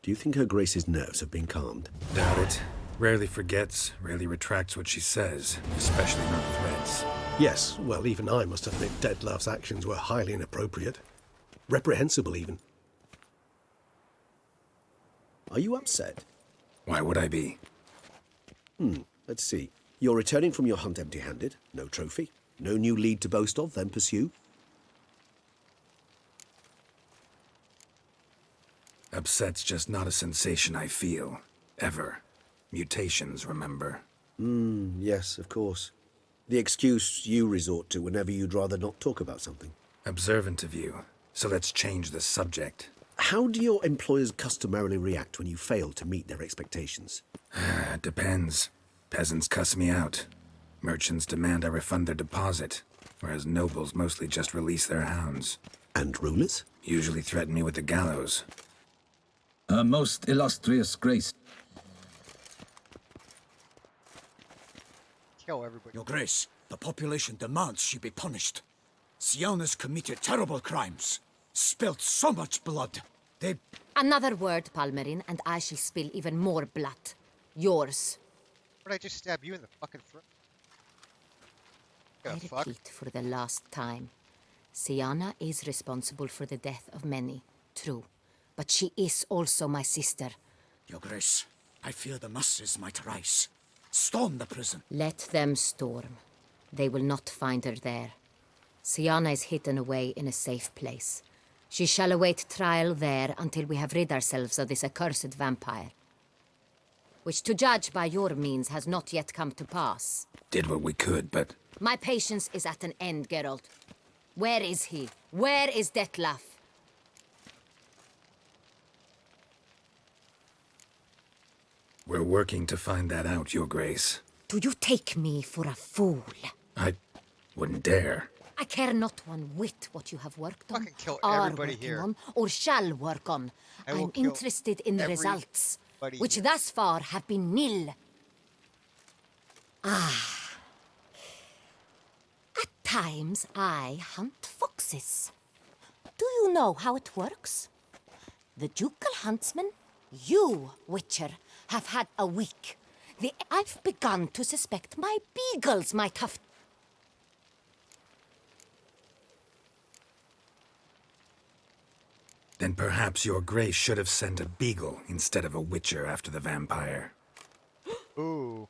Speaker 21: Do you think Her Grace's nerves have been calmed?
Speaker 7: Doubt it. Rarely forgets, rarely retracts what she says, especially not threats.
Speaker 21: Yes, well, even I must admit Dettlaff's actions were highly inappropriate. Reprehensible, even. Are you upset?
Speaker 7: Why would I be?
Speaker 21: Let's see. You're returning from your hunt empty-handed. No trophy. No new lead to boast of, then pursue.
Speaker 7: Upset's just not a sensation I feel. Ever. Mutations, remember?
Speaker 21: Yes, of course. The excuse you resort to whenever you'd rather not talk about something.
Speaker 7: Observant of you. So let's change the subject.
Speaker 21: How do your employers customarily react when you fail to meet their expectations?
Speaker 7: Depends. Peasants cuss me out. Merchants demand I refund their deposit, whereas nobles mostly just release their hounds.
Speaker 21: And rulers?
Speaker 7: Usually threaten me with the gallows.
Speaker 18: Her most illustrious grace.
Speaker 1: Kill everybody.
Speaker 13: Your Grace, the population demands she be punished. Siana's committed terrible crimes. Spilt so much blood. They...
Speaker 6: Another word, Palmerin, and I shall spill even more blood. Yours.
Speaker 1: Why did I just stab you in the fucking throat?
Speaker 6: I repeat for the last time. Siana is responsible for the death of many, true. But she is also my sister.
Speaker 13: Your Grace, I fear the masses might rise. Storm the prison.
Speaker 6: Let them storm. They will not find her there. Siana is hidden away in a safe place. She shall await trial there until we have rid ourselves of this accursed vampire. Which, to judge by your means, has not yet come to pass.
Speaker 7: Did what we could, but...
Speaker 6: My patience is at an end, Geralt. Where is he? Where is Dettlaff?
Speaker 7: We're working to find that out, Your Grace.
Speaker 6: Do you take me for a fool?
Speaker 7: I wouldn't dare.
Speaker 6: I care not one whit what you have worked on,
Speaker 1: kill
Speaker 6: are
Speaker 1: everybody
Speaker 6: working
Speaker 1: here.
Speaker 6: on, or shall work on.
Speaker 1: I will
Speaker 6: I'm
Speaker 1: kill
Speaker 6: interested in the results, which
Speaker 1: here.
Speaker 6: thus far have been nil. At times I hunt foxes. Do you know how it works? The ducal huntsman, you, Witcher, have had a week. I've begun to suspect my beagles might have...
Speaker 7: Then perhaps your grace should have sent a beagle instead of a witcher after the vampire.
Speaker 1: Ooh.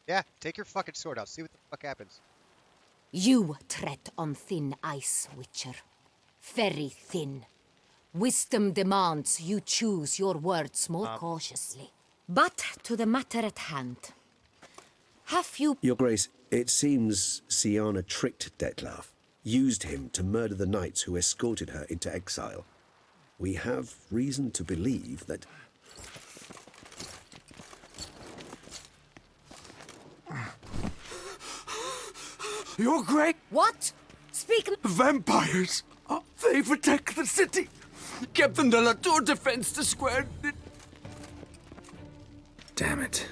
Speaker 1: Yeah, take your fucking sword out. See what the fuck happens.
Speaker 6: You tread on thin ice, Witcher. Very thin. Wisdom demands you choose your words more cautiously. But to the matter at hand. Have you...
Speaker 21: Your Grace, it seems Siana tricked Detlaf, used him to murder the knights who escorted her into exile. We have reason to believe that...
Speaker 13: Your Grace!
Speaker 6: What? Speak...
Speaker 13: Vampires! They protect the city! Captain de la Tour defends the square...
Speaker 7: Damn it.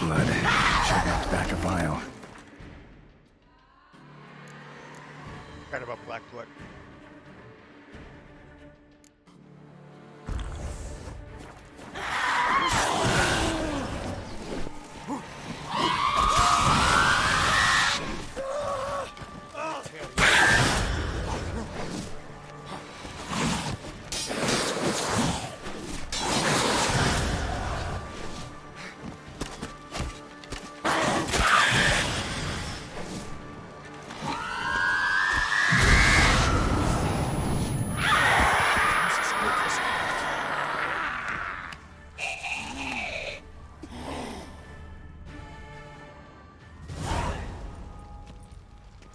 Speaker 7: Blood. Should knocked back a vial.
Speaker 1: Kind of a black blood.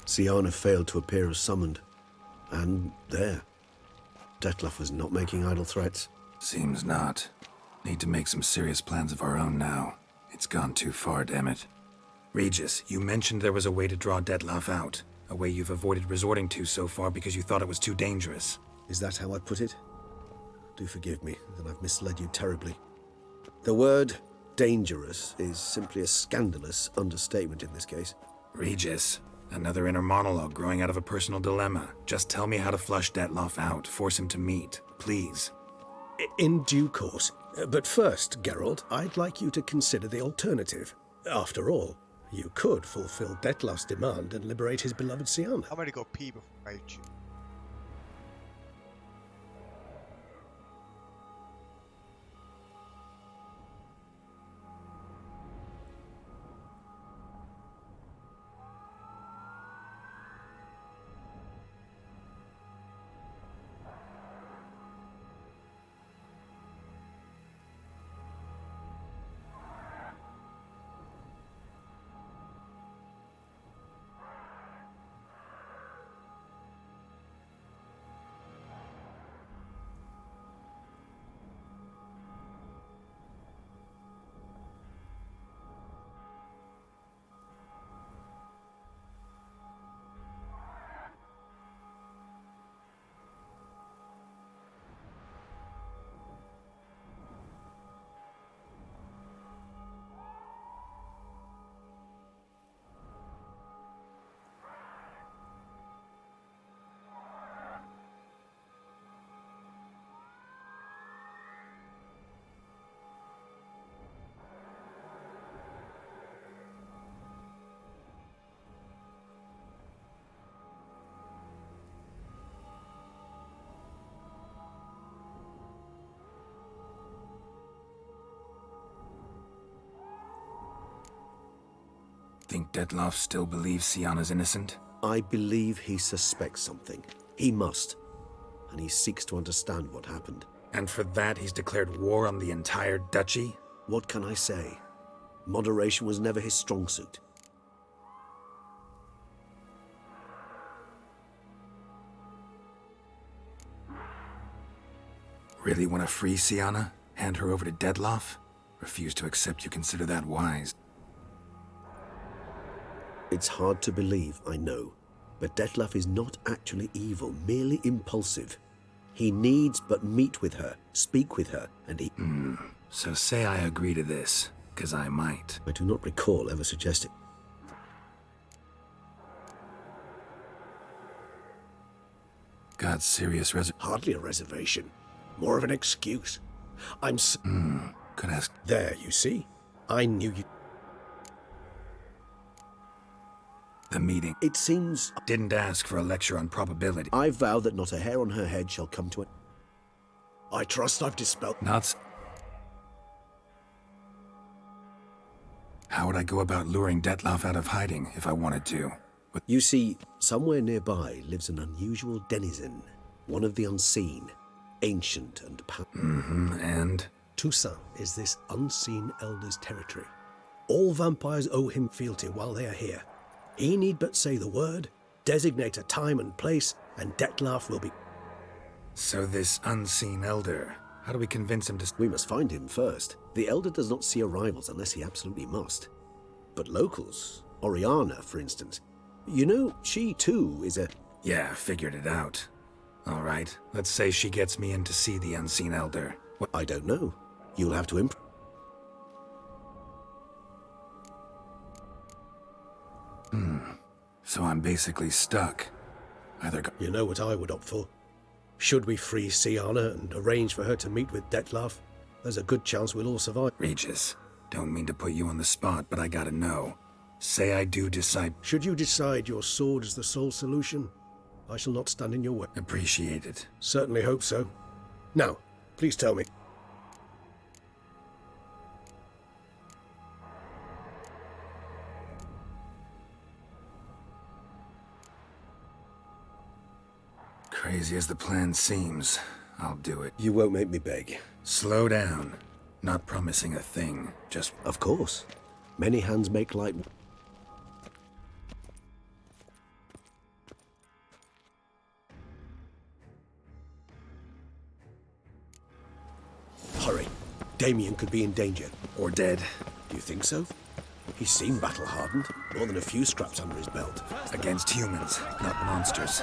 Speaker 21: Siana failed to appear as summoned. And there. Detlaf was not making idle threats.
Speaker 7: Seems not. Need to make some serious plans of our own now. It's gone too far, damn it. Regis, you mentioned there was a way to draw Detlaf out. A way you've avoided resorting to so far because you thought it was too dangerous.
Speaker 21: Is that how I put it? Do forgive me, that I've misled you terribly. The word dangerous is simply a scandalous understatement in this case.
Speaker 7: Regis, another inner monologue growing out of a personal dilemma. Just tell me how to flush Detlaf out, force him to meet, please.
Speaker 20: In due course. But first, Geralt, I'd like you to consider the alternative. After all, you could fulfill Detlaf's demand and liberate his beloved Siana.
Speaker 1: I'm gonna go pee before I eat you.
Speaker 7: Think Dettlaff still believes Sienna's innocent?
Speaker 21: I believe he suspects something. He must. And he seeks to understand what happened.
Speaker 7: And for that, he's declared war on the entire duchy?
Speaker 21: What can I say? Moderation was never his strong suit.
Speaker 7: Really want to free Sienna? Hand her over to Dettlaff? Refuse to accept you consider that wise.
Speaker 21: It's hard to believe, I know. But Dettlaff is not actually evil, merely impulsive. He needs but meet with her, speak with her, and he...
Speaker 7: So say I agree to this, 'cause I might.
Speaker 21: I do not recall ever suggesting...
Speaker 7: Got serious
Speaker 20: Hardly a reservation. More of an excuse.
Speaker 7: Could ask...
Speaker 20: There, you see? I knew you...
Speaker 7: The meeting.
Speaker 21: It seems...
Speaker 7: Didn't ask for a lecture on probability.
Speaker 21: I vow that not a hair on her head shall come to it.
Speaker 20: I trust I've dispelled...
Speaker 7: Nuts. How would I go about luring Dettlaff out of hiding if I wanted to?
Speaker 21: You see, somewhere nearby lives an unusual denizen. One of the unseen. Ancient and powerful.
Speaker 7: And?
Speaker 20: Toussaint is this unseen elder's territory. All vampires owe him fealty while they are here. He need but say the word, designate a time and place, and Dettlaff will be...
Speaker 7: So this unseen elder, how do we convince him to...
Speaker 21: We must find him first. The elder does not see arrivals unless he absolutely must. But locals, Oriana, for instance, you know, she too is a...
Speaker 7: Yeah, figured it out. All right, let's say she gets me in to see the unseen elder.
Speaker 21: What? I don't know. You'll have to
Speaker 7: So I'm basically stuck. Either go...
Speaker 20: You know what I would opt for? Should we free Sienna and arrange for her to meet with Dettlaff, there's a good chance we'll all survive.
Speaker 7: Regis, don't mean to put you on the spot, but I gotta know. Say I do decide...
Speaker 20: Should you decide your sword is the sole solution, I shall not stand in your way.
Speaker 7: Appreciate it.
Speaker 20: Certainly hope so. Now, please tell me.
Speaker 7: Crazy as the plan seems, I'll do it.
Speaker 21: You won't make me beg.
Speaker 7: Slow down. Not promising a thing, just...
Speaker 21: Of course. Many hands make light...
Speaker 20: Hurry. Damien could be in danger.
Speaker 7: Or dead.
Speaker 20: Do you think so? He seemed battle-hardened. More than a few scraps under his belt.
Speaker 7: Against humans, not monsters.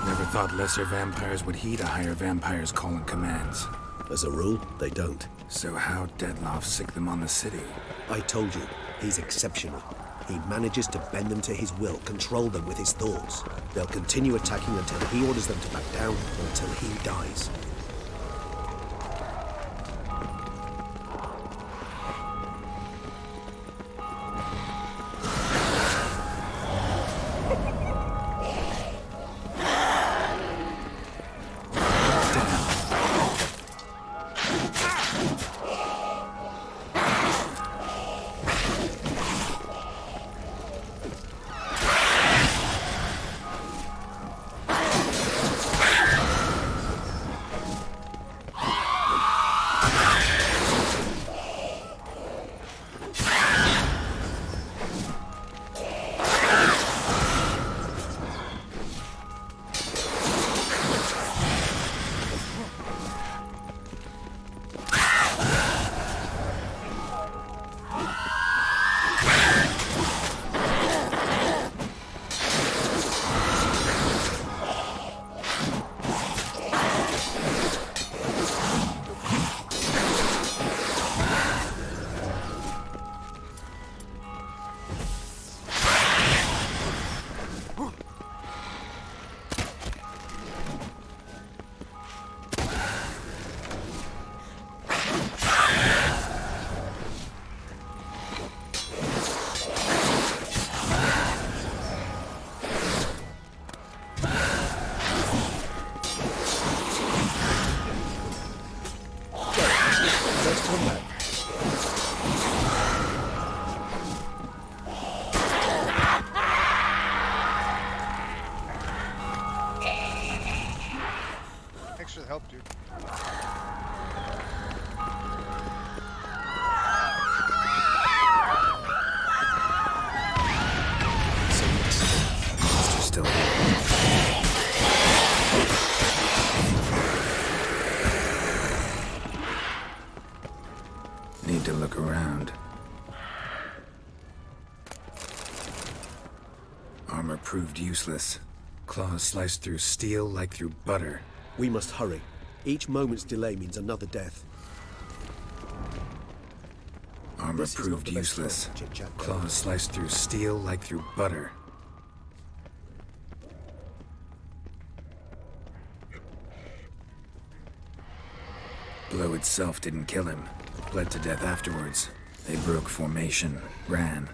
Speaker 7: Never thought lesser vampires would heed a higher vampire's calling commands.
Speaker 20: As a rule, they don't.
Speaker 7: So how'd Dettlaff sick them on the city?
Speaker 21: I told you, he's exceptional. He manages to bend them to his will, control them with his thoughts. They'll continue attacking until he orders them to back down, or until he dies.
Speaker 1: the help, dude.
Speaker 7: Monster's still here. Need to look around. Armor proved useless. Claws sliced through steel like through butter.
Speaker 2: We must hurry. Each moment's delay means another death.
Speaker 7: Armor proved useless. Claws sliced through steel like through butter. Blow itself didn't kill him. Bled to death afterwards. They broke formation, ran.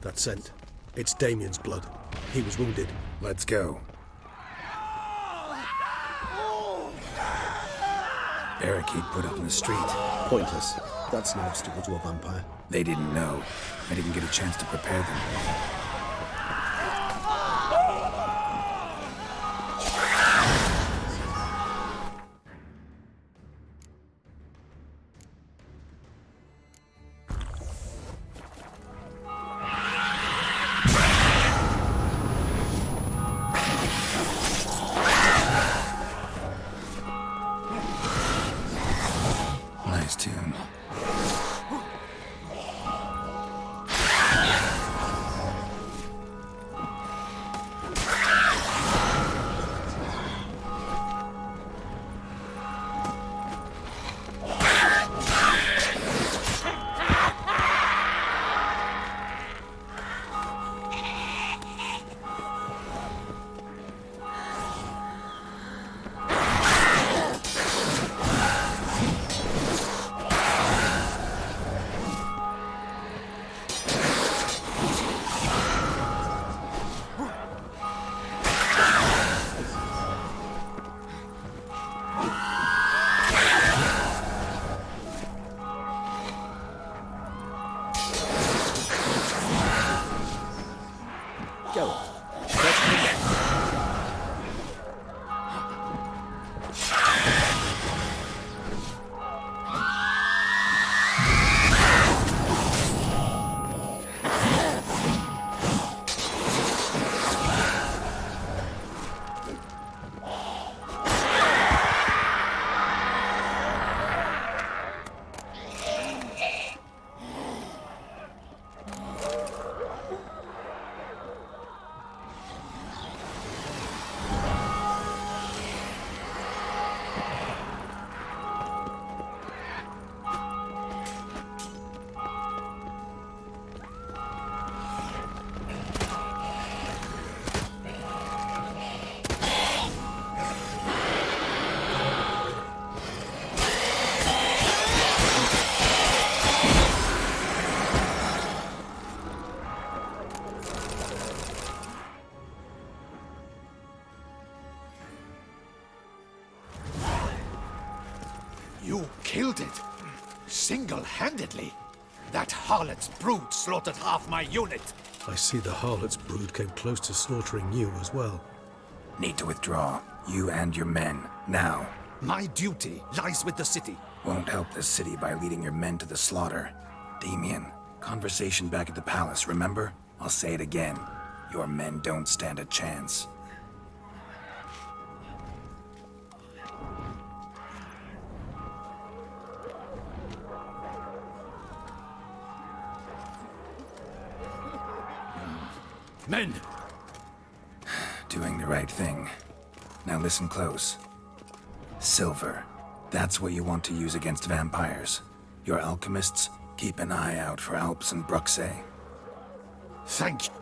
Speaker 20: That scent. It's Damien's blood. He was wounded.
Speaker 7: Let's go. Barricade put up in the street.
Speaker 2: Pointless. That's no obstacle to a vampire.
Speaker 7: They didn't know. I didn't get a chance to prepare them. Nice tune.
Speaker 13: You killed it? Single-handedly? That harlot's brood slaughtered half my unit.
Speaker 20: I see the harlot's brood came close to slaughtering you as well.
Speaker 7: Need to withdraw. You and your men. Now.
Speaker 13: My duty lies with the city.
Speaker 7: Won't help the city by leading your men to the slaughter. Damien, conversation back at the palace, remember? I'll say it again. Your men don't stand a chance.
Speaker 13: Men!
Speaker 7: Doing the right thing. Now listen close. Silver. That's what you want to use against vampires. Your alchemists, keep an eye out for Alps and Bruxay.
Speaker 13: Thank you.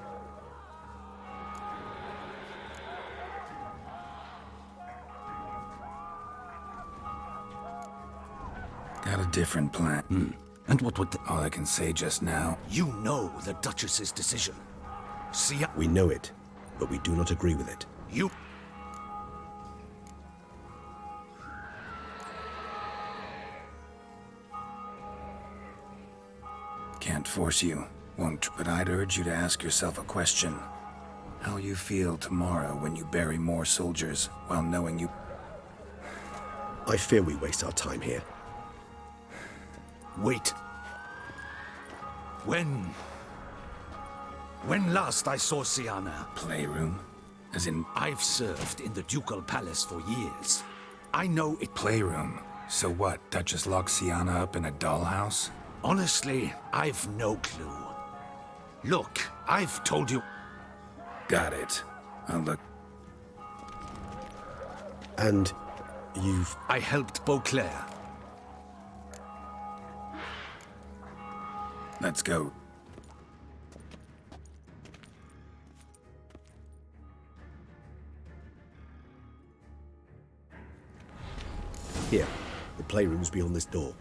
Speaker 7: Got a different plan.
Speaker 13: And what would
Speaker 7: all I can say just now?
Speaker 13: You know the Duchess's decision. See,
Speaker 2: we know it, but we do not agree with it.
Speaker 13: You...
Speaker 7: Can't force you. Won't, but I'd urge you to ask yourself a question. How you feel tomorrow when you bury more soldiers while knowing you...
Speaker 2: I fear we waste our time here.
Speaker 14: Wait. When last I saw Siana?
Speaker 7: Playroom? As in...
Speaker 14: I've served in the Ducal Palace for years. I know it...
Speaker 7: Playroom? So what, Duchess locked Siana up in a dollhouse?
Speaker 14: Honestly, I've no clue. Look, I've told you...
Speaker 7: Got it. I'll look...
Speaker 2: And you've...
Speaker 14: I helped Beauclair.
Speaker 7: Let's go.
Speaker 2: Here. The playroom's beyond this door.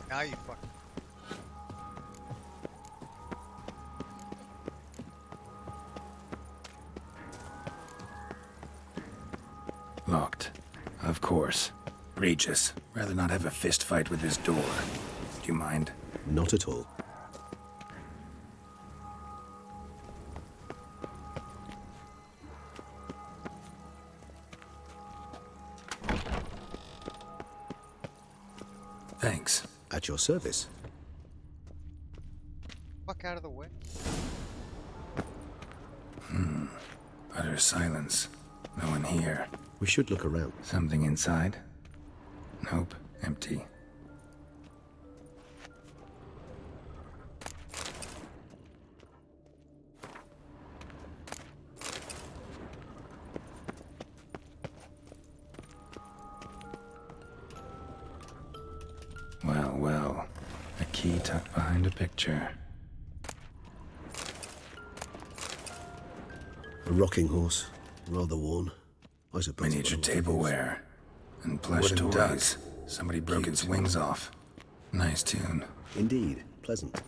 Speaker 1: Now you fuck.
Speaker 7: Locked. Of course. Regis, rather not have a fist fight with this door. Do you mind?
Speaker 2: Not at all.
Speaker 7: Thanks.
Speaker 2: At your service.
Speaker 1: Fuck out of the way.
Speaker 7: Utter silence. No one here.
Speaker 2: We should look around.
Speaker 7: Something inside? Nope. Empty. Well, well. A key tucked behind a picture.
Speaker 2: A rocking horse. Rather worn. I suppose.
Speaker 7: Miniature tableware. And plush
Speaker 2: Wooden
Speaker 7: toys. Somebody broke its wings off. Nice tune.
Speaker 2: Indeed. Pleasant.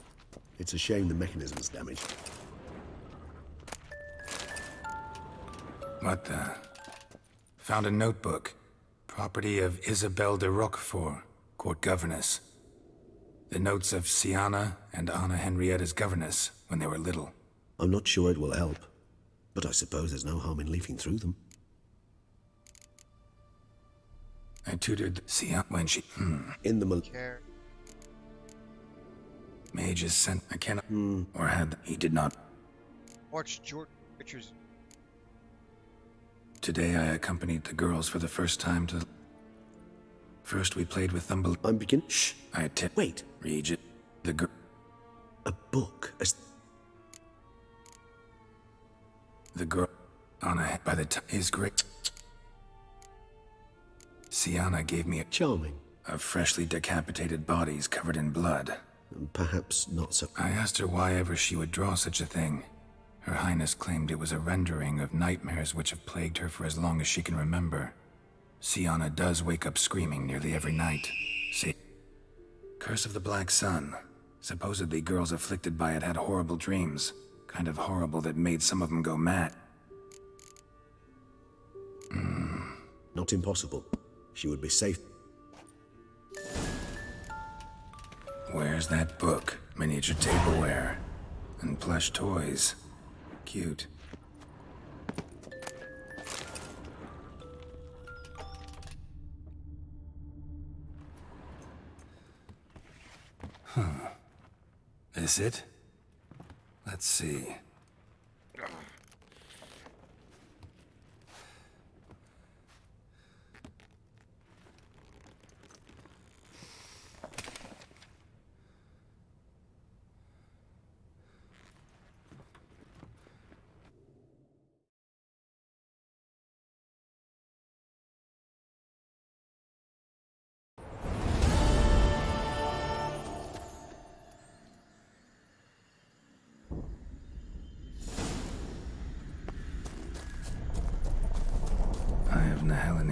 Speaker 2: It's a shame the mechanism's damaged.
Speaker 7: What the? Found a notebook. Property of Isabelle de Roquefort, court governess. The notes of Siana and Anna Henrietta's governess when they were little.
Speaker 2: I'm not sure it will help, but I suppose there's no harm in leafing through them.
Speaker 7: I tutored Siana when she...
Speaker 2: In the
Speaker 1: Care.
Speaker 7: Mages sent... I cannot... Or had... He did not...
Speaker 1: Watch Jordan pictures.
Speaker 7: Today I accompanied the girls for the first time to... First we played with Thumble...
Speaker 2: I'm beginning...
Speaker 7: Shh! I tipped...
Speaker 2: Wait.
Speaker 7: Regis... The girl...
Speaker 2: A book.
Speaker 7: The girl... Anna... By the time... Is great... Siana gave me a...
Speaker 2: Charming.
Speaker 7: Of freshly decapitated bodies covered in blood.
Speaker 2: Perhaps not so...
Speaker 7: I asked her why ever she would draw such a thing. Her Highness claimed it was a rendering of nightmares which have plagued her for as long as she can remember. Siana does wake up screaming nearly every night. See? Curse of the Black Sun. Supposedly girls afflicted by it had horrible dreams. Kind of horrible that made some of them go mad.
Speaker 2: Not impossible. She would be safe.
Speaker 7: Where's that book? Miniature tableware. And plush toys. Cute. This it? Let's see.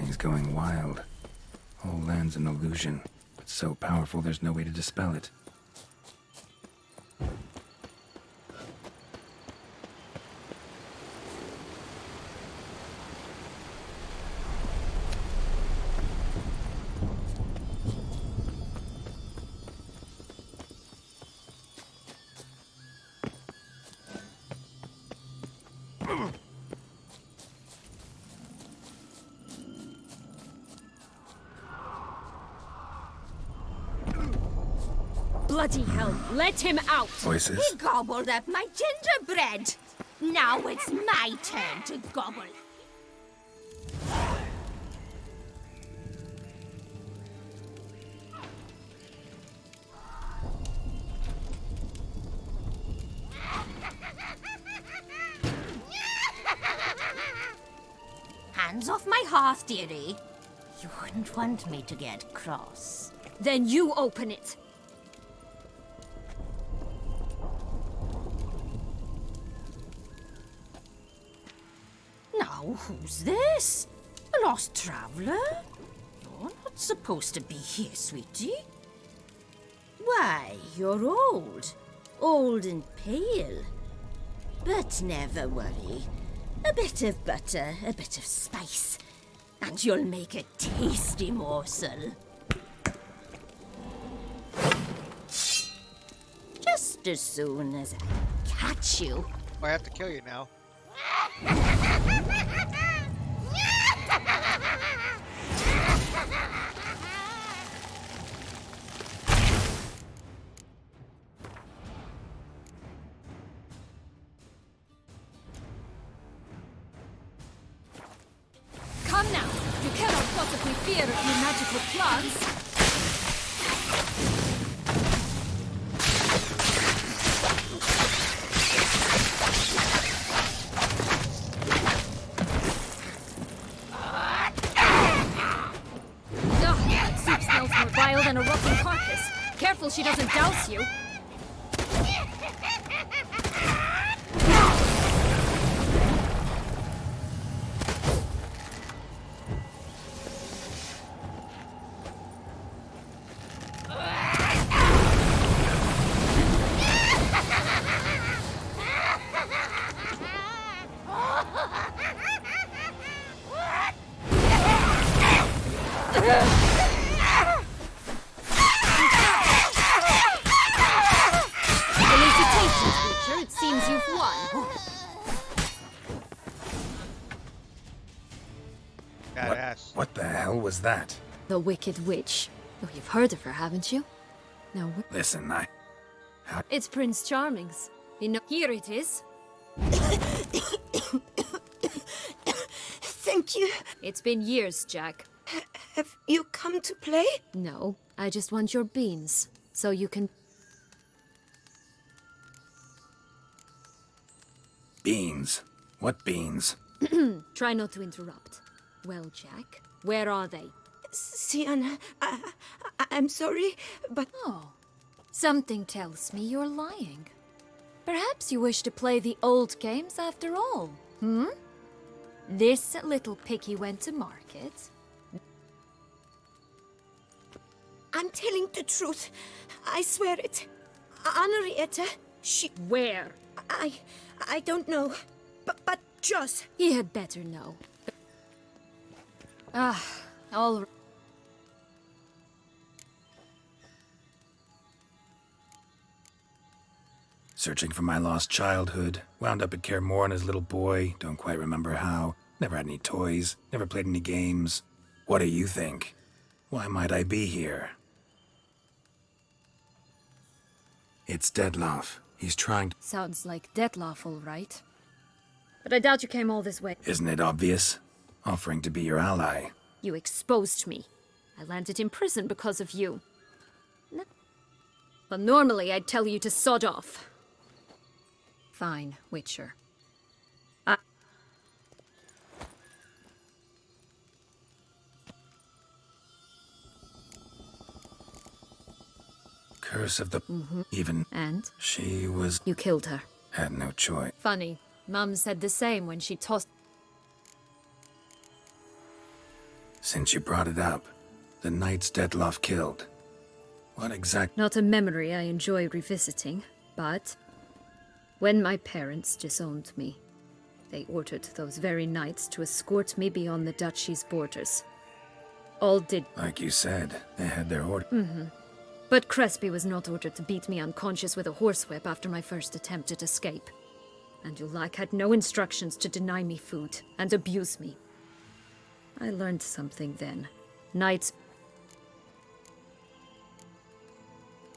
Speaker 7: He's going wild. Whole land's an illusion, but so powerful there's no way to dispel it.
Speaker 11: bloody hell! Let him out!
Speaker 7: Voices.
Speaker 4: He gobbled up my gingerbread. Now it's my turn to gobble. Hands off my hearth, dearie. You wouldn't want me to get cross.
Speaker 11: Then you open it.
Speaker 4: Now, who's this? A lost traveler? You're not supposed to be here, sweetie. Why, you're old. Old and pale. But never worry. A bit of butter, a bit of spice, and you'll make a tasty morsel. Just as soon as I catch you.
Speaker 1: I have to kill you now.
Speaker 11: Come now! You cannot possibly fear a few magical plants! Ugh, that soup smells more vile than a rotten carcass. Careful she doesn't douse you. Felicitations, Witcher. It seems you've won.
Speaker 1: Badass.
Speaker 7: What the hell was that?
Speaker 11: The Wicked Witch. Oh, you've heard of her, haven't you? No.
Speaker 7: Listen,
Speaker 11: It's Prince Charming's. Here it is.
Speaker 10: Thank you.
Speaker 11: It's been years, Jack.
Speaker 10: Have you come to play?
Speaker 11: No, I just want your beans, so you can...
Speaker 7: Beans? What beans?
Speaker 11: Try not to interrupt. Well, Jack, where are they?
Speaker 10: Sienna, I'm sorry, but...
Speaker 11: Oh, something tells me you're lying. Perhaps you wish to play the old games after all, hmm? This little piggy went to market.
Speaker 10: I'm telling the truth. I swear it. Henrietta, she...
Speaker 11: Where?
Speaker 10: I don't know. But just...
Speaker 11: He had better know. Ah, all right.
Speaker 7: Searching for my lost childhood. Wound up at Kaer Morhen as a little boy. Don't quite remember how. Never had any toys. Never played any games. What do you think? Why might I be here? It's Dettlaff. He's trying to...
Speaker 11: Sounds like Dettlaff, all right. But I doubt you came all this way.
Speaker 7: Isn't it obvious? Offering to be your ally.
Speaker 11: You exposed me. I landed in prison because of you. But normally I'd tell you to sod off. Fine, Witcher.
Speaker 7: Curse of the... Even...
Speaker 11: And?
Speaker 7: She was...
Speaker 11: You killed her.
Speaker 7: Had no choice.
Speaker 11: Funny. Mum said the same when she tossed...
Speaker 7: Since you brought it up, the knights Dettlaff killed. What exact...
Speaker 11: Not a memory I enjoy revisiting, but... When my parents disowned me, they ordered those very knights to escort me beyond the duchy's borders. All did...
Speaker 7: Like you said, they had their order.
Speaker 11: But Crespi was not ordered to beat me unconscious with a horsewhip after my first attempt at escape. And Ulak had no instructions to deny me food and abuse me. I learned something then. Knights...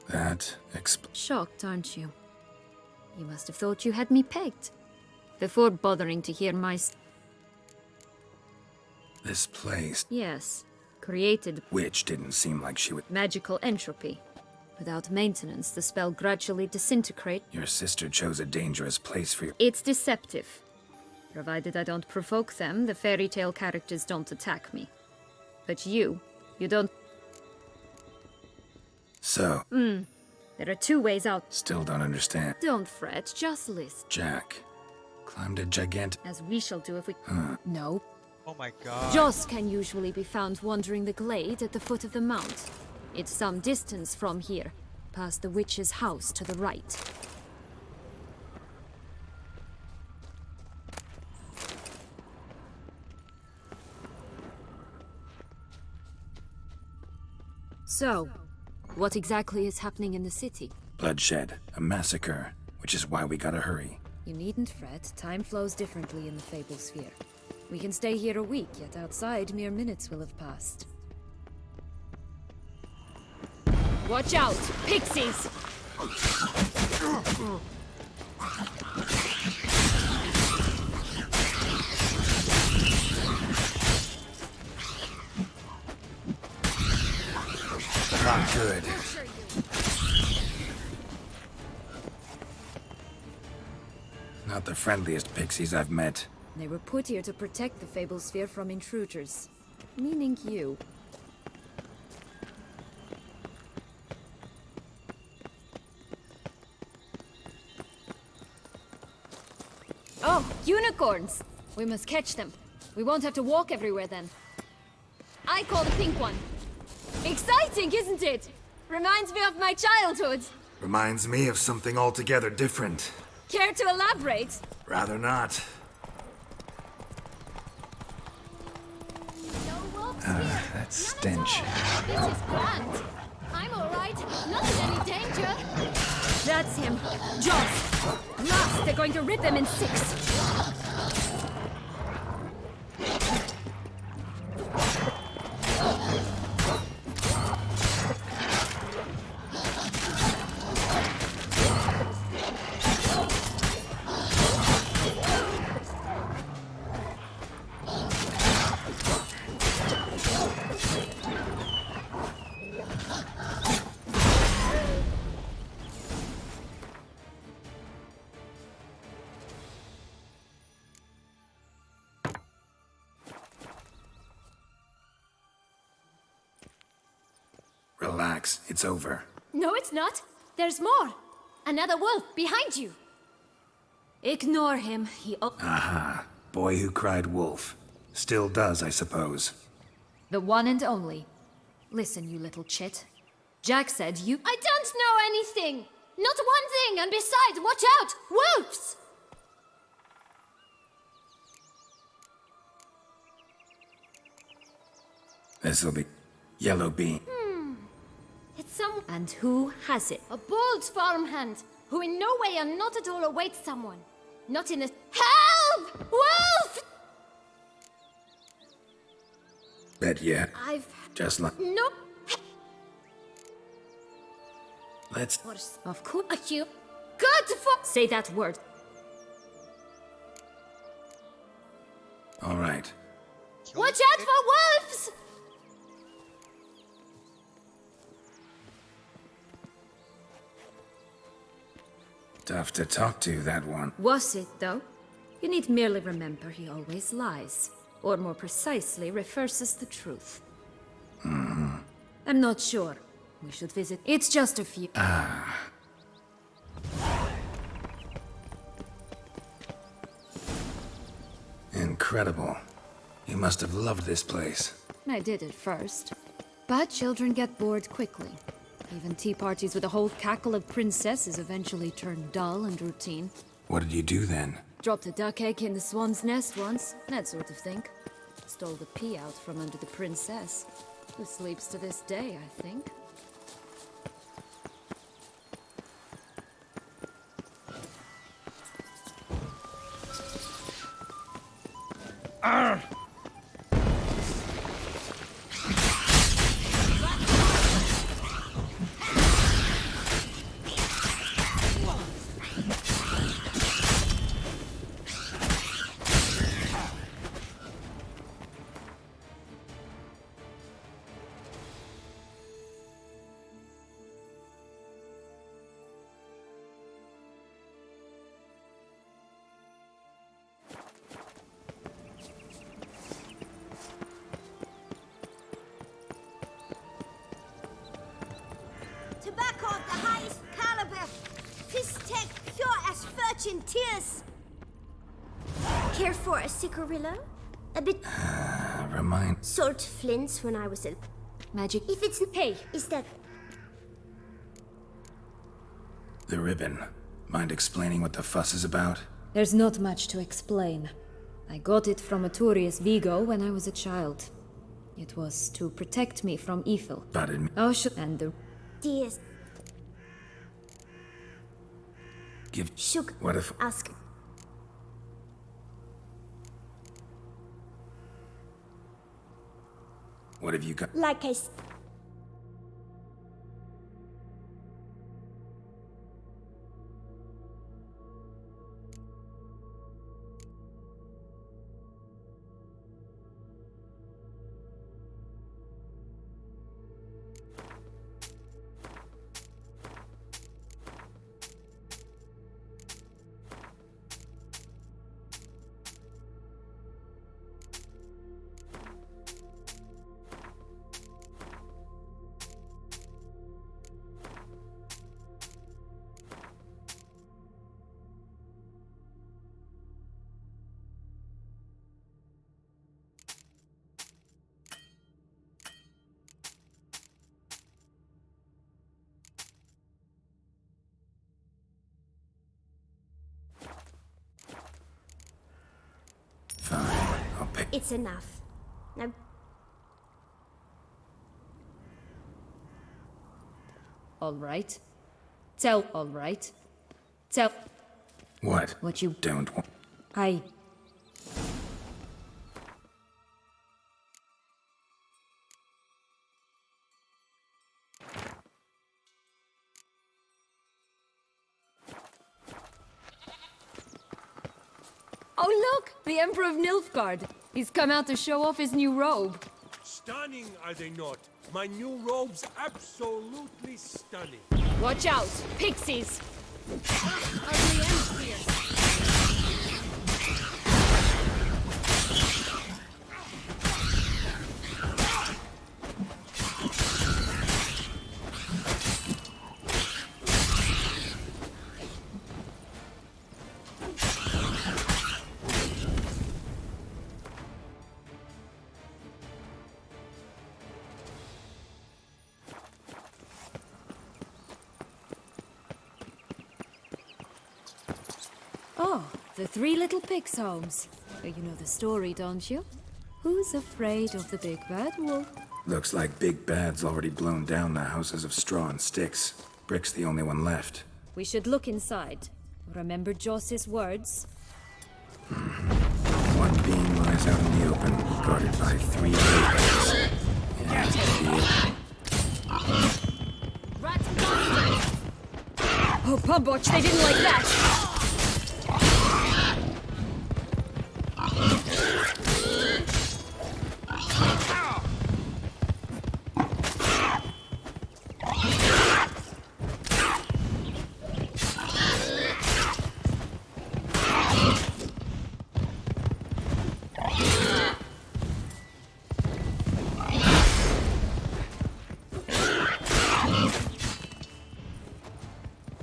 Speaker 7: That
Speaker 11: Shocked, aren't you? You must have thought you had me pegged. Before bothering to hear my
Speaker 7: This place.
Speaker 11: Yes. Created
Speaker 7: Which didn't seem like she would.
Speaker 11: magical entropy. Without maintenance, the spell gradually disintegrates.
Speaker 7: Your sister chose a dangerous place for you.
Speaker 11: It's deceptive. Provided I don't provoke them, the fairy tale characters don't attack me. But you don't.
Speaker 7: So,
Speaker 11: There are two ways out.
Speaker 7: still don't understand.
Speaker 11: Don't fret, just listen.
Speaker 7: Jack climbed a gigantic.
Speaker 11: As we shall do if we.
Speaker 7: Huh.
Speaker 11: No.
Speaker 1: Oh my god.
Speaker 11: Joss can usually be found wandering the glade at the foot of the mount. It's some distance from here, past the witch's house to the right. So, what exactly is happening in the city?
Speaker 7: Bloodshed, a massacre, which is why we gotta hurry.
Speaker 11: You needn't fret. Time flows differently in the Fable Sphere. We can stay here a week, yet outside mere minutes will have passed. Watch out! Pixies!
Speaker 7: Not good. Not the friendliest pixies I've met.
Speaker 11: They were put here to protect the Fable Sphere from intruders. Meaning you. Oh, unicorns! We must catch them. We won't have to walk everywhere then. I call the pink one. Exciting, isn't it? Reminds me of my childhood.
Speaker 14: Reminds me of something altogether different.
Speaker 11: Care to elaborate?
Speaker 14: Rather not.
Speaker 7: That stench.
Speaker 19: This is grand. I'm all right. Not in any danger.
Speaker 11: That's him. Joss! Last, they're going to rip him in 6.
Speaker 7: Relax, it's over.
Speaker 19: No, it's not. There's more. Another wolf behind you.
Speaker 11: Ignore him. He.
Speaker 7: Aha. Boy who cried wolf. Still does, I suppose.
Speaker 11: The one and only. Listen, you little chit. Jack said you.
Speaker 19: I don't know anything. Not one thing. And besides, watch out! Wolves!
Speaker 7: This'll be yellow bean.
Speaker 19: It's some.
Speaker 11: And who has it?
Speaker 19: A bold farmhand who in no way and not at all awaits someone. Not in a. Help! Wolf!
Speaker 7: Bet yeah.
Speaker 19: I've.
Speaker 7: Just like.
Speaker 19: Nope.
Speaker 7: Let's.
Speaker 11: Of course.
Speaker 19: Are you good for.
Speaker 11: Say that word.
Speaker 7: All right.
Speaker 19: Watch out for wolves!
Speaker 7: Tough to talk to, that one.
Speaker 11: Was it, though? You need merely remember he always lies. Or more precisely, reverses the truth. I'm not sure. We should visit. It's just a few.
Speaker 7: Incredible. You must have loved this place.
Speaker 11: I did at first. But children get bored quickly. Even tea parties with a whole cackle of princesses eventually turn dull and routine.
Speaker 7: What did you do then?
Speaker 11: Dropped a duck egg in the swan's nest once, that sort of thing. Stole the pea out from under the princess, who sleeps to this day, I think.
Speaker 12: much in tears. Care for a cigarillo? A bit
Speaker 7: Remind.
Speaker 12: salt flints when I was a
Speaker 11: magic.
Speaker 12: If it's hey, is that
Speaker 7: The ribbon. Mind explaining what the fuss is about?
Speaker 11: There's not much to explain. I got it from a Turius Vigo when I was a child. It was to protect me from evil.
Speaker 7: But it...
Speaker 11: Oh, and the...
Speaker 12: dears?
Speaker 7: Give...
Speaker 12: Shook.
Speaker 7: What if...
Speaker 12: Ask.
Speaker 7: What have you got?
Speaker 12: Like I It's enough. Now
Speaker 11: All right. Tell. All right. Tell.
Speaker 7: What?
Speaker 11: What you
Speaker 7: don't want.
Speaker 11: I... Oh look! The Emperor of Nilfgaard! He's come out to show off his new robe.
Speaker 22: Stunning, are they not? My new robe's absolutely stunning.
Speaker 11: Watch out! Pixies!
Speaker 19: Ugly and fierce.
Speaker 11: Oh, the three little pigs' homes. You know the story, don't you? Who's afraid of the big bad wolf?
Speaker 7: Looks like Big Bad's already blown down the houses of straw and sticks. Brick's the only one left.
Speaker 11: We should look inside. Remember Joss's words?
Speaker 7: One being lies out in the open, guarded by three pigs.
Speaker 11: Oh, Pumboch, they didn't like that!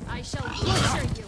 Speaker 19: I shall butcher you.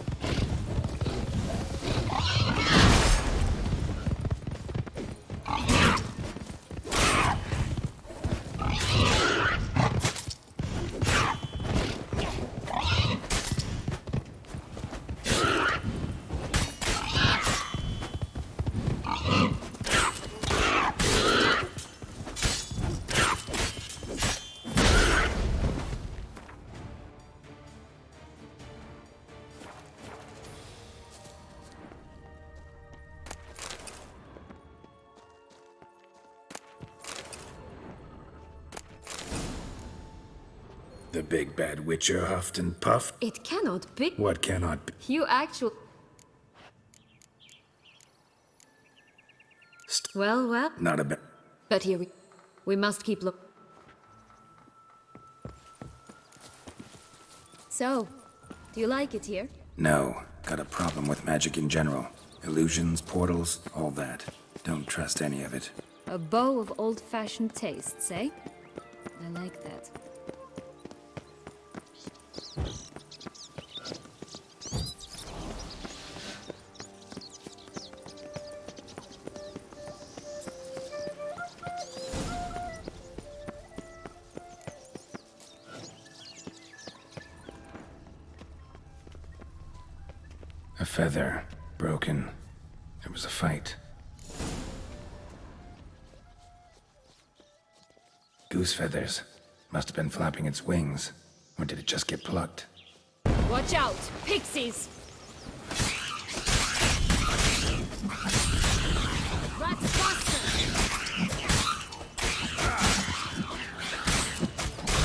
Speaker 7: The big bad witcher huffed and puffed.
Speaker 11: It cannot be.
Speaker 7: What cannot be?
Speaker 11: You actual. Well.
Speaker 7: Not a bit.
Speaker 11: But here we must keep look. So, do you like it here?
Speaker 7: No. Got a problem with magic in general. Illusions, portals, all that. Don't trust any of it.
Speaker 11: A bow of old-fashioned tastes, eh? I like that.
Speaker 7: feather. Broken. There was a fight. Goose feathers. Must have been flapping its wings. Or did it just get plucked?
Speaker 11: Watch out! Pixies! Rats faster!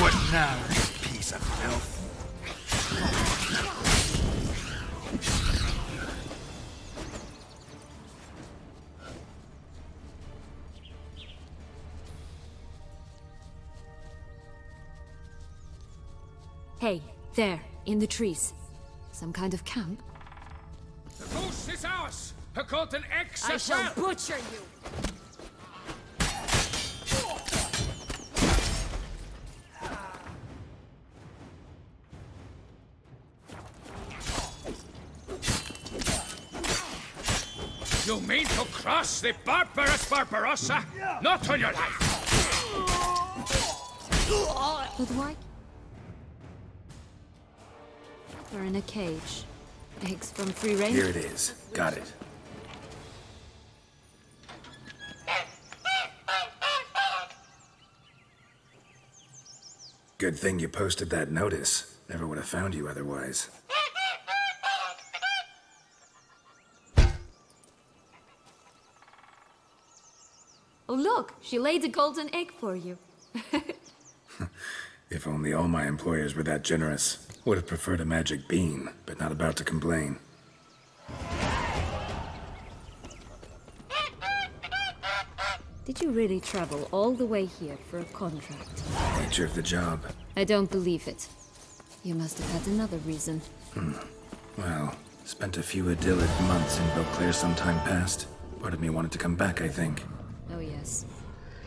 Speaker 13: What now, you piece of filth?
Speaker 11: Hey, there, in the trees. Some kind of camp?
Speaker 17: The goose is ours! Her golden eggs
Speaker 11: I
Speaker 17: as
Speaker 11: shall
Speaker 17: well.
Speaker 11: butcher you!
Speaker 17: You mean to cross the barbarous Barbarossa? Not on your life!
Speaker 11: But why? They're in a cage. Eggs from free range?
Speaker 7: Here it is. Got it. Good thing you posted that notice. Never would have found you otherwise.
Speaker 11: Oh look, she laid a golden egg for you.
Speaker 7: If only all my employers were that generous. Would have preferred a magic bean, but not about to complain.
Speaker 11: Did you really travel all the way here for a contract?
Speaker 7: Nature of the job.
Speaker 11: I don't believe it. You must have had another reason.
Speaker 7: Well, spent a few idyllic months in Beauclair some time past. Part of me wanted to come back, I think.
Speaker 11: Oh yes.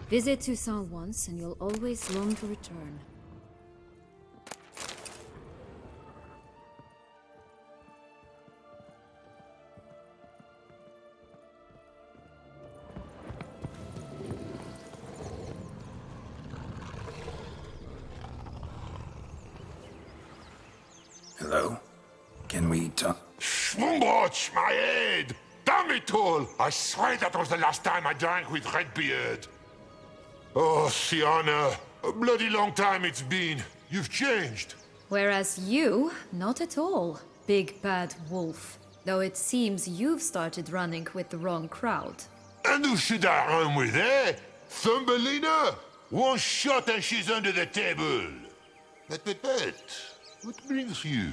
Speaker 11: Visit Toussaint once and you'll always long to return.
Speaker 7: Hello? Can we talk?
Speaker 3: Schwumbroch, my head! Damn it all! I swear that was the last time I drank with Redbeard. Oh, Sienna, a bloody long time it's been. You've changed.
Speaker 11: Whereas you, not at all, big bad wolf. Though it seems you've started running with the wrong crowd.
Speaker 3: And who should I run with, eh? Thumbelina? One shot and she's under the table. But, what brings you?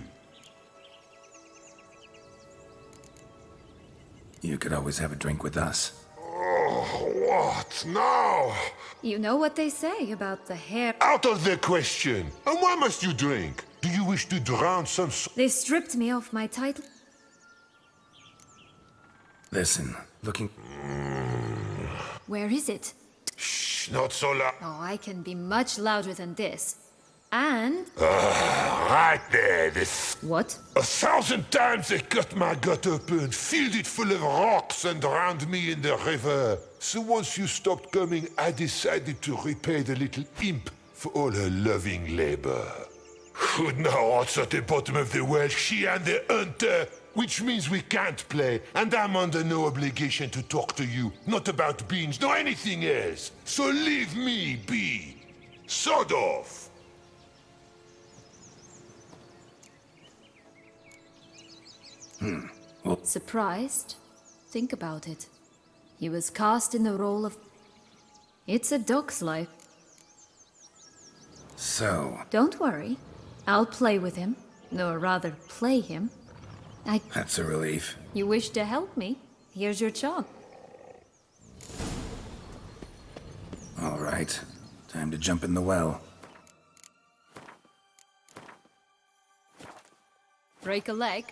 Speaker 7: You could always have a drink with us.
Speaker 3: Oh, what now?
Speaker 11: You know what they say about the hair.
Speaker 3: Out of the question. And why must you drink? Do you wish to drown some...
Speaker 11: They stripped me of my title.
Speaker 7: Listen, looking...
Speaker 11: Where is it?
Speaker 3: Shh, not so loud.
Speaker 11: Oh, I can be much louder than this. And...
Speaker 3: Right there, this...
Speaker 11: What?
Speaker 3: 1,000 times they cut my gut open, filled it full of rocks and drowned me in the river. So once you stopped coming, I decided to repay the little imp for all her loving labor. Who now what's at the bottom of the well, she and the hunter, which means we can't play, and I'm under no obligation to talk to you, not about beans, nor anything else. So leave me be. Sod off.
Speaker 7: Well...
Speaker 11: Surprised? Think about it. He was cast in the role of... It's a dog's life.
Speaker 7: So...
Speaker 11: Don't worry. I'll play with him. Or rather, play him.
Speaker 7: That's a relief.
Speaker 11: You wish to help me? Here's your job.
Speaker 7: All right. Time to jump in the well.
Speaker 11: Break a leg?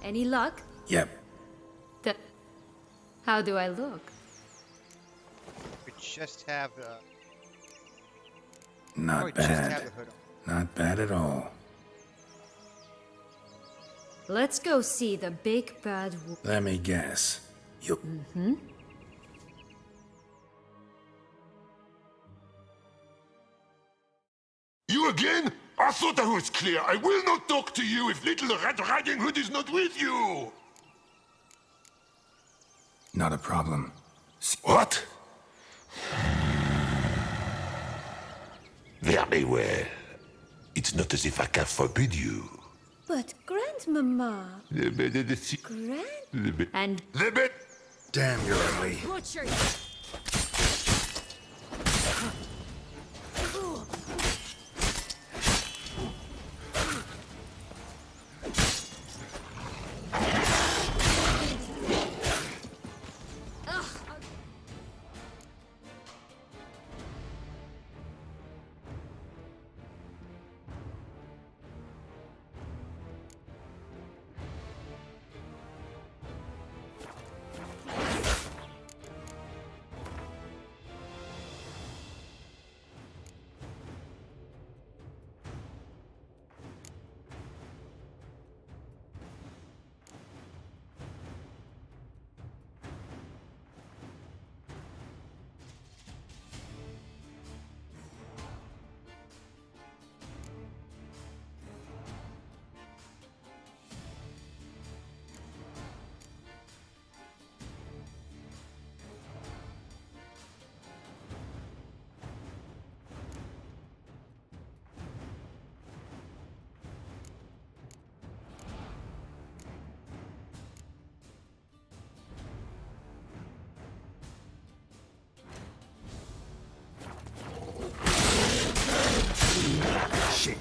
Speaker 11: Any luck?
Speaker 7: Yep.
Speaker 11: How do I look?
Speaker 1: We just have the.
Speaker 7: Not
Speaker 1: Just have
Speaker 7: bad.
Speaker 1: the hood on.
Speaker 7: Not bad at all.
Speaker 11: Let's go see the big bad wolf.
Speaker 7: Let me guess. You.
Speaker 11: Mm-hmm.
Speaker 3: You again? I thought I was clear. I will not talk to you if little Red Riding Hood is not with you.
Speaker 7: Not a problem.
Speaker 3: What? Very well. It's not as if I can forbid you.
Speaker 10: But Grandmama... Grand...
Speaker 11: And...
Speaker 3: The bit...
Speaker 7: Damn, you're ugly.
Speaker 19: Butcher!
Speaker 7: Shit.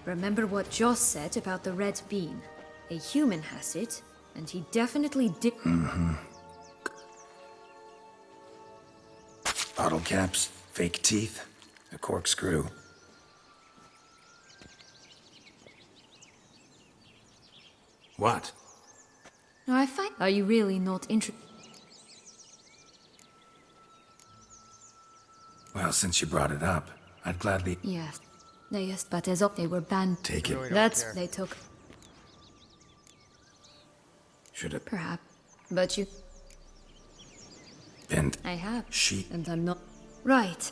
Speaker 11: Remember what Joss said about the red bean? A human has it, and he definitely did.
Speaker 7: Mm-hmm. Bottle caps, fake teeth, a corkscrew. What?
Speaker 11: No, I find. Are you really not interested?
Speaker 7: Well, since you brought it up, I'd gladly...
Speaker 11: Yes. Yes, but as of they were banned.
Speaker 7: Take it.
Speaker 11: That's they took.
Speaker 7: Should have
Speaker 11: Perhaps. But you.
Speaker 7: been...
Speaker 11: I have.
Speaker 7: She...
Speaker 11: And I'm not. Right.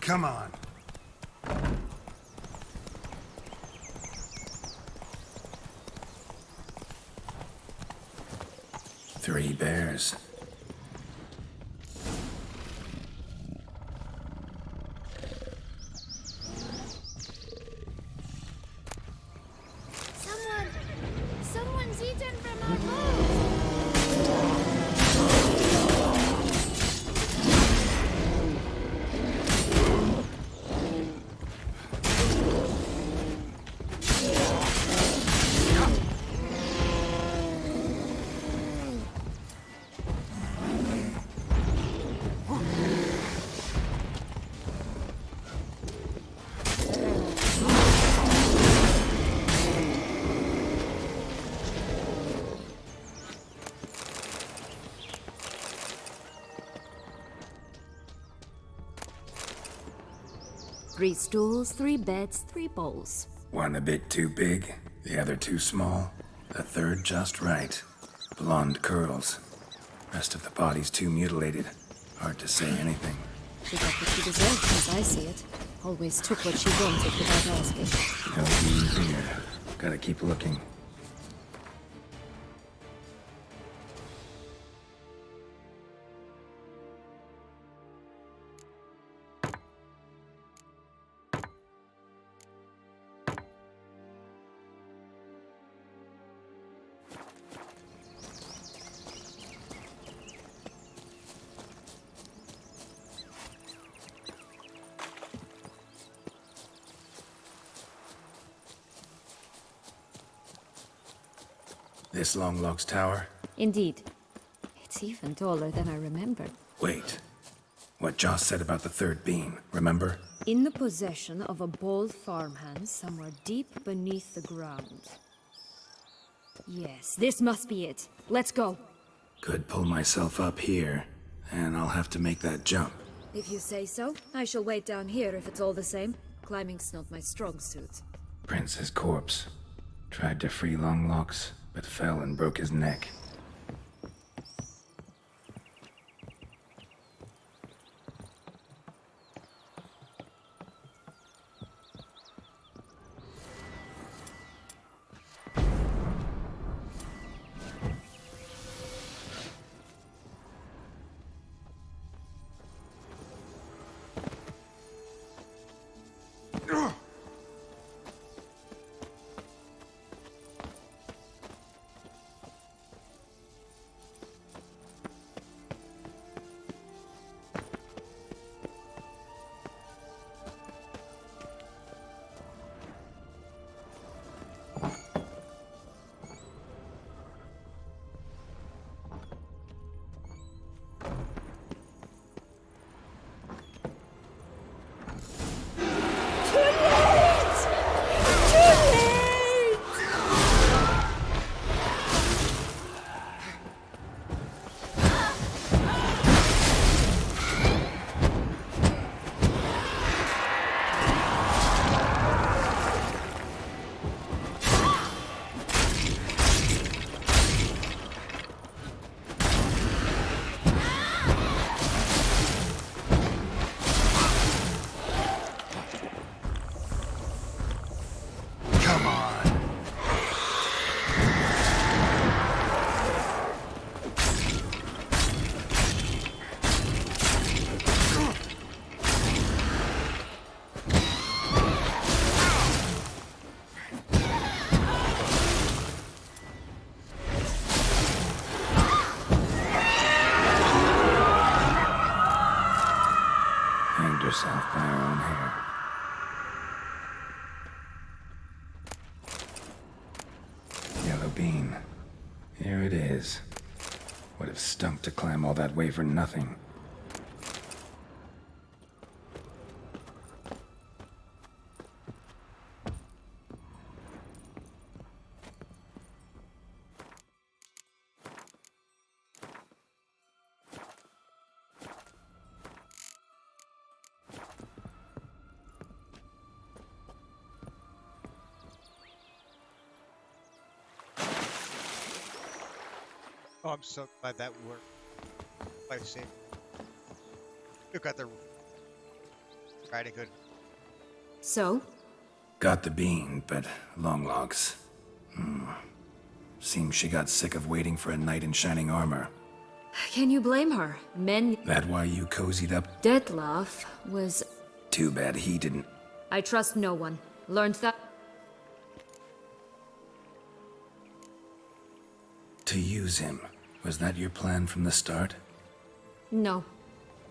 Speaker 7: Come on. Three bears.
Speaker 19: Someone's eaten from our boat!
Speaker 11: Three stools, three beds, three bowls.
Speaker 7: One a bit too big, the other too small, the third just right. Blonde curls. Rest of the body's too mutilated. Hard to say anything.
Speaker 11: She got what she deserved, as I see it. Always took what she wanted without asking.
Speaker 7: No beans here. Gotta keep looking. This Longlock's tower?
Speaker 11: Indeed. It's even taller than I remembered.
Speaker 7: Wait. What Joss said about the third beam, remember?
Speaker 11: In the possession of a bold farmhand somewhere deep beneath the ground. Yes, this must be it. Let's go.
Speaker 7: Could pull myself up here, and I'll have to make that jump.
Speaker 11: If you say so, I shall wait down here if it's all the same. Climbing's not my strong suit.
Speaker 7: Prince's corpse. Tried to free Longlocks, but fell and broke his neck. Herself by her own hair. Yellow bean. Here it is. Would have stunk to climb all that way for nothing.
Speaker 1: Oh, I'm so glad that worked. Life saving. You got the right good.
Speaker 11: So?
Speaker 7: Got the bean, but Longlocks. Seems she got sick of waiting for a knight in shining armor.
Speaker 11: Can you blame her? Men...
Speaker 7: That why you cozied up?
Speaker 11: Detlef was...
Speaker 7: Too bad he didn't.
Speaker 11: I trust no one. Learned that...
Speaker 7: To use him. Was that your plan from the start?
Speaker 11: No.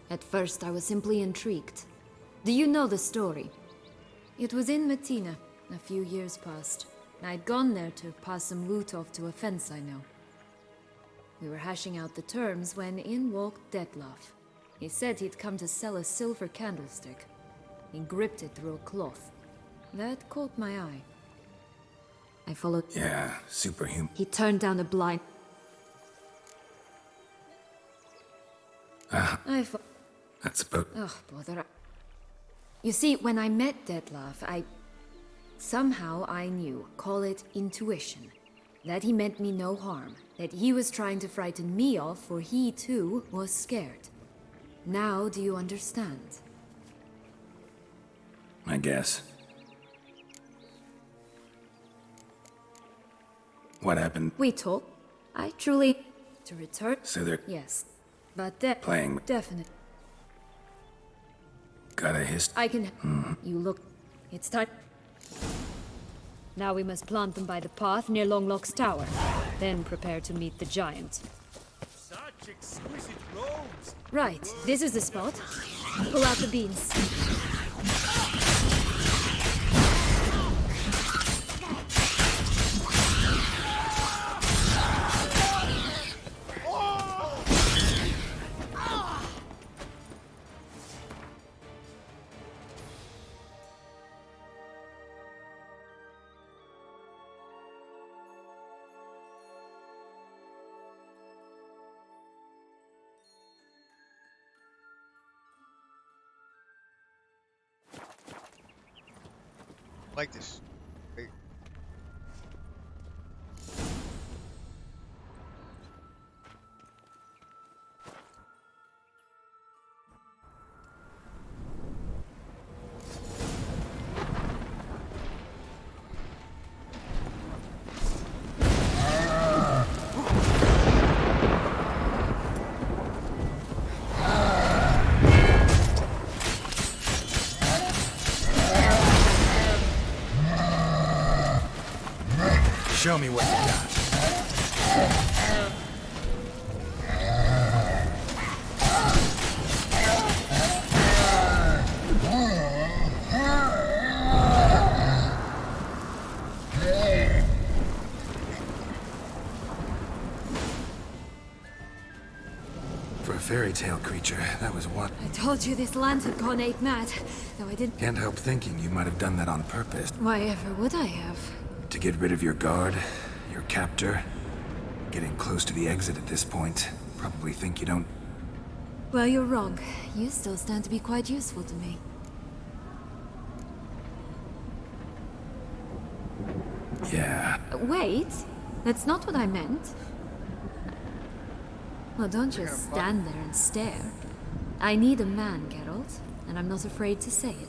Speaker 11: At first, I was simply intrigued. Do you know the story? It was in Metina, a few years past. I'd gone there to pass some loot off to a fence I know. We were hashing out the terms when in walked Detlef. He said he'd come to sell a silver candlestick. He gripped it through a cloth. That caught my eye. I followed...
Speaker 7: Yeah, superhuman.
Speaker 11: He turned down a blind...
Speaker 7: That's about...
Speaker 11: Oh, bother. You see, when I met Detlef, somehow I knew, call it intuition, that he meant me no harm, that he was trying to frighten me off, for he, too, was scared. Now do you understand?
Speaker 7: I guess. What happened?
Speaker 11: We talked. I truly... To return...
Speaker 7: So they're...
Speaker 11: Yes. But
Speaker 7: playing...
Speaker 11: Definite.
Speaker 7: Got a hist...
Speaker 11: I can... You look... It's time... Now we must plant them by the path near Longlock's tower. Then prepare to meet the giant.
Speaker 22: Such exquisite robes!
Speaker 11: Right, this is the spot. Pull out the beans.
Speaker 1: Like this. Wait.
Speaker 7: Show me what you got. For a fairy tale creature, that was what?
Speaker 11: I told you this land had gone ape mad, though I didn't.
Speaker 7: Can't help thinking you might have done that on purpose.
Speaker 11: Why ever would I have?
Speaker 7: To get rid of your guard, your captor. Getting close to the exit at this point. Probably think you don't...
Speaker 11: Well, you're wrong. You still stand to be quite useful to me.
Speaker 7: Yeah.
Speaker 11: Wait, that's not what I meant. Well, don't just stand there and stare. I need a man, Geralt, and I'm not afraid to say it.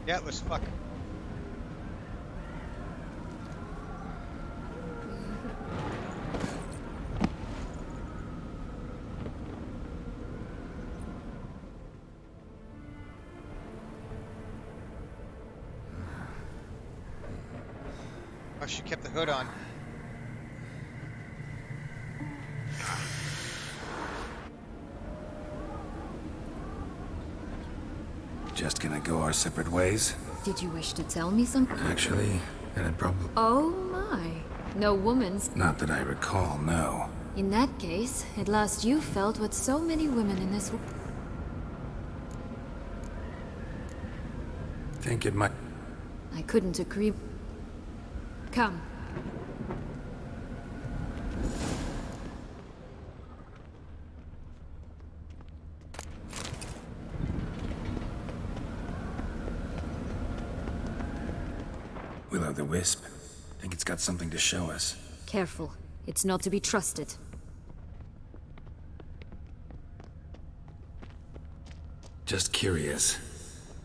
Speaker 1: Yeah, let's fuck him. Oh, she kept the hood on.
Speaker 7: Just gonna go our separate ways?
Speaker 11: Did you wish to tell me something?
Speaker 7: Actually, it'd probably...
Speaker 11: Oh my. No woman's...
Speaker 7: Not that I recall, no.
Speaker 11: In that case, at last you felt what so many women in this...
Speaker 7: Think it might...
Speaker 11: I couldn't agree... Come.
Speaker 7: Will-o'-the-wisp. Think it's got something to show us.
Speaker 11: Careful. It's not to be trusted.
Speaker 7: Just curious.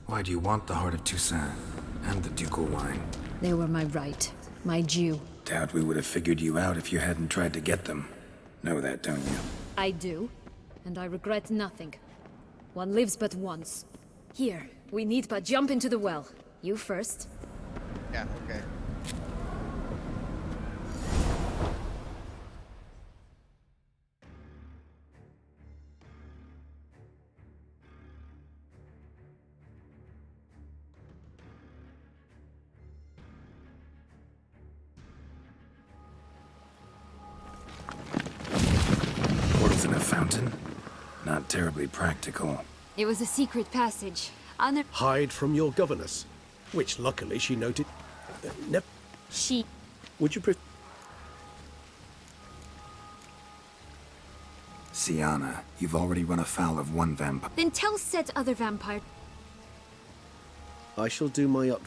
Speaker 7: Why do you want the Heart of Toussaint and the ducal wine?
Speaker 11: They were my right. My due.
Speaker 7: Doubt we would have figured you out if you hadn't tried to get them. Know that, don't you?
Speaker 11: I do. And I regret nothing. One lives but once. Here, we need but jump into the well. You first.
Speaker 1: Yeah, okay.
Speaker 7: Portals in a fountain? Not terribly practical.
Speaker 11: It was a secret passage.
Speaker 20: Hide from your governess, which luckily she noted.
Speaker 11: She...
Speaker 20: Would you
Speaker 7: Sienna, you've already run afoul of one vampire.
Speaker 11: Then tell said other vampire...
Speaker 2: I shall do my up.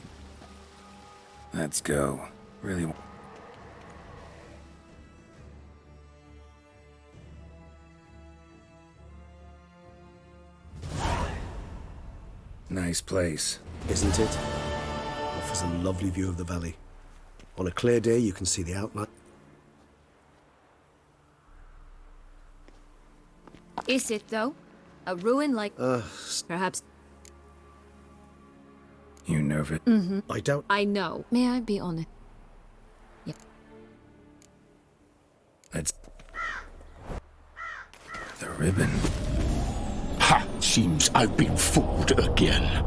Speaker 7: Let's go. Really... Nice place.
Speaker 2: Isn't it? Offers a lovely view of the valley. On a clear day, you can see the outline.
Speaker 11: Is it, though? A ruin like... Perhaps...
Speaker 7: You nervous?
Speaker 11: Mm-hmm.
Speaker 2: I doubt...
Speaker 11: I know. May I be honest? Yeah.
Speaker 7: Let's... The ribbon.
Speaker 8: Ha! Seems I've been fooled again.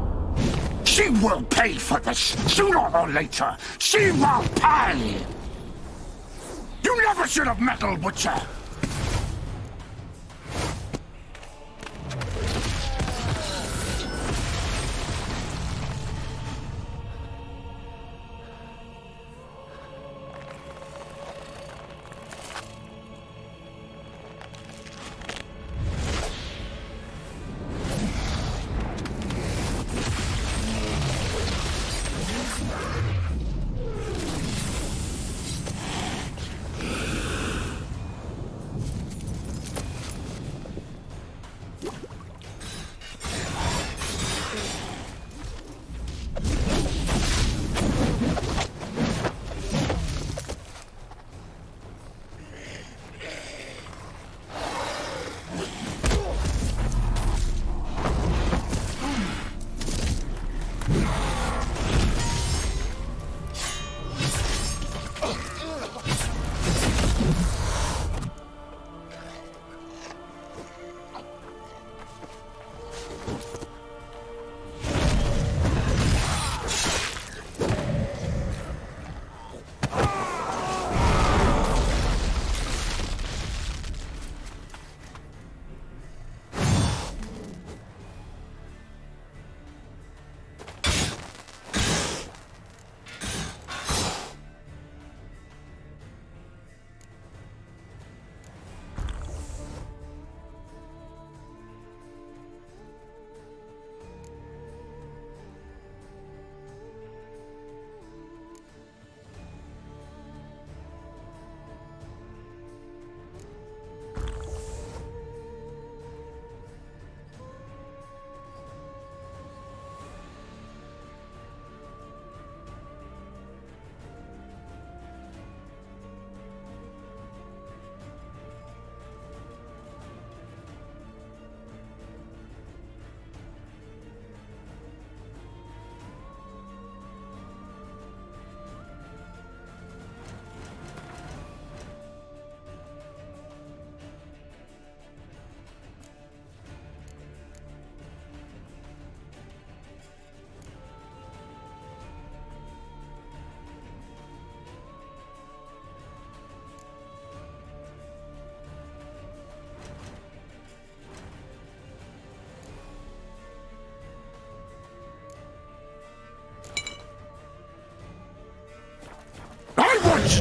Speaker 8: She will pay for this, sooner or later. She will pay! You never should have meddled with her!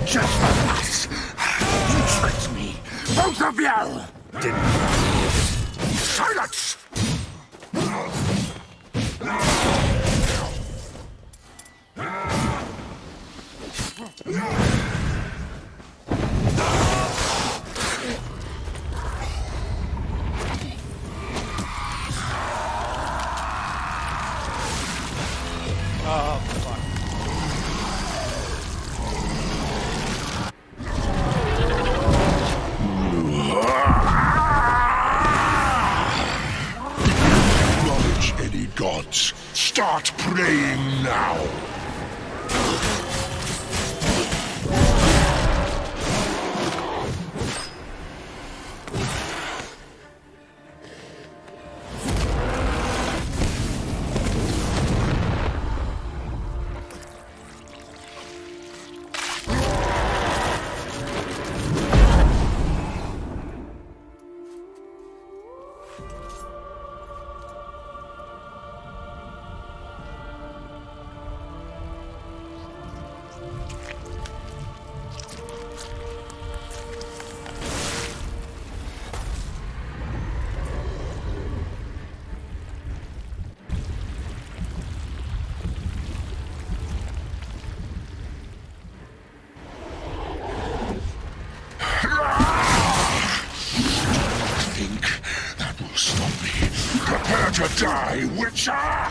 Speaker 3: just like us. You tricked me. Both of you! Didn't. Silence!
Speaker 1: Oh, fuck.
Speaker 3: Acknowledge any gods. Start praying now. Prepare to die, Witcher!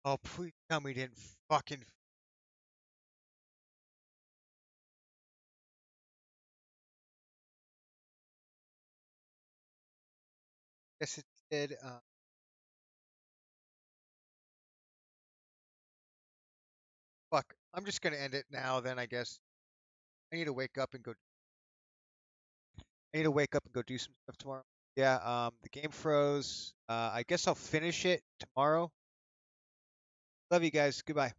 Speaker 1: Oh, please tell me he didn't fucking. Guess it did. Fuck. I'm just gonna end it now. Then I guess I need to wake up and go. I need to wake up and go do some stuff tomorrow. Yeah. The game froze. I guess I'll finish it tomorrow. Love you guys. Goodbye.